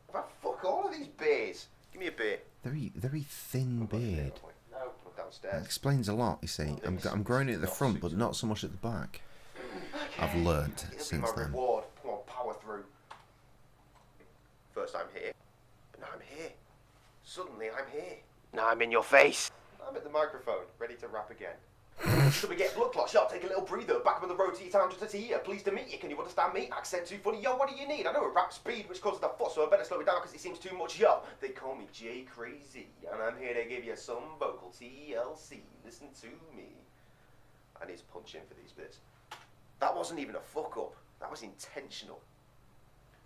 I've had fuck all of these beers. Give me a beer. Very thin beard. No, I'm That downstairs. explains a lot, you see. I'm growing it at the front, but not so much at the back. I've learnt It'll since be my then. reward. Come on, power through. First I'm here, but now I'm here. Suddenly I'm here. Now I'm in your face. I'm at the microphone, ready to rap again. Should we get blood clots? Yo, take a little breather. Back on the road to your town just to see you. Pleased to meet you. Can you understand me? Accent too funny. Yo, what do you need? I know a rap speed which causes the fuss, so I better slow it down because it seems too much. Yo, they call me J-Cray-Z, and I'm here to give you some vocal TLC. Listen to me. I need to punch in for these bits. That wasn't even a fuck up. That was intentional.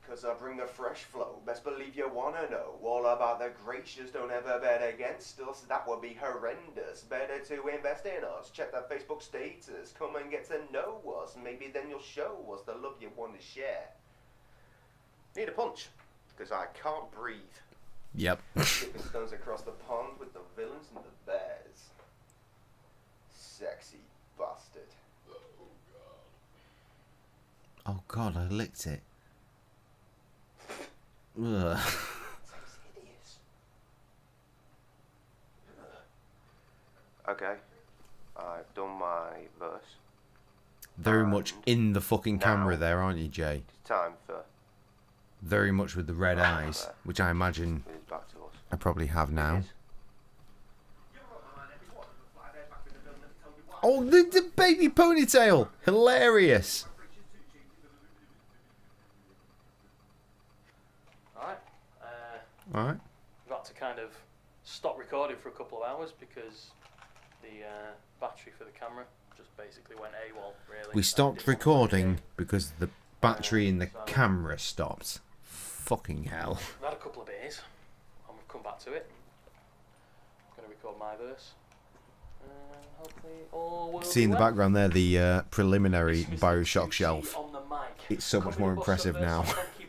Cause I bring a fresh flow, best believe you wanna know all about the gracious, don't ever bet against us, that would be horrendous, better to invest in us, check that Facebook status, come and get to know us, maybe then you'll show us the love you want to share. Need a punch, cause I can't breathe. Yep. Skipping stones across the pond with the villains and the bears. Sexy bastard. Oh God, I licked it. Ugh. Okay, I've done my verse. Very much in the fucking camera there, aren't you, Jay? It's time for Very much with the red eyes, which I imagine back to us. I probably have now. Oh, the baby ponytail! Hilarious! Alright. We've had to kind of stop recording for a couple of hours because the battery for the camera just basically went AWOL, really. We stopped recording because the battery in the camera stopped. Fucking hell. We've had a couple of beers and we've come back to it. I'm going to record my verse. Hopefully all will See in the be well. background there the preliminary Bioshock shelf. It's so much more impressive now.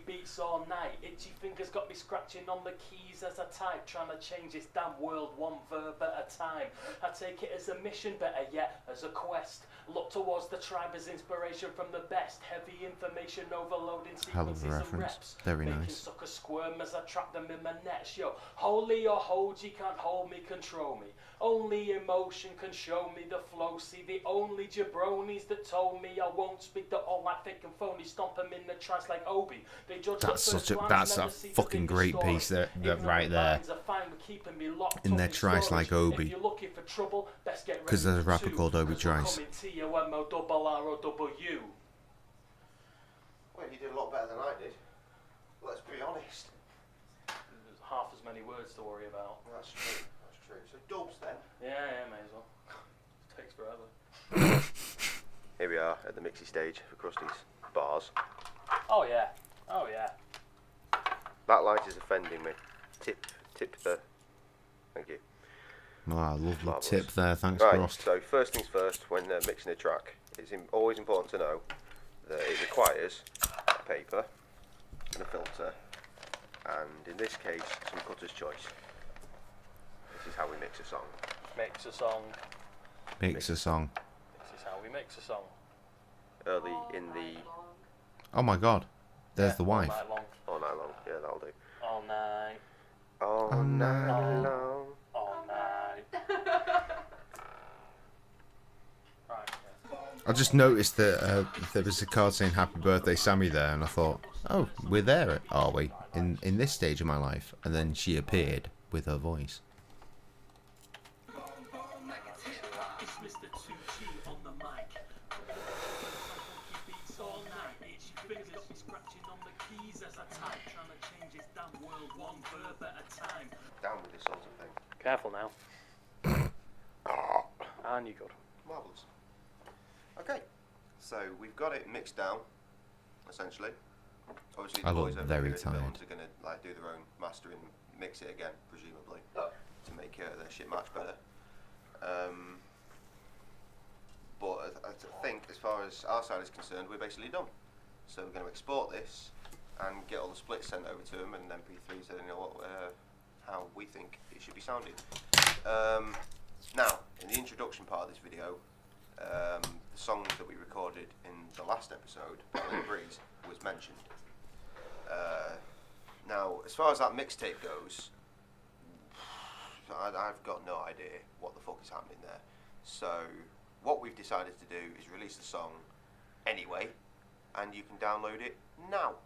Beats all night. Itchy fingers got me scratching on the keys as I type, trying to change this damn world one verb at a time. I take it as a mission, better yet as a quest. Look towards the tribe as inspiration from the best. Heavy information overloading Hell of a sequences and reference. reps. Very Making nice. suckers squirm as I trap them in my nets. Yo, holy or hold, you can't hold me, control me. Only emotion can show me the flow. See the only jabronis that told me I won't speak the all like fake and phony. Stomp them in the trash like Obi. They judge That's the first such a glance, that's a never see the fucking bigger great story. piece there, Ignorant right there. minds are fine with keeping me locked In up their trice storage. like Obi. If you're looking for trouble, best get ready 'Cause there's a for rapper two, called Obi 'cause we're Trice. coming T-O-M-O-R-R-O-W. Well, you did a lot better than I did. Let's be honest. There's half as many words to worry about. That's true. That's true. So dubs then. Yeah, may as well. Takes forever. Here we are at the mixy stage for Krusty's bars. Oh yeah. Oh yeah. That light is offending me. Tip the. Thank you. Ah, lovely Marvellous. tip there, thanks, Right, Frost. so first things first, when mixing a track, it's always important to know that it requires a paper and a filter, and in this case, some cutter's choice. This is how we mix a song. Mix a song. Mix a song. This is how we mix a song. Early in the... Oh my God, there's the wife. All night long. All night long, yeah, that'll do. All night. All night long. All night. Right. Yeah. I just noticed that there was a card saying "Happy Birthday, Sammy" there, and I thought, "Oh, we're there, are we? In this stage of my life?" And then she appeared with her voice. Down with this sort of thing. Careful now. And you good. Marvellous. Okay, so we've got it mixed down. essentially. Obviously, I the look boys over very here at the Villains tired. are going to like do their own mastering, mix it again, presumably, to make their shit much better. But I think, as far as our side is concerned, we're basically done. So we're going to export this and get all the splits sent over to them, and MP3s, so they know how we think it should be sounding. Now, in the introduction part of this video, the songs that we recorded in the last episode, Breeze, was mentioned. Now, as far as that mixtape goes, I've got no idea what the fuck is happening there. So, what we've decided to do is release the song anyway, and you can download it now.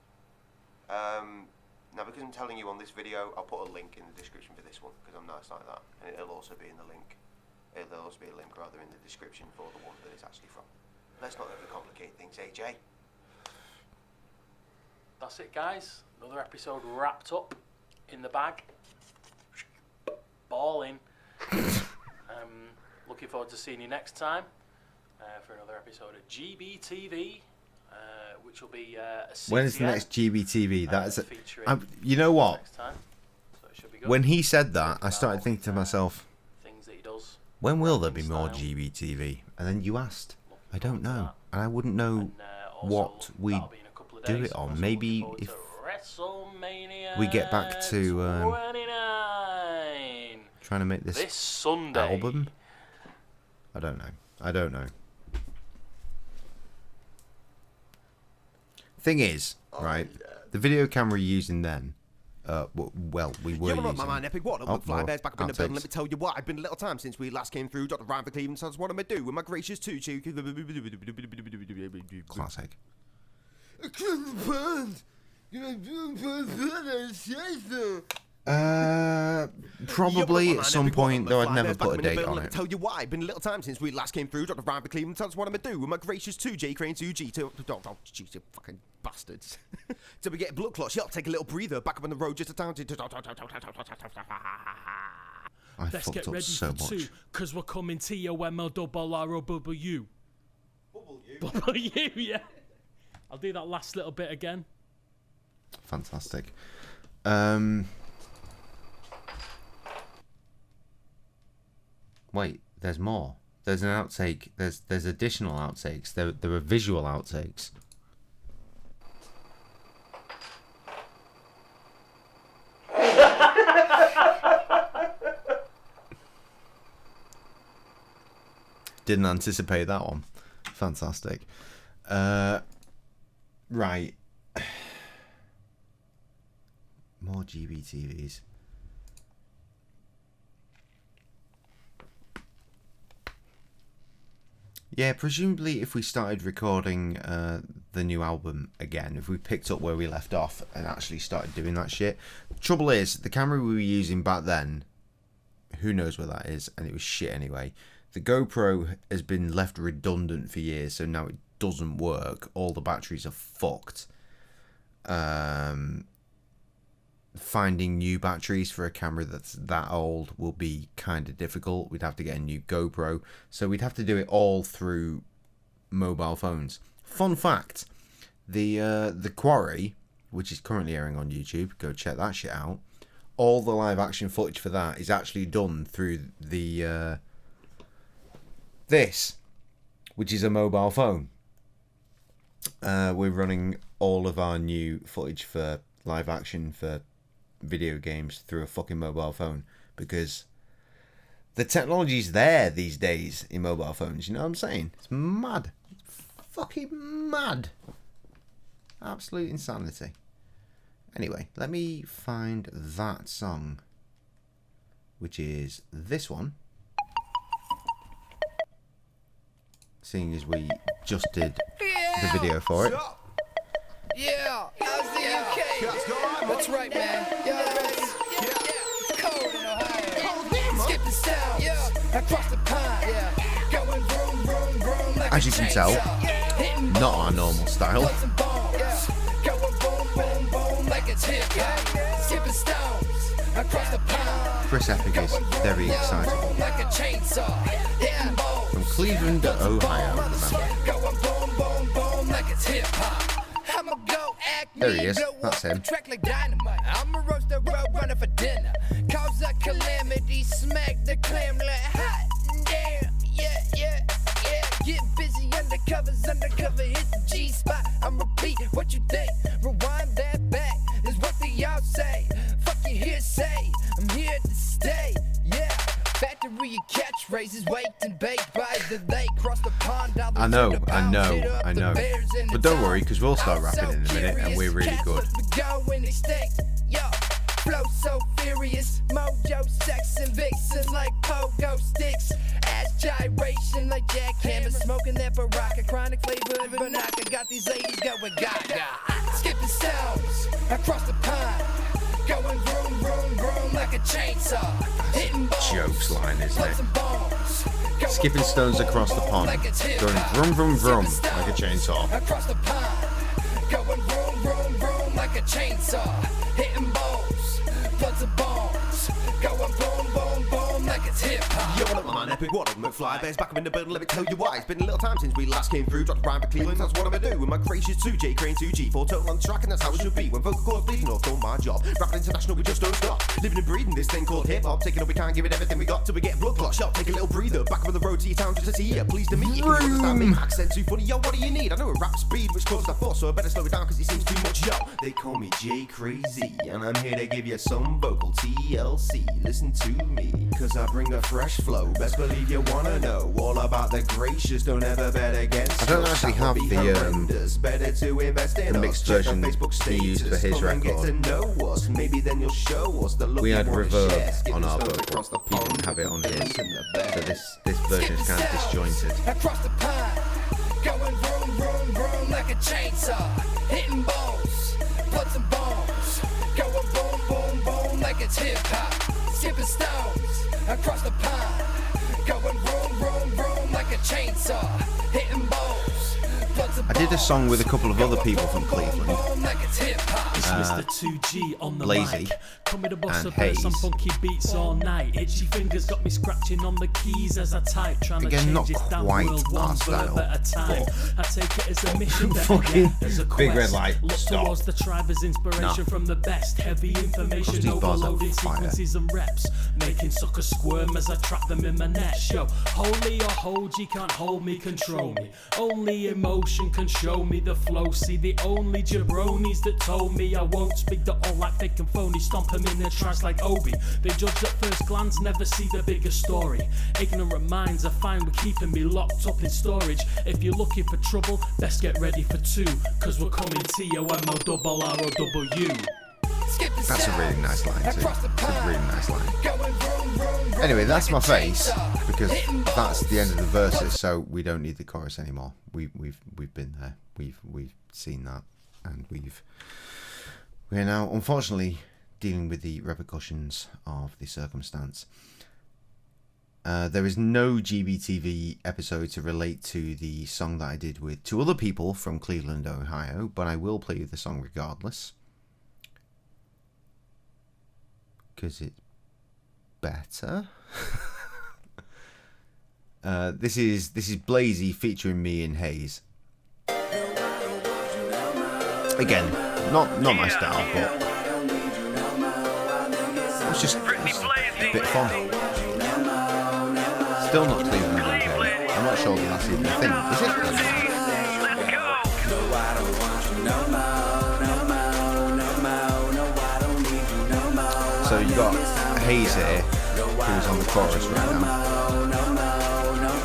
Now, because I'm telling you on this video, I'll put a link in the description for this one, because I'm nice like that, and it'll also be in the link. There'll also be a link rather in the description for the one that it's actually from. Let's not overcomplicate things, AJ. That's it, guys. Another episode wrapped up in the bag. Balling. Looking forward to seeing you next time for another episode of GBTV, which will be a CTN, when is the next GBTV? That's you know what? Next time. So it should be good. When he said that, I started thinking to myself, things that he does. when will there be more GBTV? And then you asked. I don't know, and I wouldn't know what we do it on. Maybe if we get back to trying to make this Sunday album. I don't know. Thing is, right, the video camera you're using then, well, we were using... my man, Epic. What? Fly bears back up in the building. Let me tell you what. I've been a little time since we last came through. Dr. Ryan for Cleveland. So what am I do with my gracious two cheek? Classic. Probably at some point, though I'd never put a date on it. Tell you why. Been a little time since we last came through. Dr. Ryan for Cleveland. Tell us what I'm gonna do with my gracious two J-Cray-Z. Oh, jeez, you fucking bastards. So we get blood clots. Y'all take a little breather. Back up on the road just a town. Let's get ready for two, cause we're coming TOMLRROW. Bubble you, yeah. I'll do that last little bit again. Fantastic. Wait, there's more. There's an outtake. There's additional outtakes. There are visual outtakes. Didn't anticipate that one. Fantastic. Right. More GBTVs. Yeah, presumably if we started recording the new album again, if we picked up where we left off and actually started doing that shit. Trouble is, the camera we were using back then, who knows where that is, and it was shit anyway. The GoPro has been left redundant for years, so now it doesn't work. All the batteries are fucked. Finding new batteries for a camera that's that old will be kind of difficult. We'd have to get a new GoPro, so we'd have to do it all through mobile phones. Fun fact, the Quarry, which is currently airing on YouTube, go check that shit out. All the live action footage for that is actually done through the this, which is a mobile phone. We're running all of our new footage for live action for video games through a fucking mobile phone, because the technology's there these days in mobile phones. You know what I'm saying? It's mad. It's fucking mad. Absolute insanity. Anyway, let me find that song, which is this one. Seeing as we just did the video for it. Yeah, how's the UK? That's right, man. Y'all ready? It's cold in Ohio. Skip the sound. Across the pond. Going vroom, vroom, vroom like as you can tell, not our normal style. Going boom, boom, boom like it's hip. Skipping stones across the pond. Chris Epic is very excitable. Like a chainsaw. From Cleveland to Ohio, remember. Going boom, boom, boom like it's hip hop. I'm a There he is. That's him. I'm a roaster road runner for dinner. Cause a calamity, smack the clam like hot damn. Yeah. Get busy undercover, hit the G spot. I'm repeat what you think. Rewind that back is what they all say. Fuck you hearsay. I'm here to stay. Yeah. Factory of catchphrases, waked and baked by the lake. Cross the pond down the I know. But don't worry, because we'll start rapping in a minute, and we're really good. Flow so furious, mojo, sex and vixen like pogo sticks. Ass gyration like jackhammer, smoking that Baraka, chronic flavor of Banaka. Got these ladies going gaga, skipping stones across the pond, going vroom vroom vroom like a chainsaw. Hitting balls, Joke's line, isn't it? Skipping stones across the pond, going vroom vroom vroom like a chainsaw. Across the pond, going vroom vroom vroom like a chainsaw. Hitting balls, floods of bombs, going boom boom boom like it's hip hop. Yo, what up, my man? Epic, what up, McFly? Bears back up in the building, let me tell you why. It's been a little time since we last came through. Dropped a rhyme for Cleveland, that's what I'm gonna do. With my gracious 2 J-Cray-Z, 4 total on the track, and that's how it should be. When vocal cords bleeding off, don't my job. Rapping international, we just don't stop. Living and breathing this thing called hip hop. Taking up, we can't give it everything we got till we get blood clot shot. Take a little breather, back up on the road to your town just to see you. Pleased to meet you. Can you understand me? Accent too funny, yo, what do you need? I know a rap speed which causes that force, so I better slow it down because it seems too much, yo. They call me J-Cray-Z, and I'm here to give you some vocal TLC. Listen to me, cause I bring a fresh flow. Best believe you wanna know all about the gracious. Don't ever bet against. I don't actually have the mixed version he used for his record. Maybe then you'll show us the look. We had reverb on our vocal. He didn't have it on his. So this version is kind of disjointed. Across the pond, going vroom vroom vroom like a chainsaw. Hitting balls, floods and bombs, going boom boom boom like it's hip hop. Skipping stones across the pond, going vroom vroom vroom like a chainsaw. Hitting balls, floods and bombs. I did a song with a couple of other people from Cleveland. It's Mr. 2G on the Lazy mic. Coming to boss and up some Hayes. funky beats all night. Itchy fingers got me scratching on the keys as I type. Trying Again, to not change it down quite world our one style, verb at a time. I take it as a mission that Fucking as a big red quest. light. Look Stop. towards the tribe as inspiration from the best. Heavy information these bars are overloading fire. sequences and reps. Making suckers squirm as I trap them in my net. Yo, holy or hold, you can't hold me, control me. Only emotion can show me the flow. See the only jabronis that told me I won't speak the all like fake and phony. Stomp them in their tracks like Obi. They judge at first glance, never see the bigger story. Ignorant minds are fine with keeping me locked up in storage. If you're looking for trouble, best get ready for 2. Cause we're coming TOMORROW. That's a really nice line too. It's a really nice line. Anyway, that's my face, because that's the end of the verses, so we don't need the chorus anymore. We've been there. We've seen that, and we're now unfortunately dealing with the repercussions of the circumstance. There is no GBTV episode to relate to the song that I did with 2 other people from Cleveland, Ohio, but I will play you the song regardless, because it's better. This is Blazy featuring me and Hayes. Again, not my style, but it's just a bit fun. Still not Cleveland, okay. I'm not sure that that's even a thing. Is it? So you got Hayes here, who's on the chorus right now.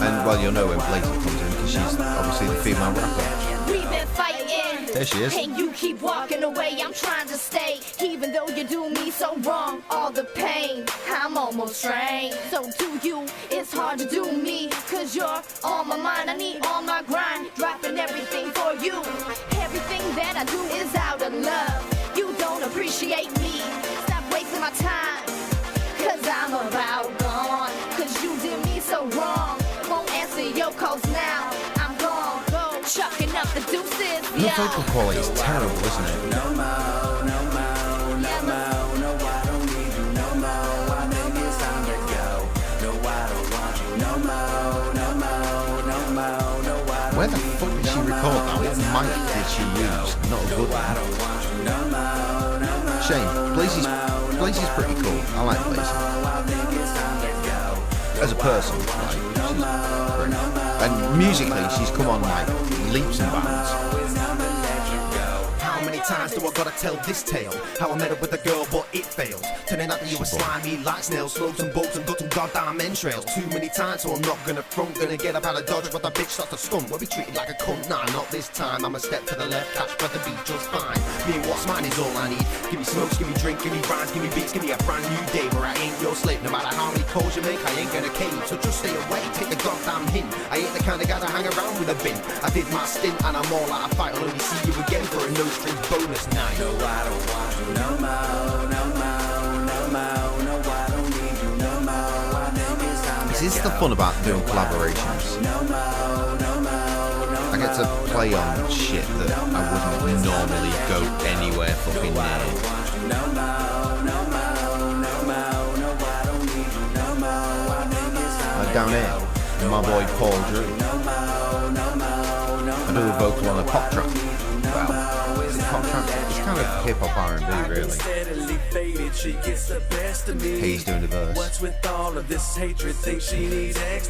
And well, you'll know when Blazy comes in because she's obviously the female rapper. We've been fighting. There she is. And you keep walking away. I'm trying to stay, even though you do me so wrong. All the pain, I'm almost strained. So to you, it's hard to do me, cause you're on my mind. I need all my grind, dropping everything for you. Everything that I do is out of love. You don't appreciate me. Stop wasting my time, cause I'm about gone. Cause you did me so wrong. Won't answer your calls now. I'm gone. Go chucking up the deuces. The vocal quality is terrible, isn't it? Where the fuck is she record that? What mic did she use? Not a good one. Shame. Blazy's pretty cool. I like Blazy. As a person, like, she's great. And musically, she's come on like leaps and bounds. How many times do I gotta tell this tale? How I met up with a girl but it failed. Turning out that you were slimy like snails, slopes and bolts and got some goddamn entrails. Too many times so I'm not gonna front, gonna get up out of dodge but the bitch starts to stunt. We'll be treated like a cunt, nah not this time. I'm a step to the left, catch but the beat just fine. Me and what's mine is all I need. Give me smokes, give me drink, give me rhymes, give me beats, give me a brand new day where I ain't your slave. No matter how many calls you make, I ain't gonna cave. So just stay away, take the goddamn hint. I ain't the kind of guy to hang around with a bin. I did my stint and I'm all out of fight. I'll only see you again for a no strings bonus night. No, I don't want you no more, no more, no more, no, I don't need you no more. I think it's time. This is the fun about doing collaborations. I get to play on shit that I wouldn't normally go anywhere fucking near. Like down here, my boy Paul Drew. I do a vocal on a pop track. Well, is it pop track? It's kind of hip hop R&B, really. Hayes doing the verse.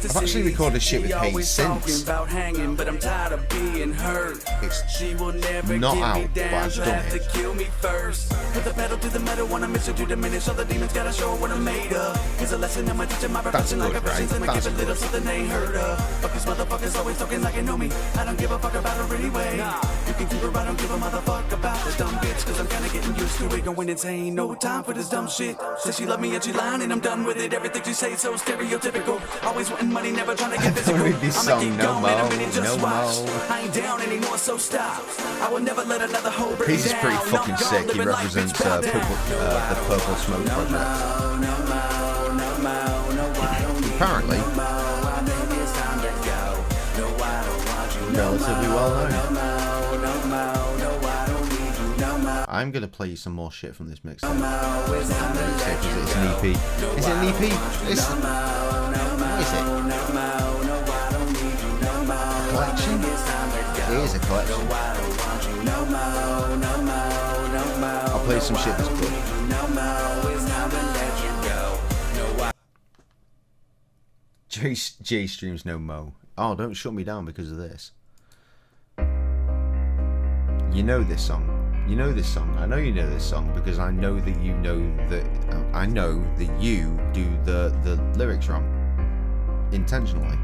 I've actually recorded shit with Hayes since. It's not out, but I've done it. That's good, right? That's good. I don't give a motherfucker about this dumb bitch, cause I'm kinda getting used to it. Going insane, no time for this dumb shit. Says she love me and she lying and I'm done with it. Everything she says so stereotypical. Always wanting money, never trying to get physical. I'ma keep going in a minute, just watch. I ain't down anymore, so stop. I will never let another hoe break down. He's pretty fucking sick. He represents the Purple Smoke Project. Apparently, relatively well known. I'm gonna play you some more shit from this mixtape. It's an EP. Is it an EP? What is it? A collection? It is a collection. I'll play some shit that's good. J streams no mo. Oh, don't shut me down because of this. You know this song. You know this song. I know you know this song because I know that you know that. I know that you do the lyrics wrong intentionally.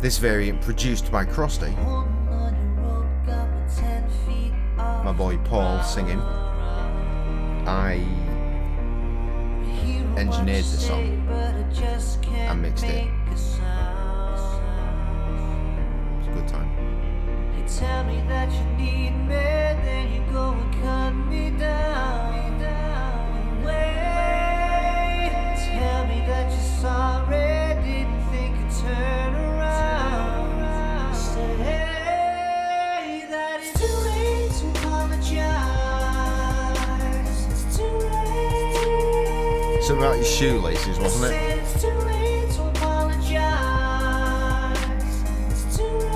This variant produced by Krusty. My boy Paul singing. I engineered the song and mixed it. It's a good time. Tell me that you need me, then you go and cut me down. Wait, tell me that you're sorry, didn't think you'd turn around. Say that it's too late to apologize. It's too late. Something about your shoelaces, wasn't it? It's too late to apologize. It's too late.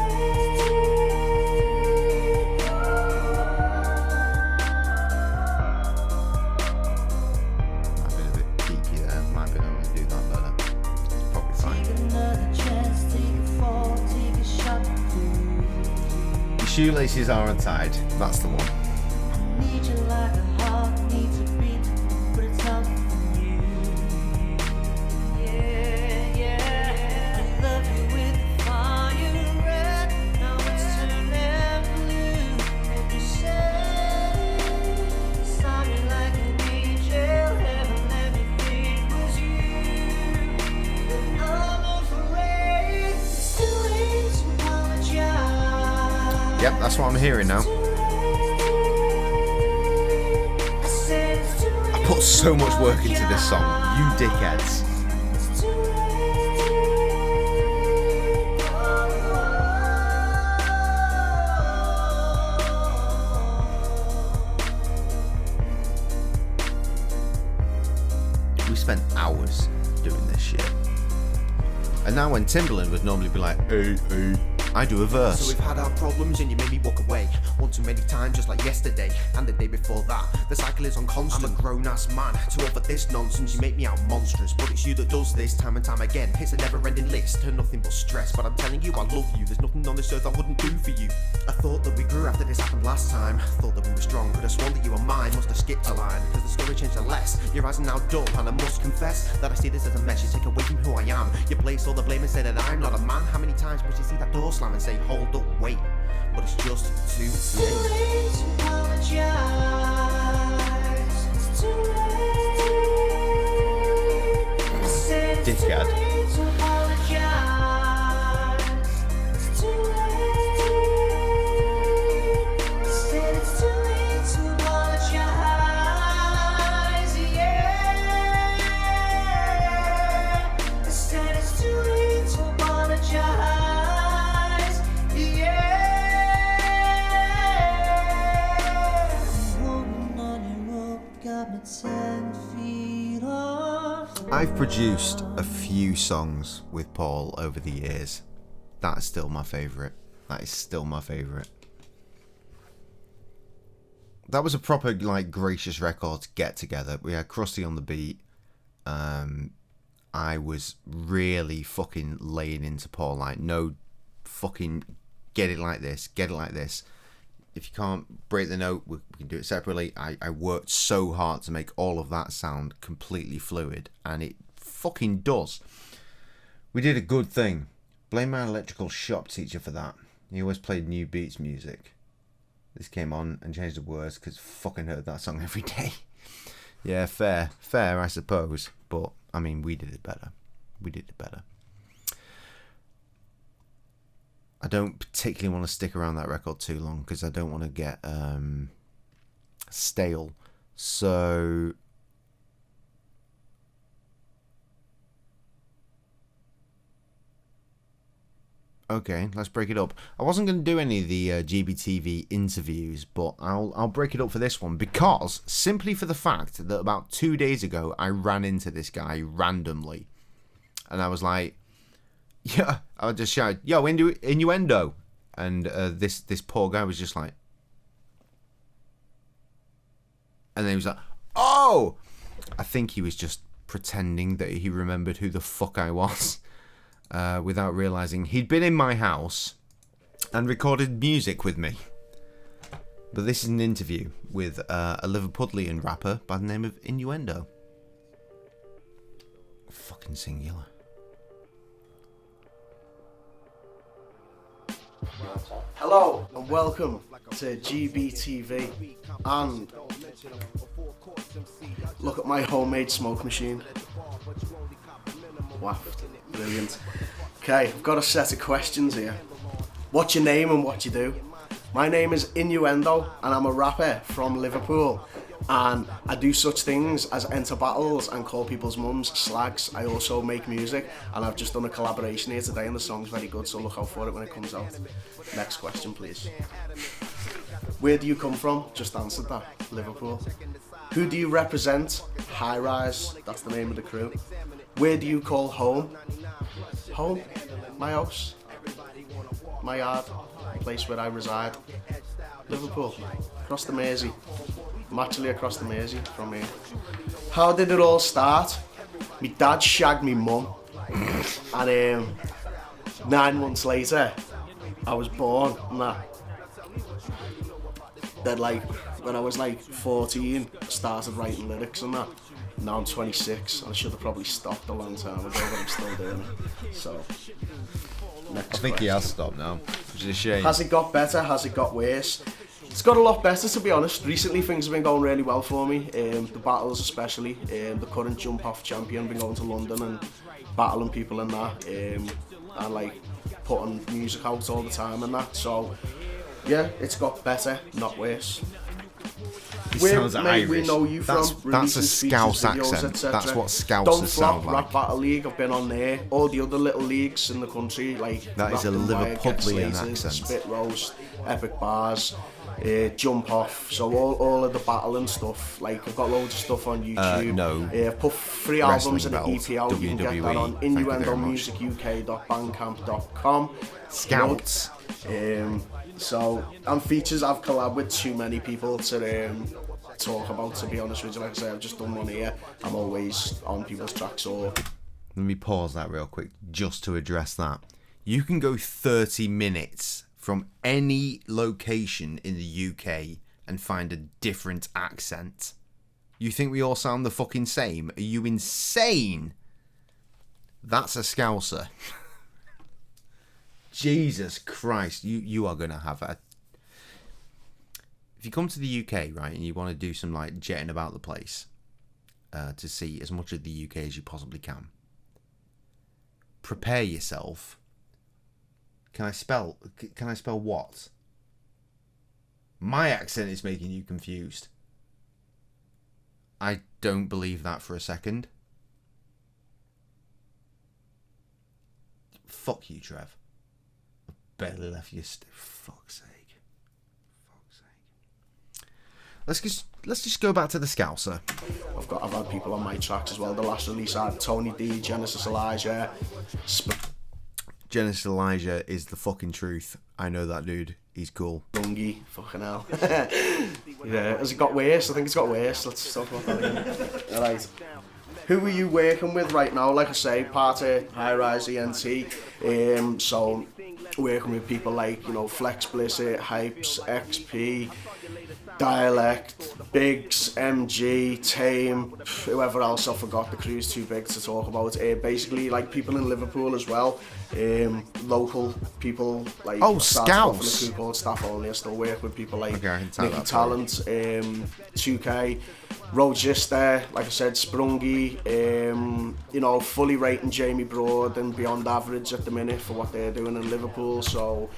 Shoelaces are untied. That's the one. I need you like a heart needs a beat, but it's not for you. Yeah, yeah. I love you with fire red. Now it's turning blue. And you say, saw me like an angel, heaven let me think was you. But I'm afraid it's too late to apologize. Yep, that's what I'm hearing now. I put so much work into this song, you dickheads. We spent hours doing this shit. And now when Timberland would normally be like, hey, I do a verse. So we've had our problems and you made me walk away one too many times, just like yesterday and the day before that. The cycle is on constant. I'm a grown-ass man to offer this nonsense. You make me out monstrous, but it's you that does this time and time again. It's a never-ending list and nothing but stress, but I'm telling you I love you. There's nothing on this earth I wouldn't do for you. I thought that we grew after this happened last time. Thought that we were strong, could have sworn that you were mine. Must have skipped a line, cause the story changed a less. Your eyes are now dull, and I must confess that I see this as a mess. You take away from who I am. You place all the blame and say that I'm not a man. How many times must you see that door slam and say, hold up, wait? But it's just too late. Too late to apologize. It's too late. I said it's too late to apologize. It's too late. I said it's too late to apologize. Yeah. I said it's too late to apologize. Yeah. Holding on your rope got me 10 feet off. I've produced a few songs with Paul over the years. That's still my favourite. That is still my favourite. That was a proper, like, Gracious Records get together. We had Krusty on the beat. I was really fucking laying into Paul, like, no fucking get it like this, get it like this. If you can't break the note, we can do it separately. I worked so hard to make all of that sound completely fluid, and it fucking does. We did a good thing. Blame my electrical shop teacher for that. He always played New Beats music. This came on and changed the words because fucking heard that song every day. Yeah, fair, I suppose. But, I mean, we did it better. We did it better. I don't particularly want to stick around that record too long because I don't want to get stale. So okay, let's break it up. I wasn't going to do any of the GBTV interviews, but I'll break it up for this one because simply for the fact that about 2 days ago I ran into this guy randomly, and I was like, yeah, I just shouted, yo, innuendo, and this poor guy was just like, and then he was like, oh, I think he was just pretending that he remembered who the fuck I was, without realising he'd been in my house and recorded music with me. But this is an interview with a Liverpudlian rapper by the name of Innuendo. Fucking singular. Hello and welcome to GBTV, and look at my homemade smoke machine. Wow, brilliant. Okay, I've got a set of questions here. What's your name and what you do? My name is Innuendo and I'm a rapper from Liverpool, and I do such things as enter battles and call people's mums slags. I also make music, and I've just done a collaboration here today and the song's very good, so look out for it when it comes out. Next question please. Where do you come from? Just answered that. Liverpool. Who do you represent? High Rise, that's the name of the crew. Where do you call home? Home? My house. My yard. The place where I reside. Liverpool. Across the Mersey. I'm actually across the Mersey from here. How did it all start? My dad shagged me mum, and 9 months later I was born, and that. Then like when I was like 14, I started writing lyrics and that. Now I'm 26, and I should have probably stopped a long time ago, but I'm still doing it. So, next I think he has stopped now, which is a shame. Has it got better? Has it got worse? It's got a lot better, to be honest. Recently things have been going really well for me, the battles especially. The current jump off champion, been going to London and battling people and that, and like putting music out all the time and that. So yeah, it's got better, not worse. He sounds Irish. We know you that's from a Scouse videos, accent. That's what Scousers Don't sound Flop, like. Rap Battle League, I've been on there. All the other little leagues in the country, like that is a Liverpudlian accent. Spit Roast, Epic Bars, Jump Off. So all of the battle and stuff. Like I've got loads of stuff on YouTube. No. I've put 3 albums and an EP out. You can get that on innuendomusicuk.bandcamp.com. Scouts. So and features I've collabed with too many people to talk about, to be honest with you. Like I say, I've just done one here. I'm always on people's tracks. Or let me pause that real quick just to address that. You can go 30 minutes from any location in the UK and find a different accent. You think we all sound the fucking same? Are you insane? That's a Scouser. Jesus Christ, you are going to have a... If you come to the UK, right, and you want to do some, like, jetting about the place to see as much of the UK as you possibly can, prepare yourself. Can I spell what? My accent is making you confused. I don't believe that for a second. Fuck you, Trev. I barely left you. Fuck's sake. Let's just go back to the Scouser. I've had people on my tracks as well. The last release I had Tony D, Genesis Elijah. Genesis Elijah is the fucking truth. I know that dude. He's cool. Dungy, fucking hell. Yeah, has it got worse? I think it's got worse. Let's talk about that again. Alright. Who are you working with right now? Like I say, part of High Rise ENT. So working with people like, Flex Blizzard, Hypes, XP, Dialect, Biggs, MG, Tame, whoever else I forgot, the crew's too big to talk about. Basically, like people in Liverpool as well, local people like Scouts. The crew called Staff Only. I still work with people like Nicky Talent, 2K, Rogister, like I said, Sprungy, fully rating Jamie Broad and Beyond Average at the minute for what they're doing in Liverpool. So.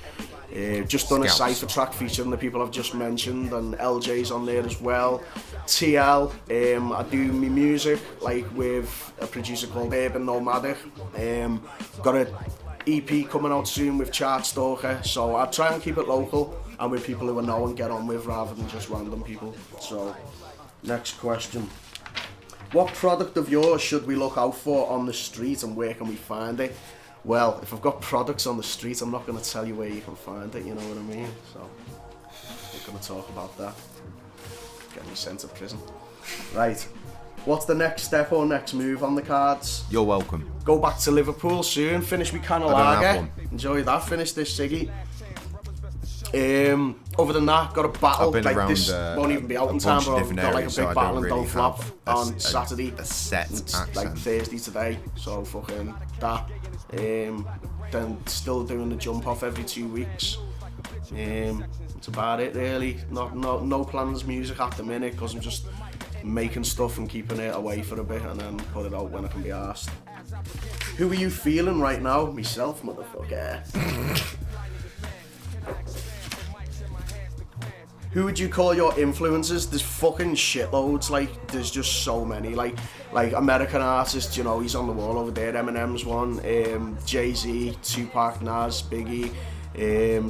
Just done a cypher track featuring the people I've just mentioned, and LJ's on there as well. TL, I do my music like with a producer called Urban Nomadic. Got an EP coming out soon with Chart Stalker, so I try and keep it local and with people who I know and get on with rather than just random people. So, next question. What product of yours should we look out for on the street and where can we find it? Well, if I've got products on the street, I'm not going to tell you where you can find it, you know what I mean? So, we're going to talk about that. Get me sent to prison. Right. What's the next step or next move on the cards? You're welcome. Go back to Liverpool soon, finish my can of lager. Enjoy that, finish this ciggy. Other than that, got a battle like around, this won't even be out in time, but I've got like a big battle in Don't Flop on Saturday. A set it's accent. Like Thursday today, so fucking that. Then still doing the Jump Off every 2 weeks. That's about it really. No plans music at the minute because I'm just making stuff and keeping it away for a bit and then put it out when I can be asked. Who are you feeling right now? Myself, motherfucker. Who would you call your influences? There's fucking shitloads, like, there's just so many, like American artists, he's on the wall over there, Eminem's one, Jay-Z, Tupac, Nas, Biggie,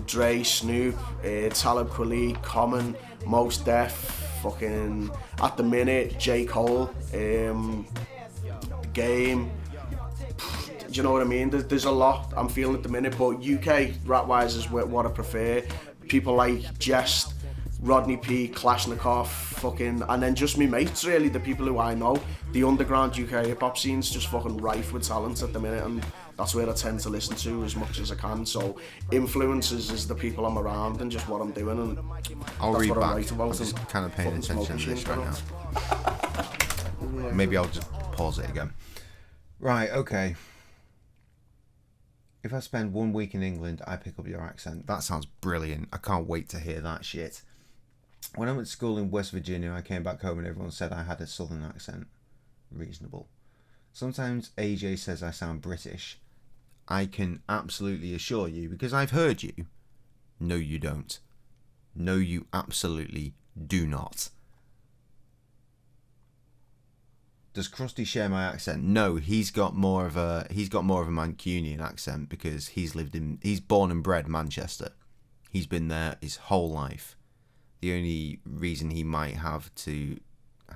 Dre, Snoop, Talib Kweli, Common, Mos Def, fucking, at the minute, J. Cole, Game, do you know what I mean? There's a lot I'm feeling at the minute, but UK rap-wise is what I prefer. People like Jest, Rodney P, Kalashnikov, fucking, and then just me mates really, the people who I know. The underground UK hip hop scene's just fucking rife with talent at the minute, and that's where I tend to listen to as much as I can. So influences is the people I'm around and just what I'm doing, and I'll that's read what back. I write about. I'm just kind of paying attention to this right now. Maybe I'll just pause it again. Right, okay. If I spend 1 week in England, I pick up your accent. That sounds brilliant. I can't wait to hear that shit. When I went to school in West Virginia, I came back home and everyone said I had a southern accent. Reasonable. Sometimes AJ says I sound British. I can absolutely assure you, because I've heard you, no you don't. No you absolutely do not. Does Krusty share my accent? No, he's got more of a Mancunian accent because he's born and bred Manchester. He's been there his whole life. the only reason he might have to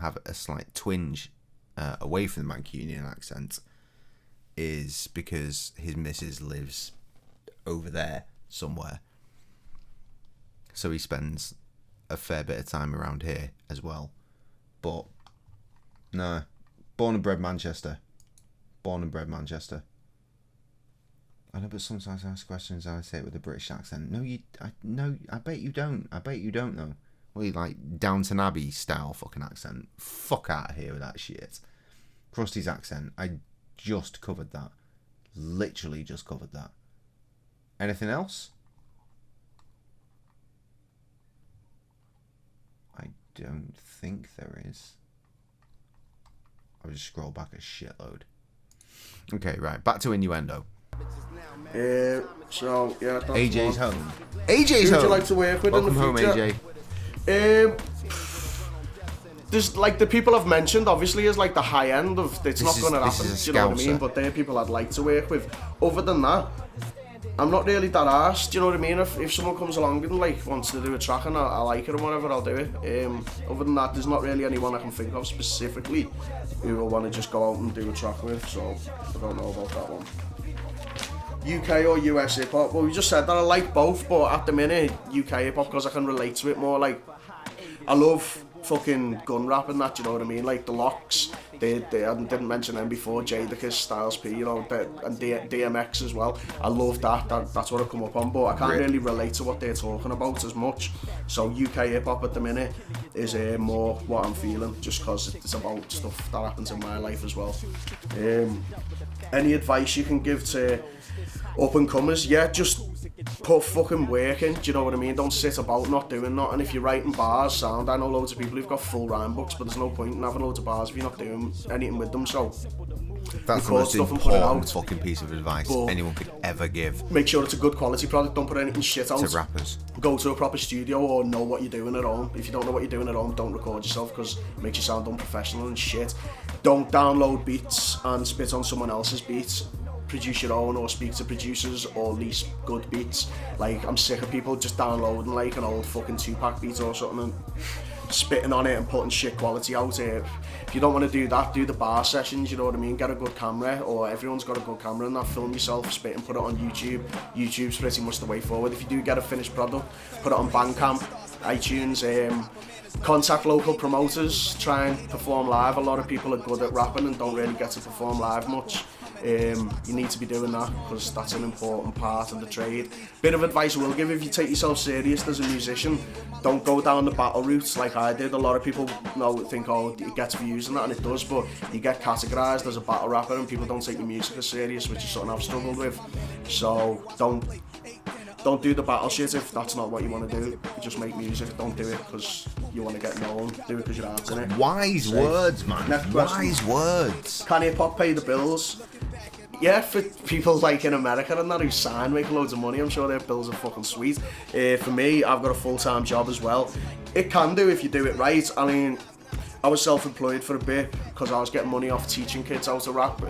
have a slight twinge away from the Mancunian accent is because his missus lives over there somewhere. So he spends a fair bit of time around here as well. But no, born and bred Manchester. Born and bred Manchester. I know, but sometimes I ask questions and I say it with a British accent. No, I bet you don't. I bet you don't though. Well, you like Downton Abbey style fucking accent. Fuck out of here with that shit. Krusty's accent. I just covered that. Literally just covered that. Anything else? I don't think there is. I'll just scroll back a shitload. Okay, right. Back to innuendo. So, yeah, that's AJ's one. home. AJ's home. Who'd you like to work with Welcome in the future? home, AJ. There's like the people I've mentioned, obviously, is like the high end of it's not going to happen. Do you know what I mean? But they're people I'd like to work with. Other than that, I'm not really that arsed. Do you know what I mean? If someone comes along and like wants to do a track and I like it or whatever, I'll do it. Other than that, there's not really anyone I can think of specifically who will want to just go out and do a track with. So I don't know about that one. UK or US hip hop? Well, we just said that I like both, but at the minute, UK hip hop because I can relate to it more. Like, I love fucking gun rap and that, you know what I mean? Like the Locks, they I didn't mention them before, Jadakiss, Styles P, you know, and DMX as well. I love that. That's what I come up on, but I can't really relate to what they're talking about as much. So UK hip hop at the minute is more what I'm feeling, just because it's about stuff that happens in my life as well. Any advice you can give to up and comers? Yeah, just put fucking work in, do you know what I mean? Don't sit about not doing nothing. If you're writing bars, sound, I know loads of people who've got full rhyme books, but there's no point in having loads of bars if you're not doing anything with them. So that's the most important fucking piece of advice anyone could ever give. Make sure it's a good quality product, don't put anything shit out. To rappers. Go to a proper studio or know what you're doing at home. If you don't know what you're doing at home, don't record yourself because it makes you sound unprofessional and shit. Don't download beats and spit on someone else's beats. Produce your own or speak to producers or lease good beats. Like, I'm sick of people just downloading like an old fucking 2-pack beat or something and spitting on it and putting shit quality out here. If you don't want to do that, do the bar sessions, you know what I mean? Get a good camera, or everyone's got a good camera and that, film yourself spitting, put it on YouTube. YouTube's pretty much the way forward. If you do get a finished product, put it on Bandcamp, iTunes, contact local promoters, try and perform live. A lot of people are good at rapping and don't really get to perform live much. You need to be doing that because that's an important part of the trade. Bit of advice I will give: if you take yourself serious as a musician, don't go down the battle route like I did. A lot of people think, oh, it gets views and that, and it does, but you get categorised as a battle rapper and people don't take your music as serious, which is something I've struggled with. So don't do the battle shit if that's not what you want to do. Just make music, don't do it because you want to get known, do it because your heart's in it. Wise words, man. Wise words. Can hip hop pay the bills? Yeah, for people like in America and that who sign, make loads of money, I'm sure their bills are fucking sweet. For me, I've got a full-time job as well. It can do if you do it right. I mean, I was self-employed for a bit because I was getting money off teaching kids how to rap.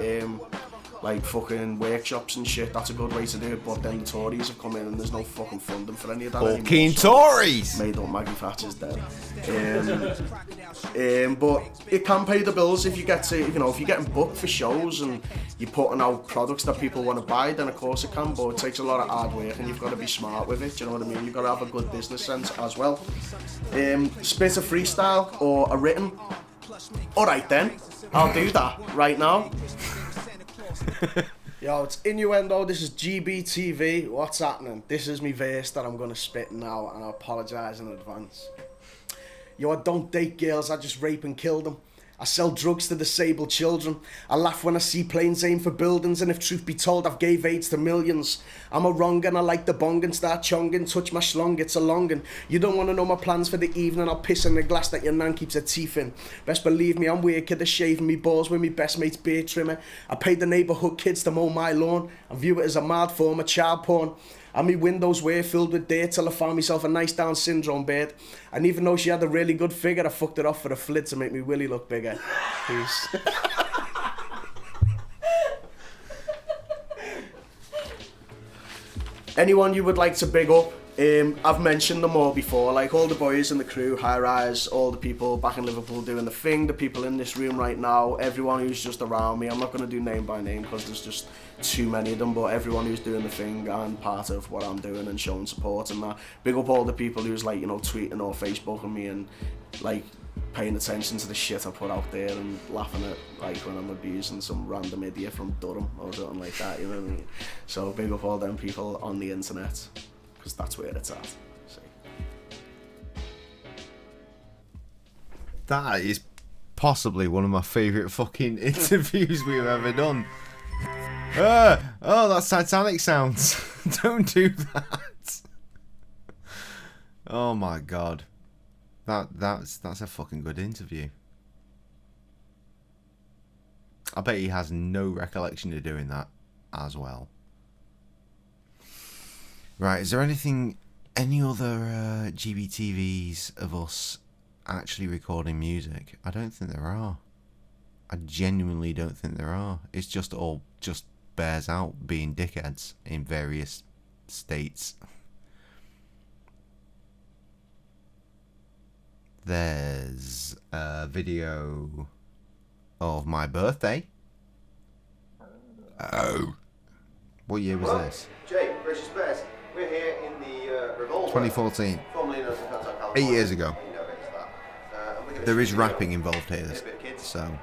Like fucking workshops and shit, that's a good way to do it, but then the Tories have come in and there's no fucking funding for any of that anymore. Fucking Tories! Made up Maggie Thatcher's dead. But it can pay the bills if you get to, if you're getting booked for shows and you're putting out products that people want to buy, then of course it can, but it takes a lot of hard work and you've got to be smart with it, do you know what I mean? You've got to have a good business sense as well. Spit a freestyle or a written. Alright then, I'll do that right now. Yo, it's Innuendo, this is GBTV, what's happening? This is my verse that I'm gonna spit now and I apologise in advance. Yo, I don't date girls, I just rape and kill them. I sell drugs to disabled children. I laugh when I see planes aim for buildings, and if truth be told, I've gave AIDS to millions. I'm a wrong and I like the bong and start chonging. Touch my schlong, it's a longin'. You don't want to know my plans for the evening. I'll piss in the glass that your nan keeps her teeth in. Best believe me, I'm wicked at shaving me balls with me best mate's beard trimmer. I paid the neighbourhood kids to mow my lawn and view it as a mild form of child porn. And my windows were filled with dirt till I found myself a nice Down syndrome bed. And even though she had a really good figure, I fucked it off for a flit to make me willy look bigger. Peace. Anyone you would like to big up, I've mentioned them all before, like all the boys in the crew, High Rise, all the people back in Liverpool doing the thing, the people in this room right now, everyone who's just around me. I'm not going to do name by name because there's just too many of them, but everyone who's doing the thing and part of what I'm doing and showing support and that. Big up all the people who's like, you know, tweeting or Facebooking me and like paying attention to the shit I put out there and laughing at like when I'm abusing some random idiot from Durham or something like that, you know what I mean? So big up all them people on the internet, because that's where it's at. See? That is possibly one of my favourite fucking interviews we've ever done. Oh, that's Titanic sounds. Don't do that. Oh my god. That's a fucking good interview. I bet he has no recollection of doing that as well. Right, is there any other GBTVs of us actually recording music? I don't think there are. I genuinely don't think there are. It's just all just bears out being dickheads in various states. There's a video of my birthday. Oh. What year was this? Jay, gracious bears. We're here in the Revolver. 2014. 8 years ago. There is rapping involved here, so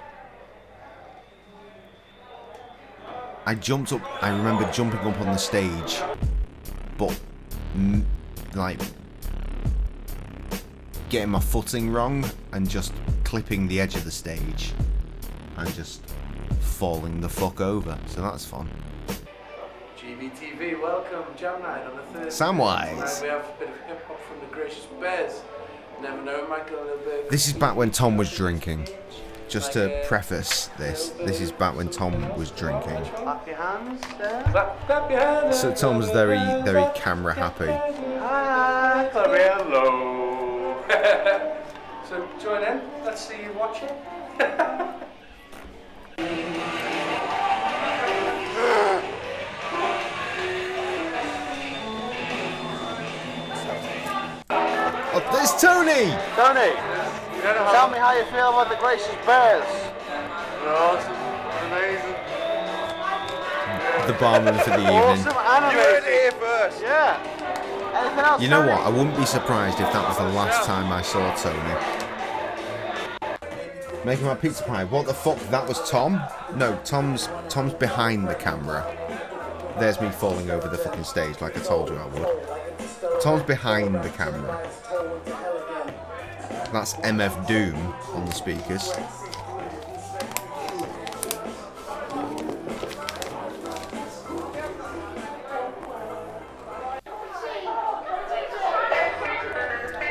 I jumped up. I remember jumping up on the stage, but like getting my footing wrong and just clipping the edge of the stage and just falling the fuck over. So that's fun. GBTV, welcome, Jam Night on the Thursday. Samwise. We have a bit of hip hop from the Gracious Bears. Never know, it might go a little bit. This is back when Tom was drinking. Just to preface this is back when Tom was drinking. Clap your hands, clap your hands. So Tom's very, very camera happy. Hi, hello. So join in. Let's see you watching. Oh, there's Tony! Tony, tell me how you feel about the Gracious Bears. Awesome, amazing. The barman for the evening. Awesome, animated. You heard it here first. Yeah. Anything else? You know what? I wouldn't be surprised if that was the last time I saw Tony. Making my pizza pie. What the fuck? That was Tom? No, Tom's behind the camera. There's me falling over the fucking stage like I told you I would. Tom's behind the camera. That's MF Doom on the speakers.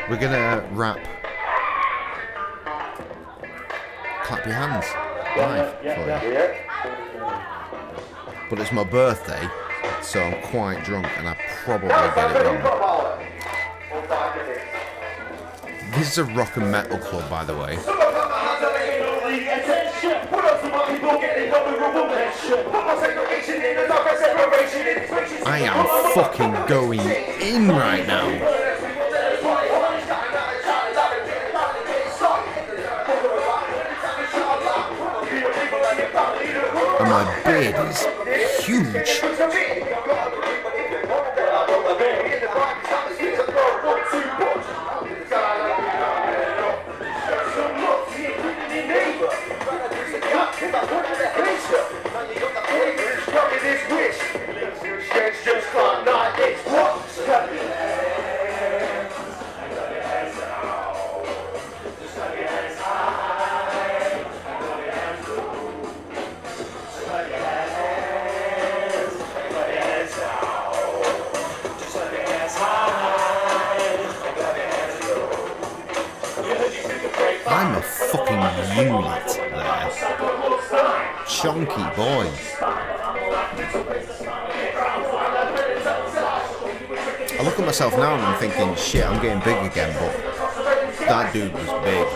We're gonna rap Clap Your Hands live for you. But it's my birthday, so I'm quite drunk and I probably get it wrong. This is a rock and metal club, by the way. I am fucking going in right now. And my beard is huge. I'm a fucking unit there. Chunky boy. I look at myself now and I'm thinking, shit, I'm getting big again, but that dude was big.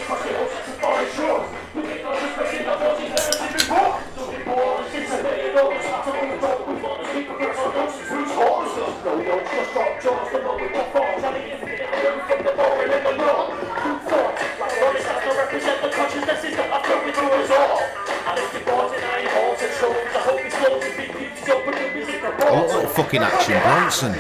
Oh, fucking Action Bronson.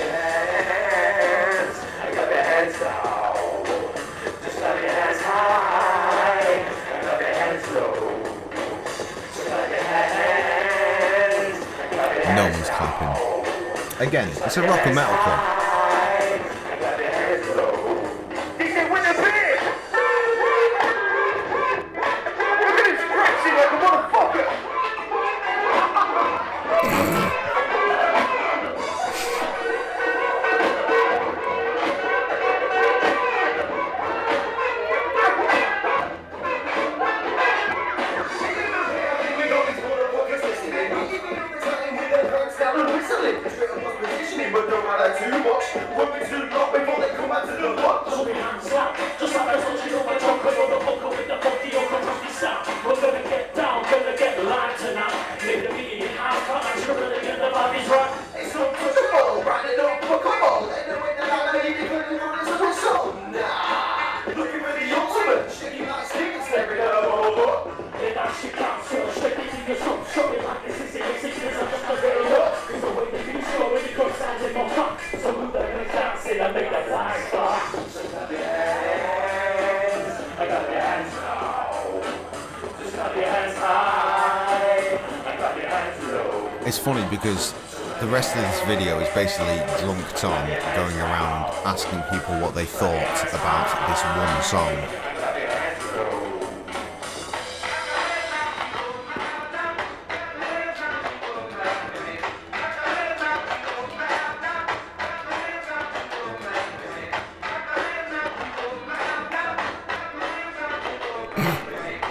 No one's clapping. Again, it's a rock and metal club. It's funny because the rest of this video is basically drunk Tom going around asking people what they thought about this one song.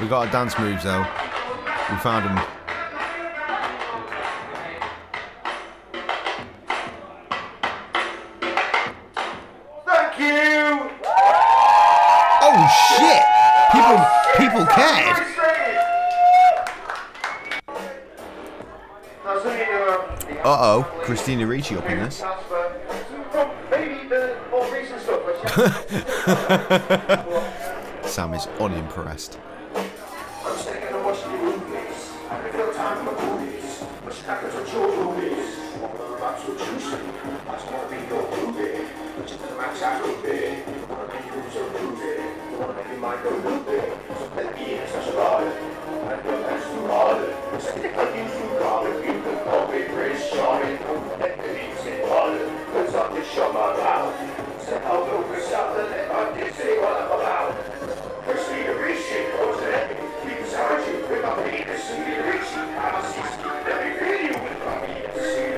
We got our dance moves though. We found them. Thank you! Oh shit! People cared! Uh-oh, Christina Ricci up in this. Sam is unimpressed.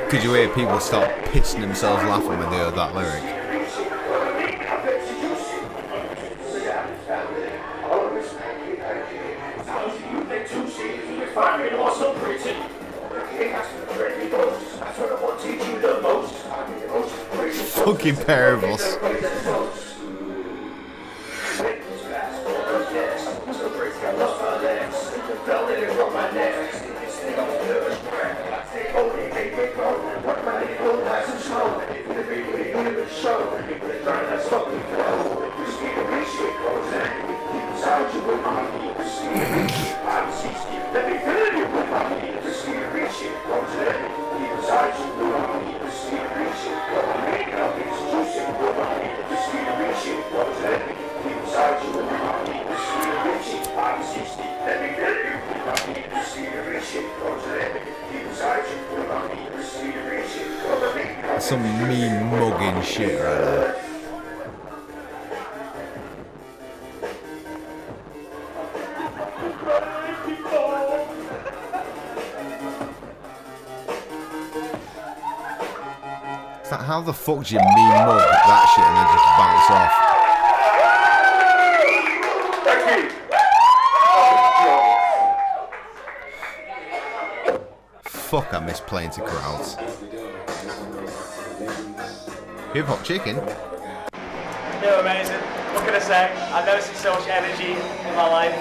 Could you hear people start pissing themselves laughing when they heard that lyric? Fucking pair of us. Some mean mugging shit right there. It's like, how the fuck do you mean mug that shit and then just bounce off? Fuck, I miss playing to crowds. Hip Hop Chicken. They're amazing. What can I say? I've never seen so much energy in my life.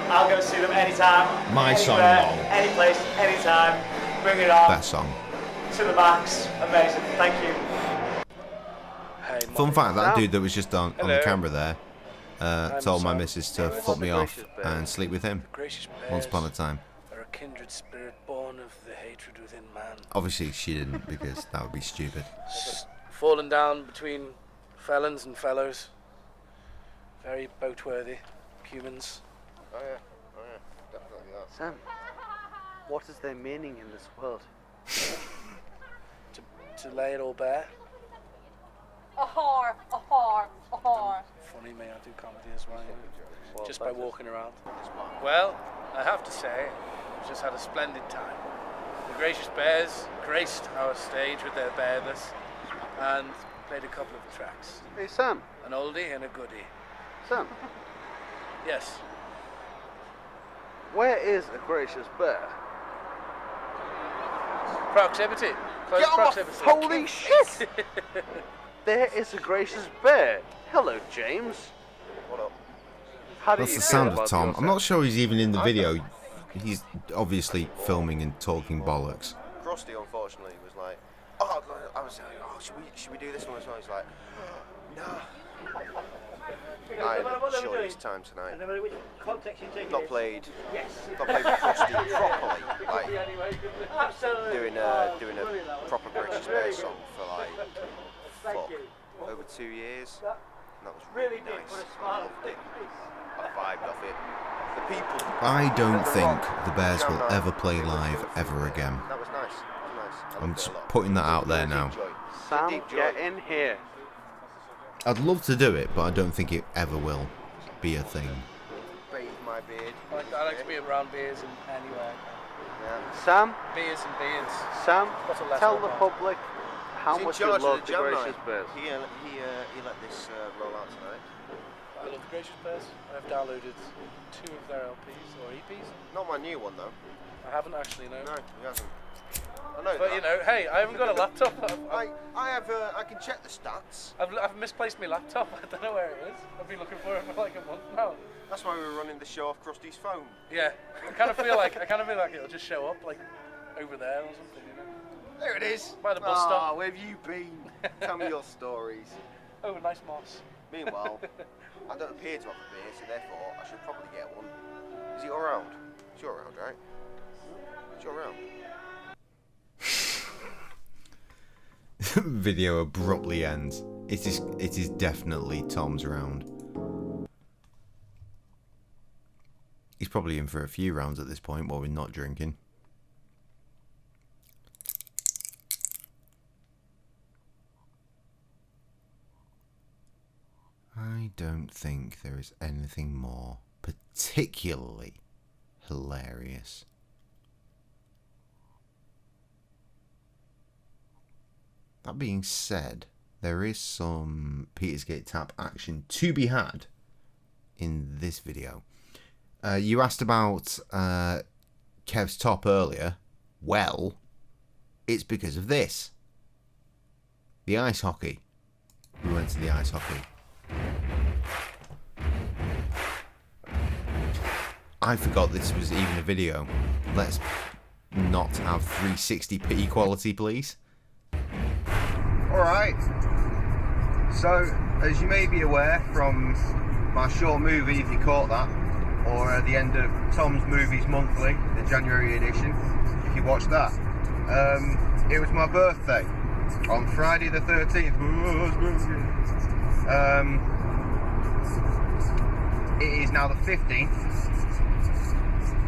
I'll go see them anytime. My anywhere, song, long. Any place, anytime. Bring it on. Best song. To the max. Amazing. Thank you. Fun fact, that dude that was just on the camera there told my missus to fuck me off and sleep with him once upon a time. kindred spirit born of the hatred within man. Obviously she didn't, because that would be stupid. Fallen down between felons and fellows. Very boat-worthy humans. Oh yeah, definitely that. Sam, what is their meaning in this world? To lay it all bare. A whore, a whore, a whore. Funny me, I do comedy as well, just by walking around. Well, I have to say, we've just had a splendid time. The Gracious Bears graced our stage with their bareness and played a couple of tracks. Hey Sam. An oldie and a goodie. Sam. Yes. Where is a gracious bear? Proximity. Close Get on proximity. holy shit! There is a gracious bear. Hello, James. What up? How do That's you the feel sound of about Tom. your I'm not sure he's even in the video. He's obviously filming and talking bollocks. Krusty, unfortunately, was like, oh, I was like, oh, should we do this one as well? He's like, nah. I had a short time tonight. Not played Krusty properly, like doing a proper Gracious Bears song for like over 2 years. And that was really nice. I loved it. I vibed off it. The people. I don't think the Bears will ever play live ever again. That was nice. That was nice. I'm just putting that out there now. Sam, get in here. I'd love to do it, but I don't think it ever will be a thing. Bathe my beard. I like to be around beers and anywhere. Yeah. Sam? Beers and beards. Sam, What's a lesser tell the one? public how He's in much you charge of love the the jam Gracious night. Bears. He let this roll out tonight. I love the Gracious Bears. I've downloaded 2 of their LPs or EPs. Not my new one though. I haven't actually, no. No, he hasn't. I know But that. you know, hey, I haven't got a laptop. I can check the stats. I've misplaced my laptop. I don't know where it is. I've been looking for it for like a month now. That's why we were running the show off Krusty's phone. Yeah, I kind of feel like it'll just show up like over there or something. You know? There it is. By the bus stop. Where have you been? Tell me your stories. Oh, nice moss. Meanwhile, I don't appear to have a beer, so therefore I should probably get one. Is he around? Is you around, right? Is you around? Video abruptly ends. It is definitely Tom's round. He's probably in for a few rounds at this point while we're not drinking. I don't think there is anything more particularly hilarious. That being said, there is some Petersgate Tap action to be had in this video. You asked about Kev's top earlier. Well, it's because of this. The ice hockey. We went to the ice hockey. I forgot this was even a video. Let's not have 360p quality, please. Alright, so as you may be aware from my short movie, if you caught that, or at the end of Tom's Movies Monthly, the January edition, if you watched that, it was my birthday on Friday the 13th. It is now the 15th,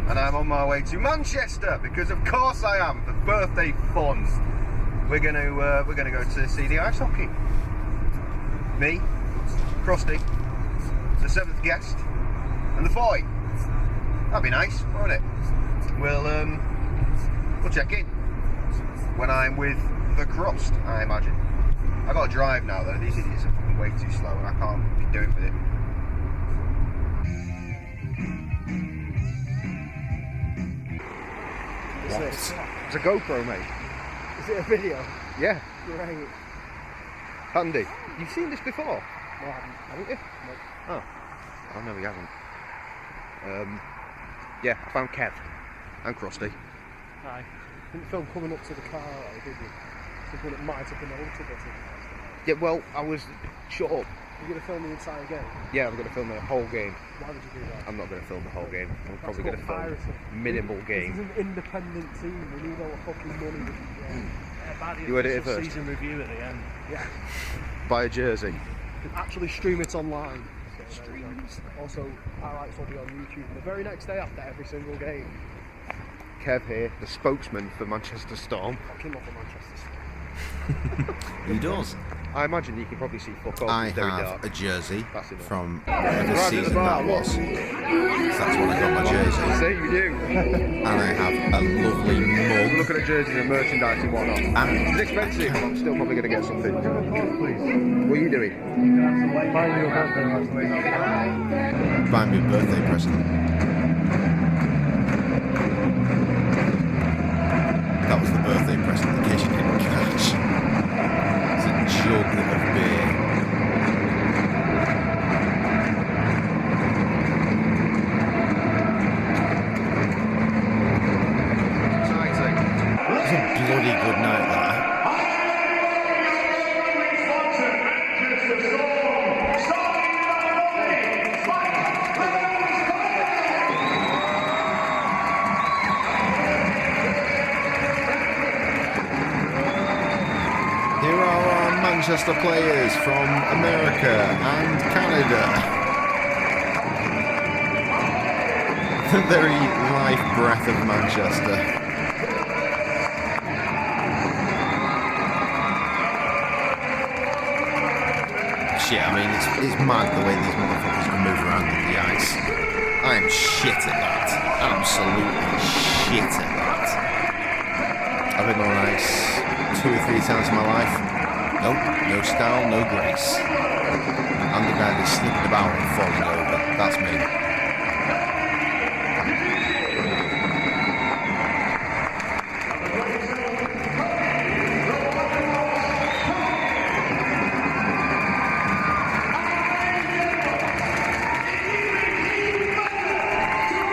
and I'm on my way to Manchester because of course I am, for birthday fun. We're gonna go to see the ice hockey. Me, Krusty, the 7th guest, and the boy. That'd be nice, won't it? We'll check in when I'm with the crust, I imagine. I gotta drive now though. These idiots are fucking way too slow, and I can't be doing with it. What's this? It's a GoPro, mate. Is it a video? Yeah. Great. Handy. You've seen this before? No, I haven't you? Oh. No. Oh no, we haven't. Yeah, I found Kev and Krusty. Aye. Didn't film coming up to the car, did you? Thinking it might have been a little bit. Yeah, well, I was shut up. You're going to film the entire game? Yeah, I'm going to film the whole game. Why would you do that? I'm not going to film the whole game. I'm That's probably going to called film piracy. minimal game. This is an independent team. We need all the fucking money we can get. You heard it first. Season review at the end. Yeah. Buy a jersey. You can actually stream it online. Also, highlights will be on YouTube the very next day after every single game. Kev here, the spokesman for Manchester Storm. Fucking love the Manchester Storm. He does. I imagine you can probably see fuck all. I very have dark. a jersey That's enough. from whatever season that was. That's when I got my jersey. See, you do. And I have a lovely mug. Look at the jerseys and merchandise and whatnot. And it's expensive, but I'm still probably going to get something. What are you doing? Buy me a birthday present. That was the birthday present in case you didn't catch. It's a jug of beer. It was a bloody good night, that. Here are our Manchester players from America and Canada. The very life breath of Manchester. Shit, I mean, it's mad the way these motherfuckers can move around on the ice. I am shit at that. Absolutely shit at that. I've been on ice 2 or 3 times in my life. Nope, no style, no grace. I'm the guy that's slipping about and falling over. That's me.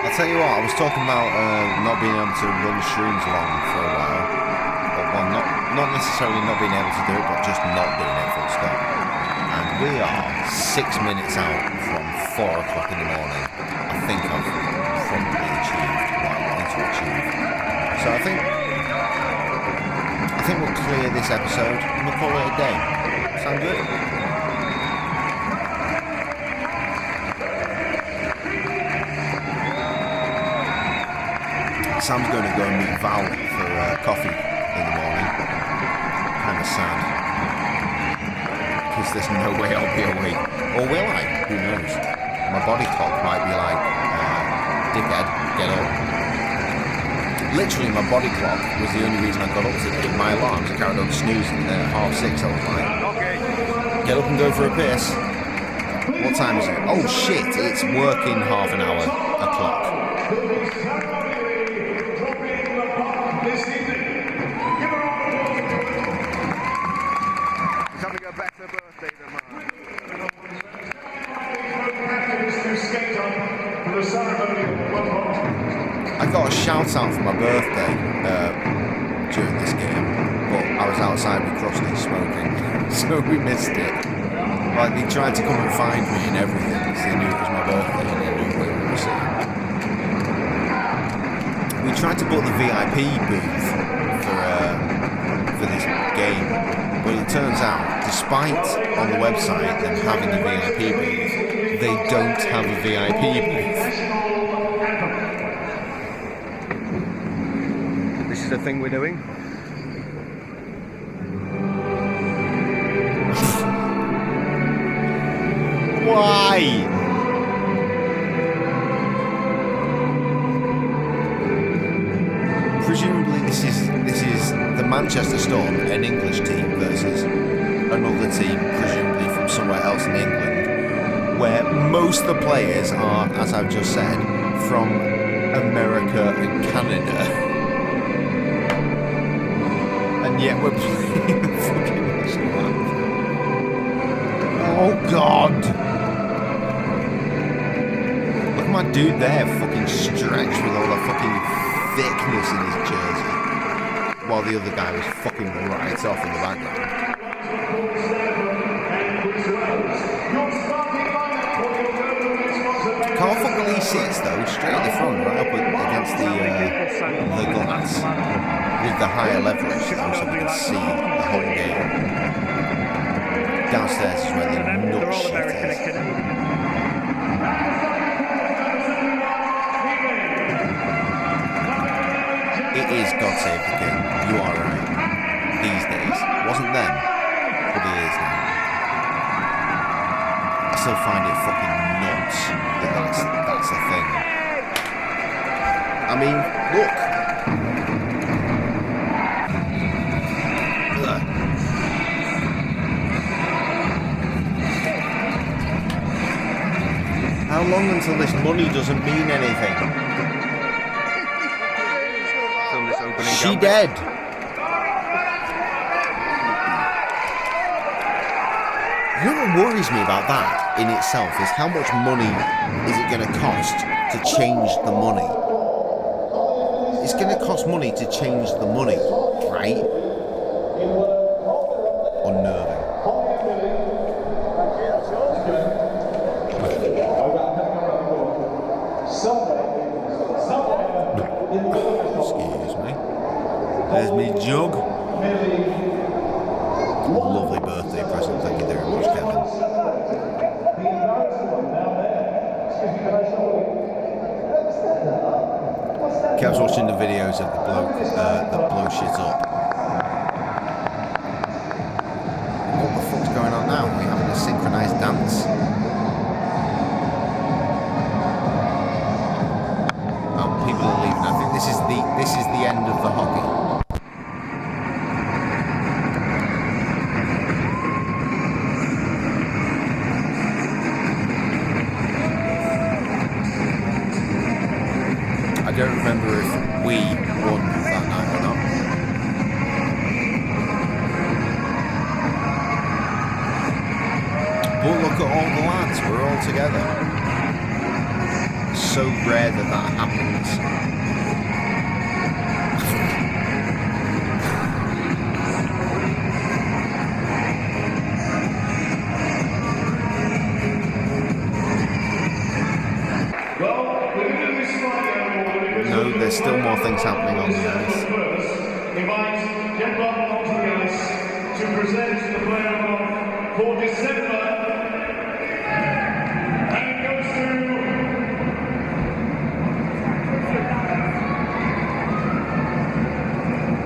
I'll tell you what, I was talking about not being able to run streams along for a while. Well, not necessarily not being able to do it, but just not doing it full stop. And we are 6 minutes out from 4 o'clock in the morning. I think I've probably achieved what I wanted to achieve. So I think we'll clear this episode and we'll call it a day. Sound good? Sam's going to go and meet Val for coffee in the morning. Kind of sad. Because there's no way I'll be awake. Or will I? Who knows? My body clock might be like, dickhead, get up. Literally, my body clock was the only reason I got up today. My alarms, I carried on snoozing at 6:30. I was like, okay, get up and go for a piss. What time is it? Oh shit, it's working half an hour o'clock. He's having a better birthday than mine. I got a shout out for my birthday during this game, but I was outside with Krusty smoking, so we missed it. Like, they tried to come and find me and everything, because they knew it was my birthday and they knew where we were sitting. We tried to book the VIP booth for this game, but it turns out, despite on the website them having a VIP booth, they don't have a VIP booth. This is the thing we're doing. Why? Presumably this is the Manchester Storm, an English team, versus another team, presumably from somewhere else in England, where most of the players are, as I've just said, from America and Canada. And yet we're playing the fucking national anthem. Oh God! Look at my dude there, fucking stretched with all the fucking thickness in his jersey, while the other guy was fucking right off in the background. seats though, straight at the front, right up against the glass, with the higher leverage, so we can see the whole game. Downstairs is where the nut shit is. It is God Save the King. You are right. These days, it wasn't then, but it is now. I still find it fucking nuts that that's a thing. I mean, look. Ugh. How long until this money doesn't mean anything? She dead. You know what worries me about that in itself is how much money is it going to cost to change the money? It's going to cost money to change the money, right? Unnerving. Excuse me. There's me jug. Lovely birthday present, thank you very much, Kevin. Kev's watching the videos of the bloke that blow shit up. What the fuck's going on now? Are we having a synchronised dance? Oh, people are leaving. I think this is the end of the hockey. I don't remember if we won that night or not. But look at all the lads, we're all together. So rare that happens. No, there's still more things happening on the ice. Invite J-Cray-Z onto the ice to present the player of for December. And it goes to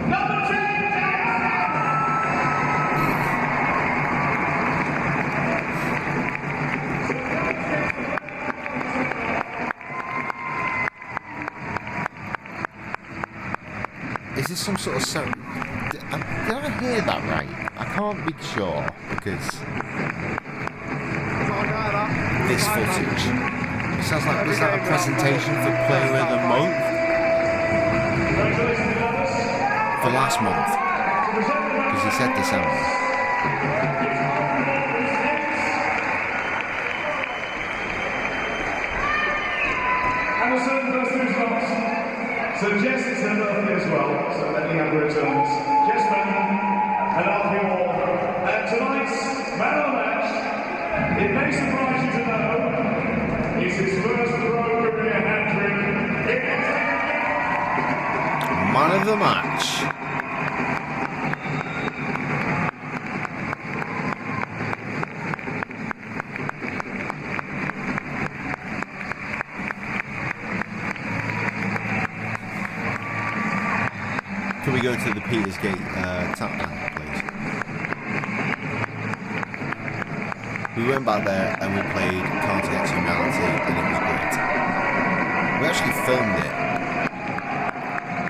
number 10. Is this some sort of sound? Did I hear that right? I can't be sure because this footage. It sounds like, was that a presentation for Player of the Month? For last month? Because he said December. And a certain person who's not. So Jess is her birthday as well, so let me have the returns. Jess Manning and Alfie Wall. And tonight's man of the match, it may surprise you to know, is his first pro career hat-trick. Man of the match. Can we go to the Petersgate tap now, please? We went back there and we played Can't Get to Humanity and it was great. We actually filmed it,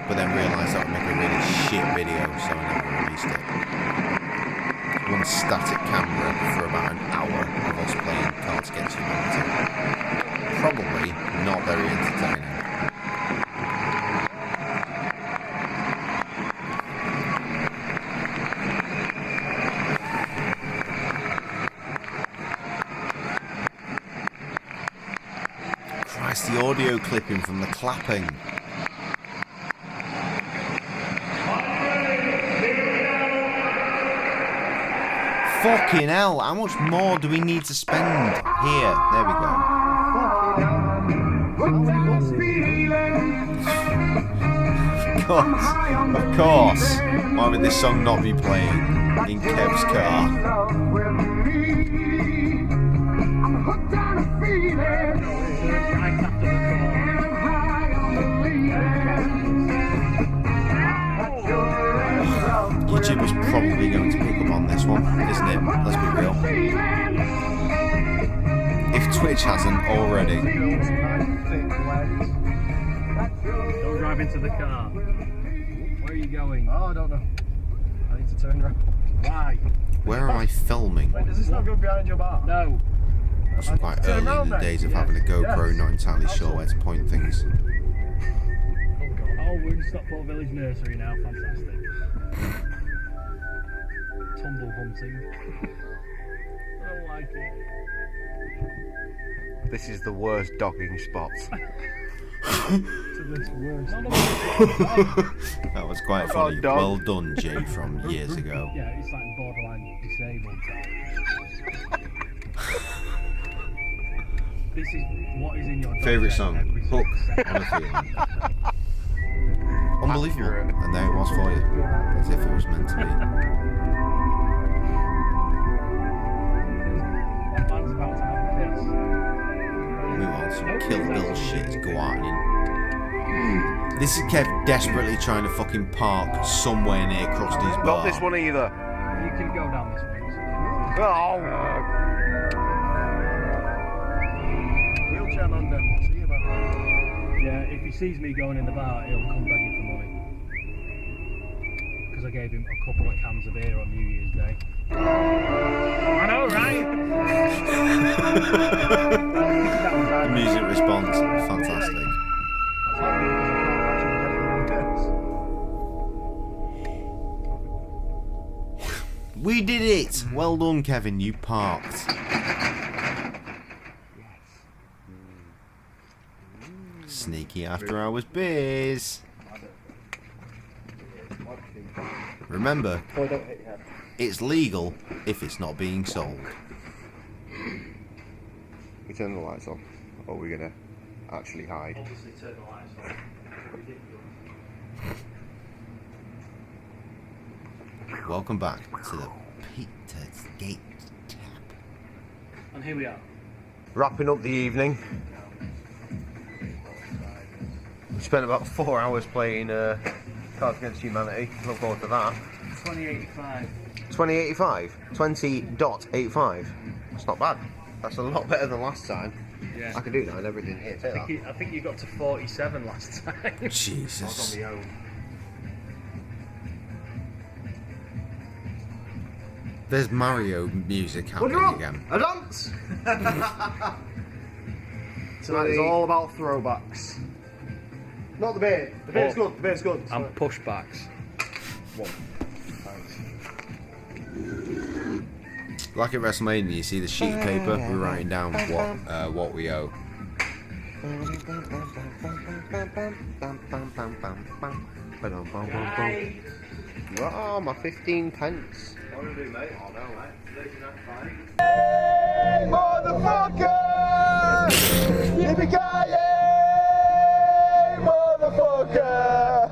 but then realised that would make a really shit video, so I never released it. One static camera for about an hour of us playing Can't Get to Humanity. Probably not very entertaining. The audio clipping from the clapping. Fucking hell, how much more do we need to spend here? There we go. Of course. Why would this song not be playing in Kev's car? YouTube is probably going to pick up on this one, isn't it? Let's be real. If Twitch hasn't already. Don't drive into the car. Where are you going? Oh, I don't know. I need to turn around. Why? Where am I filming? Wait, does this not go behind your bar? No. It's quite early in the days of having a GoPro, not entirely sure where to point things. Oh, we're in Stockport Village Nursery now. Fantastic. Tumble hunting. I don't like it. This is the worst dogging spot. That was quite funny. Well done, Jay, from years ago. Yeah, it's like borderline disabled type. This is what is in your favourite song? Hook on a Feeling. Unbelievable. And there it was for you. As if it was meant to be. Move on, some Kill Bill shit is gwarning. This is Kev desperately trying to fucking park somewhere near Krusty's bar. Not this one either. You can go down this way. Oh! Wheelchair man then. See you about that. Yeah, if he sees me going in the bar, he'll come begging for money. Because I gave him a couple of cans of beer on New Year's Day. I know, right? Music response, fantastic. We did it! Well done, Kevin, you parked. Sneaky after hours beers. Remember, it's legal if it's not being sold. We turn the lights off, or are we gonna actually hide? Obviously turn the lights off. Welcome back to the Peter's Gate Tap. And here we are. Wrapping up the evening. We spent about 4 hours playing Cards Against Humanity. Look forward to that. 2085. 2085? 20.85? That's not bad. That's a lot better than last time. Yeah. I can do that and everything here. Take that. I think you got to 47 last time. Jesus. I was on my own. There's Mario music happening again. A dance! Tonight is all about throwbacks. Not the beer. The beer's good. The beer's good. And pushbacks. One. Like at WrestleMania, you see the sheet of paper, we're writing down what we owe. Oh, my 15 pence. What do I do, mate? Oh, no, mate. Hey, motherfucker! Yippee-ki-yay, motherfucker!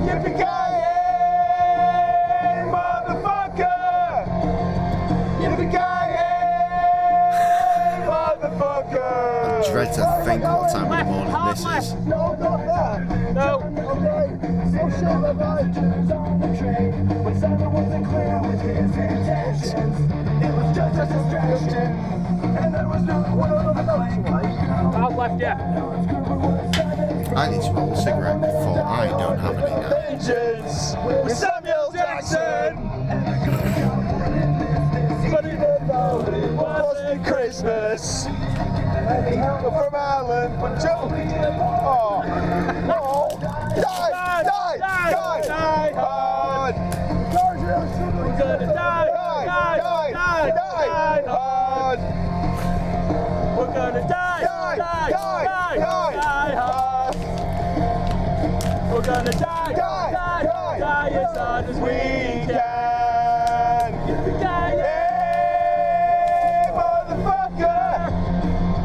Yippee-ki-yay, motherfucker! Yippee-ki-yay, motherfucker! I dread to think what time of the morning this is. No, not that. No. Okay. So shall the righteous on the train. When Simon wasn't clear with his intentions, it was just a distraction. And there was no one on the I've left, yeah. I need to roll a cigarette before I don't have any now. Vengeance with Samuel Jackson. But he didn't know it wasn't Christmas. And he hung up from Ireland, but Joe. Oh, no. Die hard. We're gonna die hard. We're gonna die hard. We're gonna die as hard as we can. Hey, motherfucker.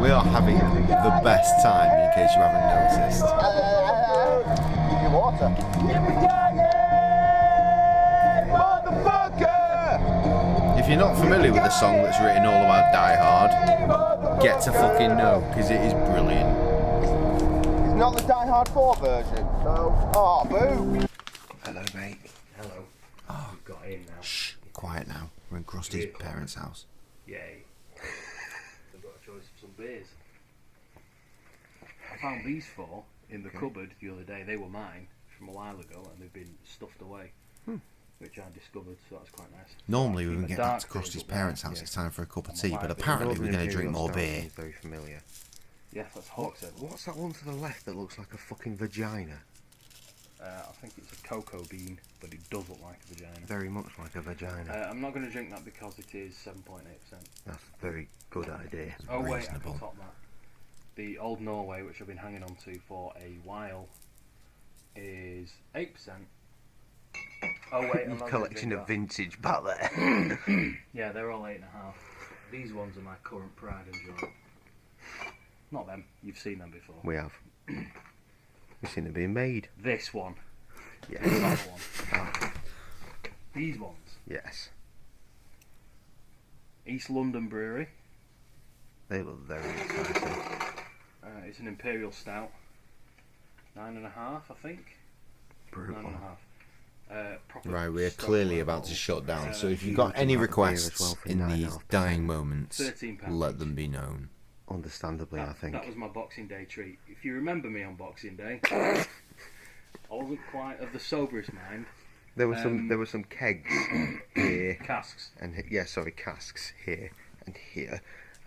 We are having the best time, in case you haven't noticed. Your water. If you're not familiar with the song that's written all about Die Hard, get to fucking know, because it is brilliant. It's not the Die Hard 4 version. No. Oh, boo. Hello, mate. Hello. Oh, We've got in now. Shh, quiet now. We're in Krusty's parents' house. Yay. I've got a choice of some beers. I found these 4 in the cupboard the other day. They were mine from a while ago and they've been stuffed away. Which I discovered, so that's quite nice. Normally we would get back to Krusty's parents' house, it's time for a cup of tea, but apparently we're going to drink more beer. Very familiar. Yes, that's hot. What's that one to the left that looks like a fucking vagina? I think it's a cocoa bean, but it does look like a vagina. Very much like a vagina. I'm not going to drink that because it is 7.8%. That's a very good idea. Oh wait, I can top that. The Old Norway, which I've been hanging on to for a while, is 8%. Oh wait, your collection of vintage back there. Yeah, they're all 8.5. These ones are my current pride and joy. Not them. You've seen them before. We have. We've seen them being made. This one. Yeah. That one. These ones. Yes. East London Brewery. They look very exciting. It's an Imperial Stout. 9.5, I think. Brutal. 9.5. Right, we're clearly about to shut down, so if you've got any requests in these dying moments, let them be known. Understandably, I think. That was my Boxing Day treat. If you remember me on Boxing Day, I wasn't quite of the soberest mind. There were some kegs here. Casks. And casks here and here.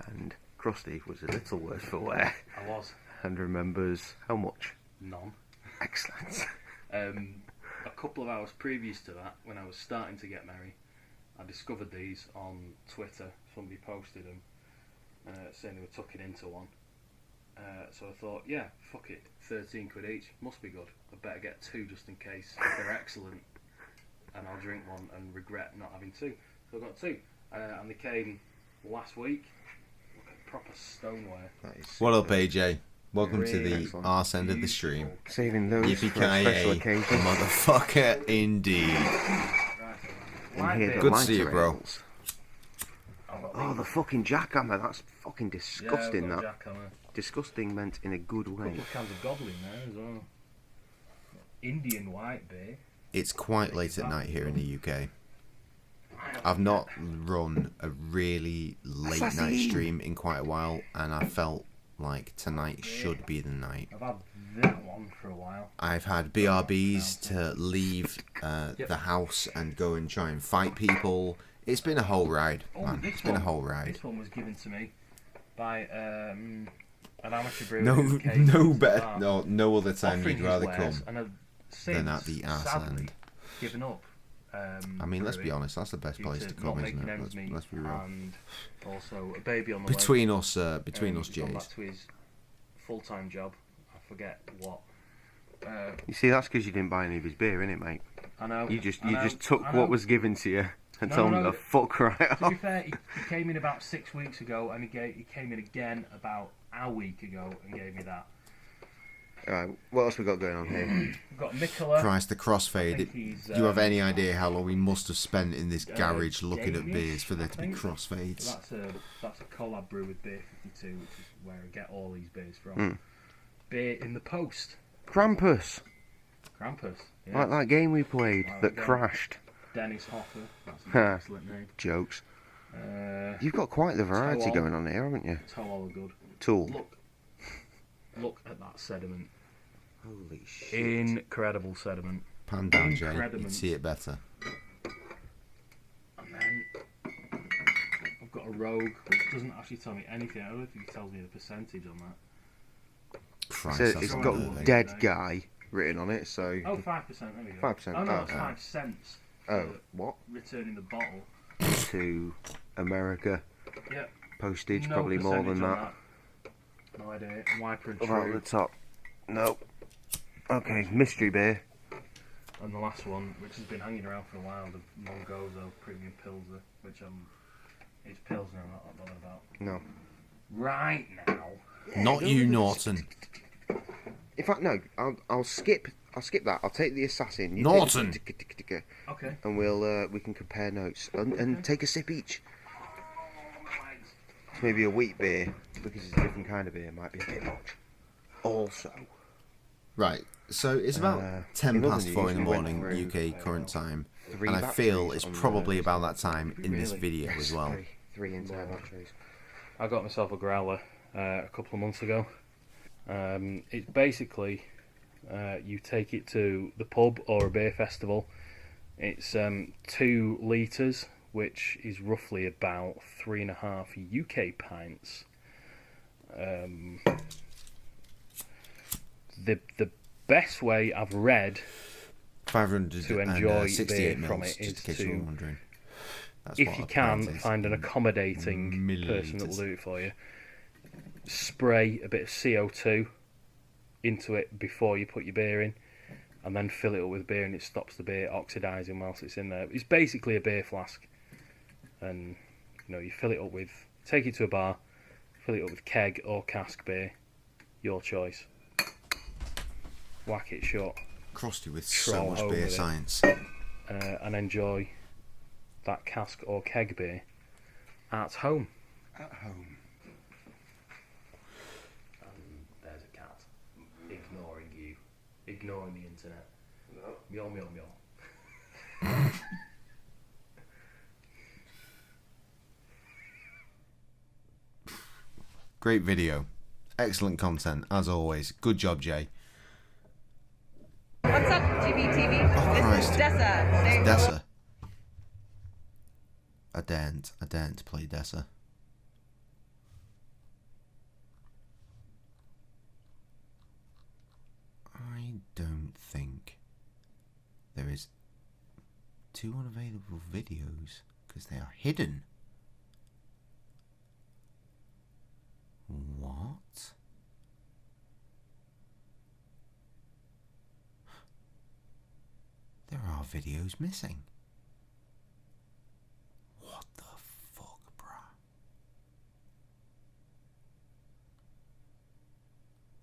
And Krusty was a little worse for wear. I was. And remembers how much? None. Excellent. A couple of hours previous to that, when I was starting to get merry, I discovered these on Twitter. Somebody posted them, saying they were tucking into one. So I thought, yeah, fuck it, 13 quid each, must be good. I better get 2 just in case they're excellent, and I'll drink one and regret not having 2. So I got 2, and they came last week. Proper stoneware. What up, AJ? Welcome to the arse end of the stream. Saving those for a special occasion. Motherfucker, indeed. Good to see you, bro. Oh, the fucking jackhammer. That's fucking disgusting, yeah, that. Disgusting meant in a good way. A couple of cans of goblin there as well. Indian white beer. It's quite late at night here in the UK. I've not run a really late night stream in quite a while, and I felt like tonight should be the night. I've had that one for a while. I've had BRBs to leave the house and go and try and fight people. It's been a whole ride, man. It's been a whole ride. This one was given to me by an amateur brewer. No other time you'd rather come than at the arse end. Given up. I mean, let's be honest. That's the best place to come, isn't it? Let's be real. And also a baby on the between way. Us, Jays. Gone back to his full-time job. I forget what. You see, that's because you didn't buy any of his beer, innit, mate? I know. You just took what was given to you and told him to fuck right off. To be fair, he came in about 6 weeks ago, and he came in again about a week ago and gave me that. Alright, what else we got going on here? We've got Nicola. Christ, the crossfade. Do you have any idea how long we must have spent in this garage looking at beers for there to be crossfades? That's a collab brew with Beer 52, which is where I get all these beers from. Beer in the Post. Krampus, yeah. Like that game we played that crashed. Dennis Hoffer, that's an excellent name. Jokes. You've got quite the variety going on here, haven't you? Toll are good. Tool. Look at that sediment. Holy shit. Incredible sediment. Pan down, Jay. You'd see it better. And then I've got a Rogue, which doesn't actually tell me anything. I don't think it tells me the percentage on that. Christ, so it's got dead guy written on it, so... Oh, 5%, there we go. 5%? Oh, no, it's 5 cents. Oh, what? Returning the bottle. To America. Yep. Postage, probably more than that. No idea. Wiper and True. Right at the top. Nope. Okay, mystery beer. And the last one, which has been hanging around for a while, the Mongozo Premium Pilsner, which it's Pilsner I'm not bothered about. No. Right now. Not you, Norton. In fact, no. I'll skip that. I'll take the assassin. You Norton. Okay. And we can compare notes and take a sip each. Maybe a wheat beer, because it's a different kind of beer, might be a bit much. Also. Right, so it's about 10 past 4 in the morning, UK current time, and I feel it's probably about that time in this video as well. Three entire batteries. I got myself a growler a couple of months ago. It's basically, you take it to the pub or a beer festival. It's 2 litres, which is roughly about 3.5 UK pints. The best way I've read to enjoy beer from it is to, if you can, find an accommodating person that will do it for you. Spray a bit of CO2 into it before you put your beer in, and then fill it up with beer, and it stops the beer oxidising whilst it's in there. It's basically a beer flask, and you fill it up with, take it to a bar, fill it up with keg or cask beer, your choice. Whack it shut. Crusty with so much beer science. And enjoy that cask or keg beer at home. At home. There's a cat ignoring you, ignoring the internet. No. Meow, meow, meow. Great video. Excellent content, as always. Good job, Jay. What's up, GBTV? Oh, this Christ. is Dessa. Dessa. I daren't play Dessa. I don't think there is 2 unavailable videos because they are hidden. What? There are videos missing. What the fuck, bruh?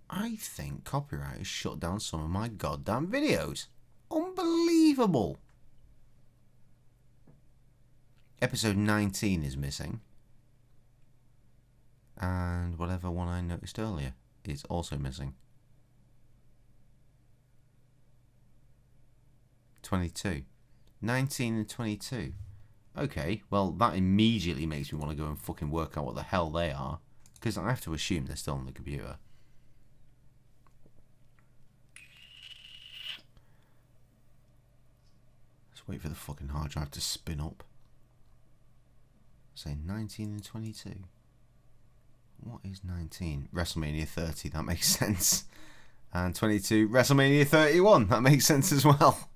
I think copyright has shut down some of my goddamn videos. Unbelievable. Episode 19 is missing. And whatever one I noticed earlier is also missing. 22. 19 and 22. Okay, well that immediately makes me want to go and fucking work out what the hell they are, because I have to assume they're still on the computer. Let's wait for the fucking hard drive to spin up. Say 19 and 22. What is 19? WrestleMania 30, that makes sense. And 22, WrestleMania 31, that makes sense as well.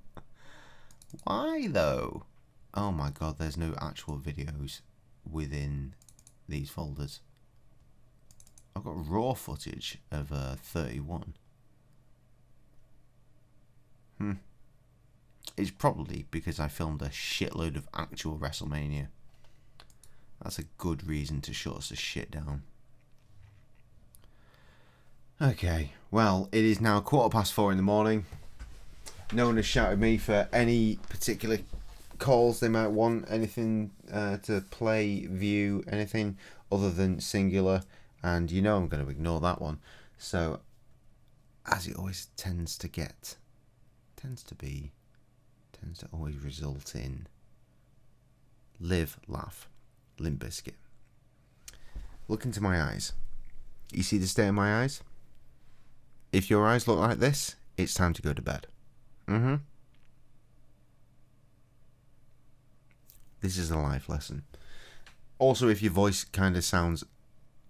Why though? Oh my god, there's no actual videos within these folders. I've got raw footage of 31. It's probably because I filmed a shitload of actual WrestleMania. That's a good reason to shut us the shit down. Okay, well, it is now 4:15 in the morning. No one has shouted me for any particular calls they might want, anything to play, view, anything other than singular, and I'm going to ignore that one. So, as it always tends to always result in live, laugh, Limp Bizkit. Look into my eyes. You see the state of my eyes? If your eyes look like this, it's time to go to bed. This is a life lesson. Also, if your voice kind of sounds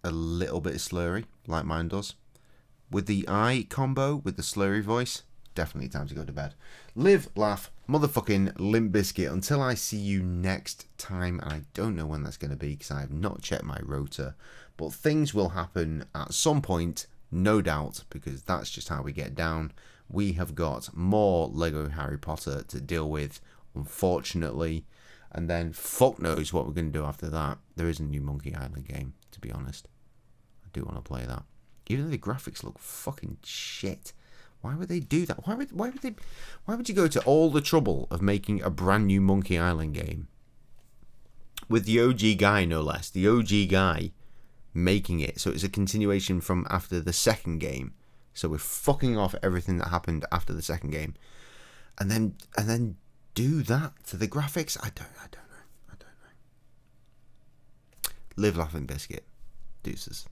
a little bit slurry, like mine does, with the I combo, with the slurry voice, definitely time to go to bed. Live, laugh, motherfucking Limp Bizkit. Until I see you next time, and I don't know when that's going to be because I have not checked my rotor, but things will happen at some point, no doubt, because that's just how we get down. We have got more Lego Harry Potter to deal with, unfortunately, and then fuck knows what we're going to do after that. There is a new Monkey Island game, to be honest. I do want to play that. Even though the graphics look fucking shit. Why would they do that? Why would you go to all the trouble of making a brand new Monkey Island game with the OG guy, no less, the OG guy making it, so it's a continuation from after the second game. So we're fucking off everything that happened after the second game, and then do that to the graphics. I don't know. Live Laughing Biscuit. Deuces.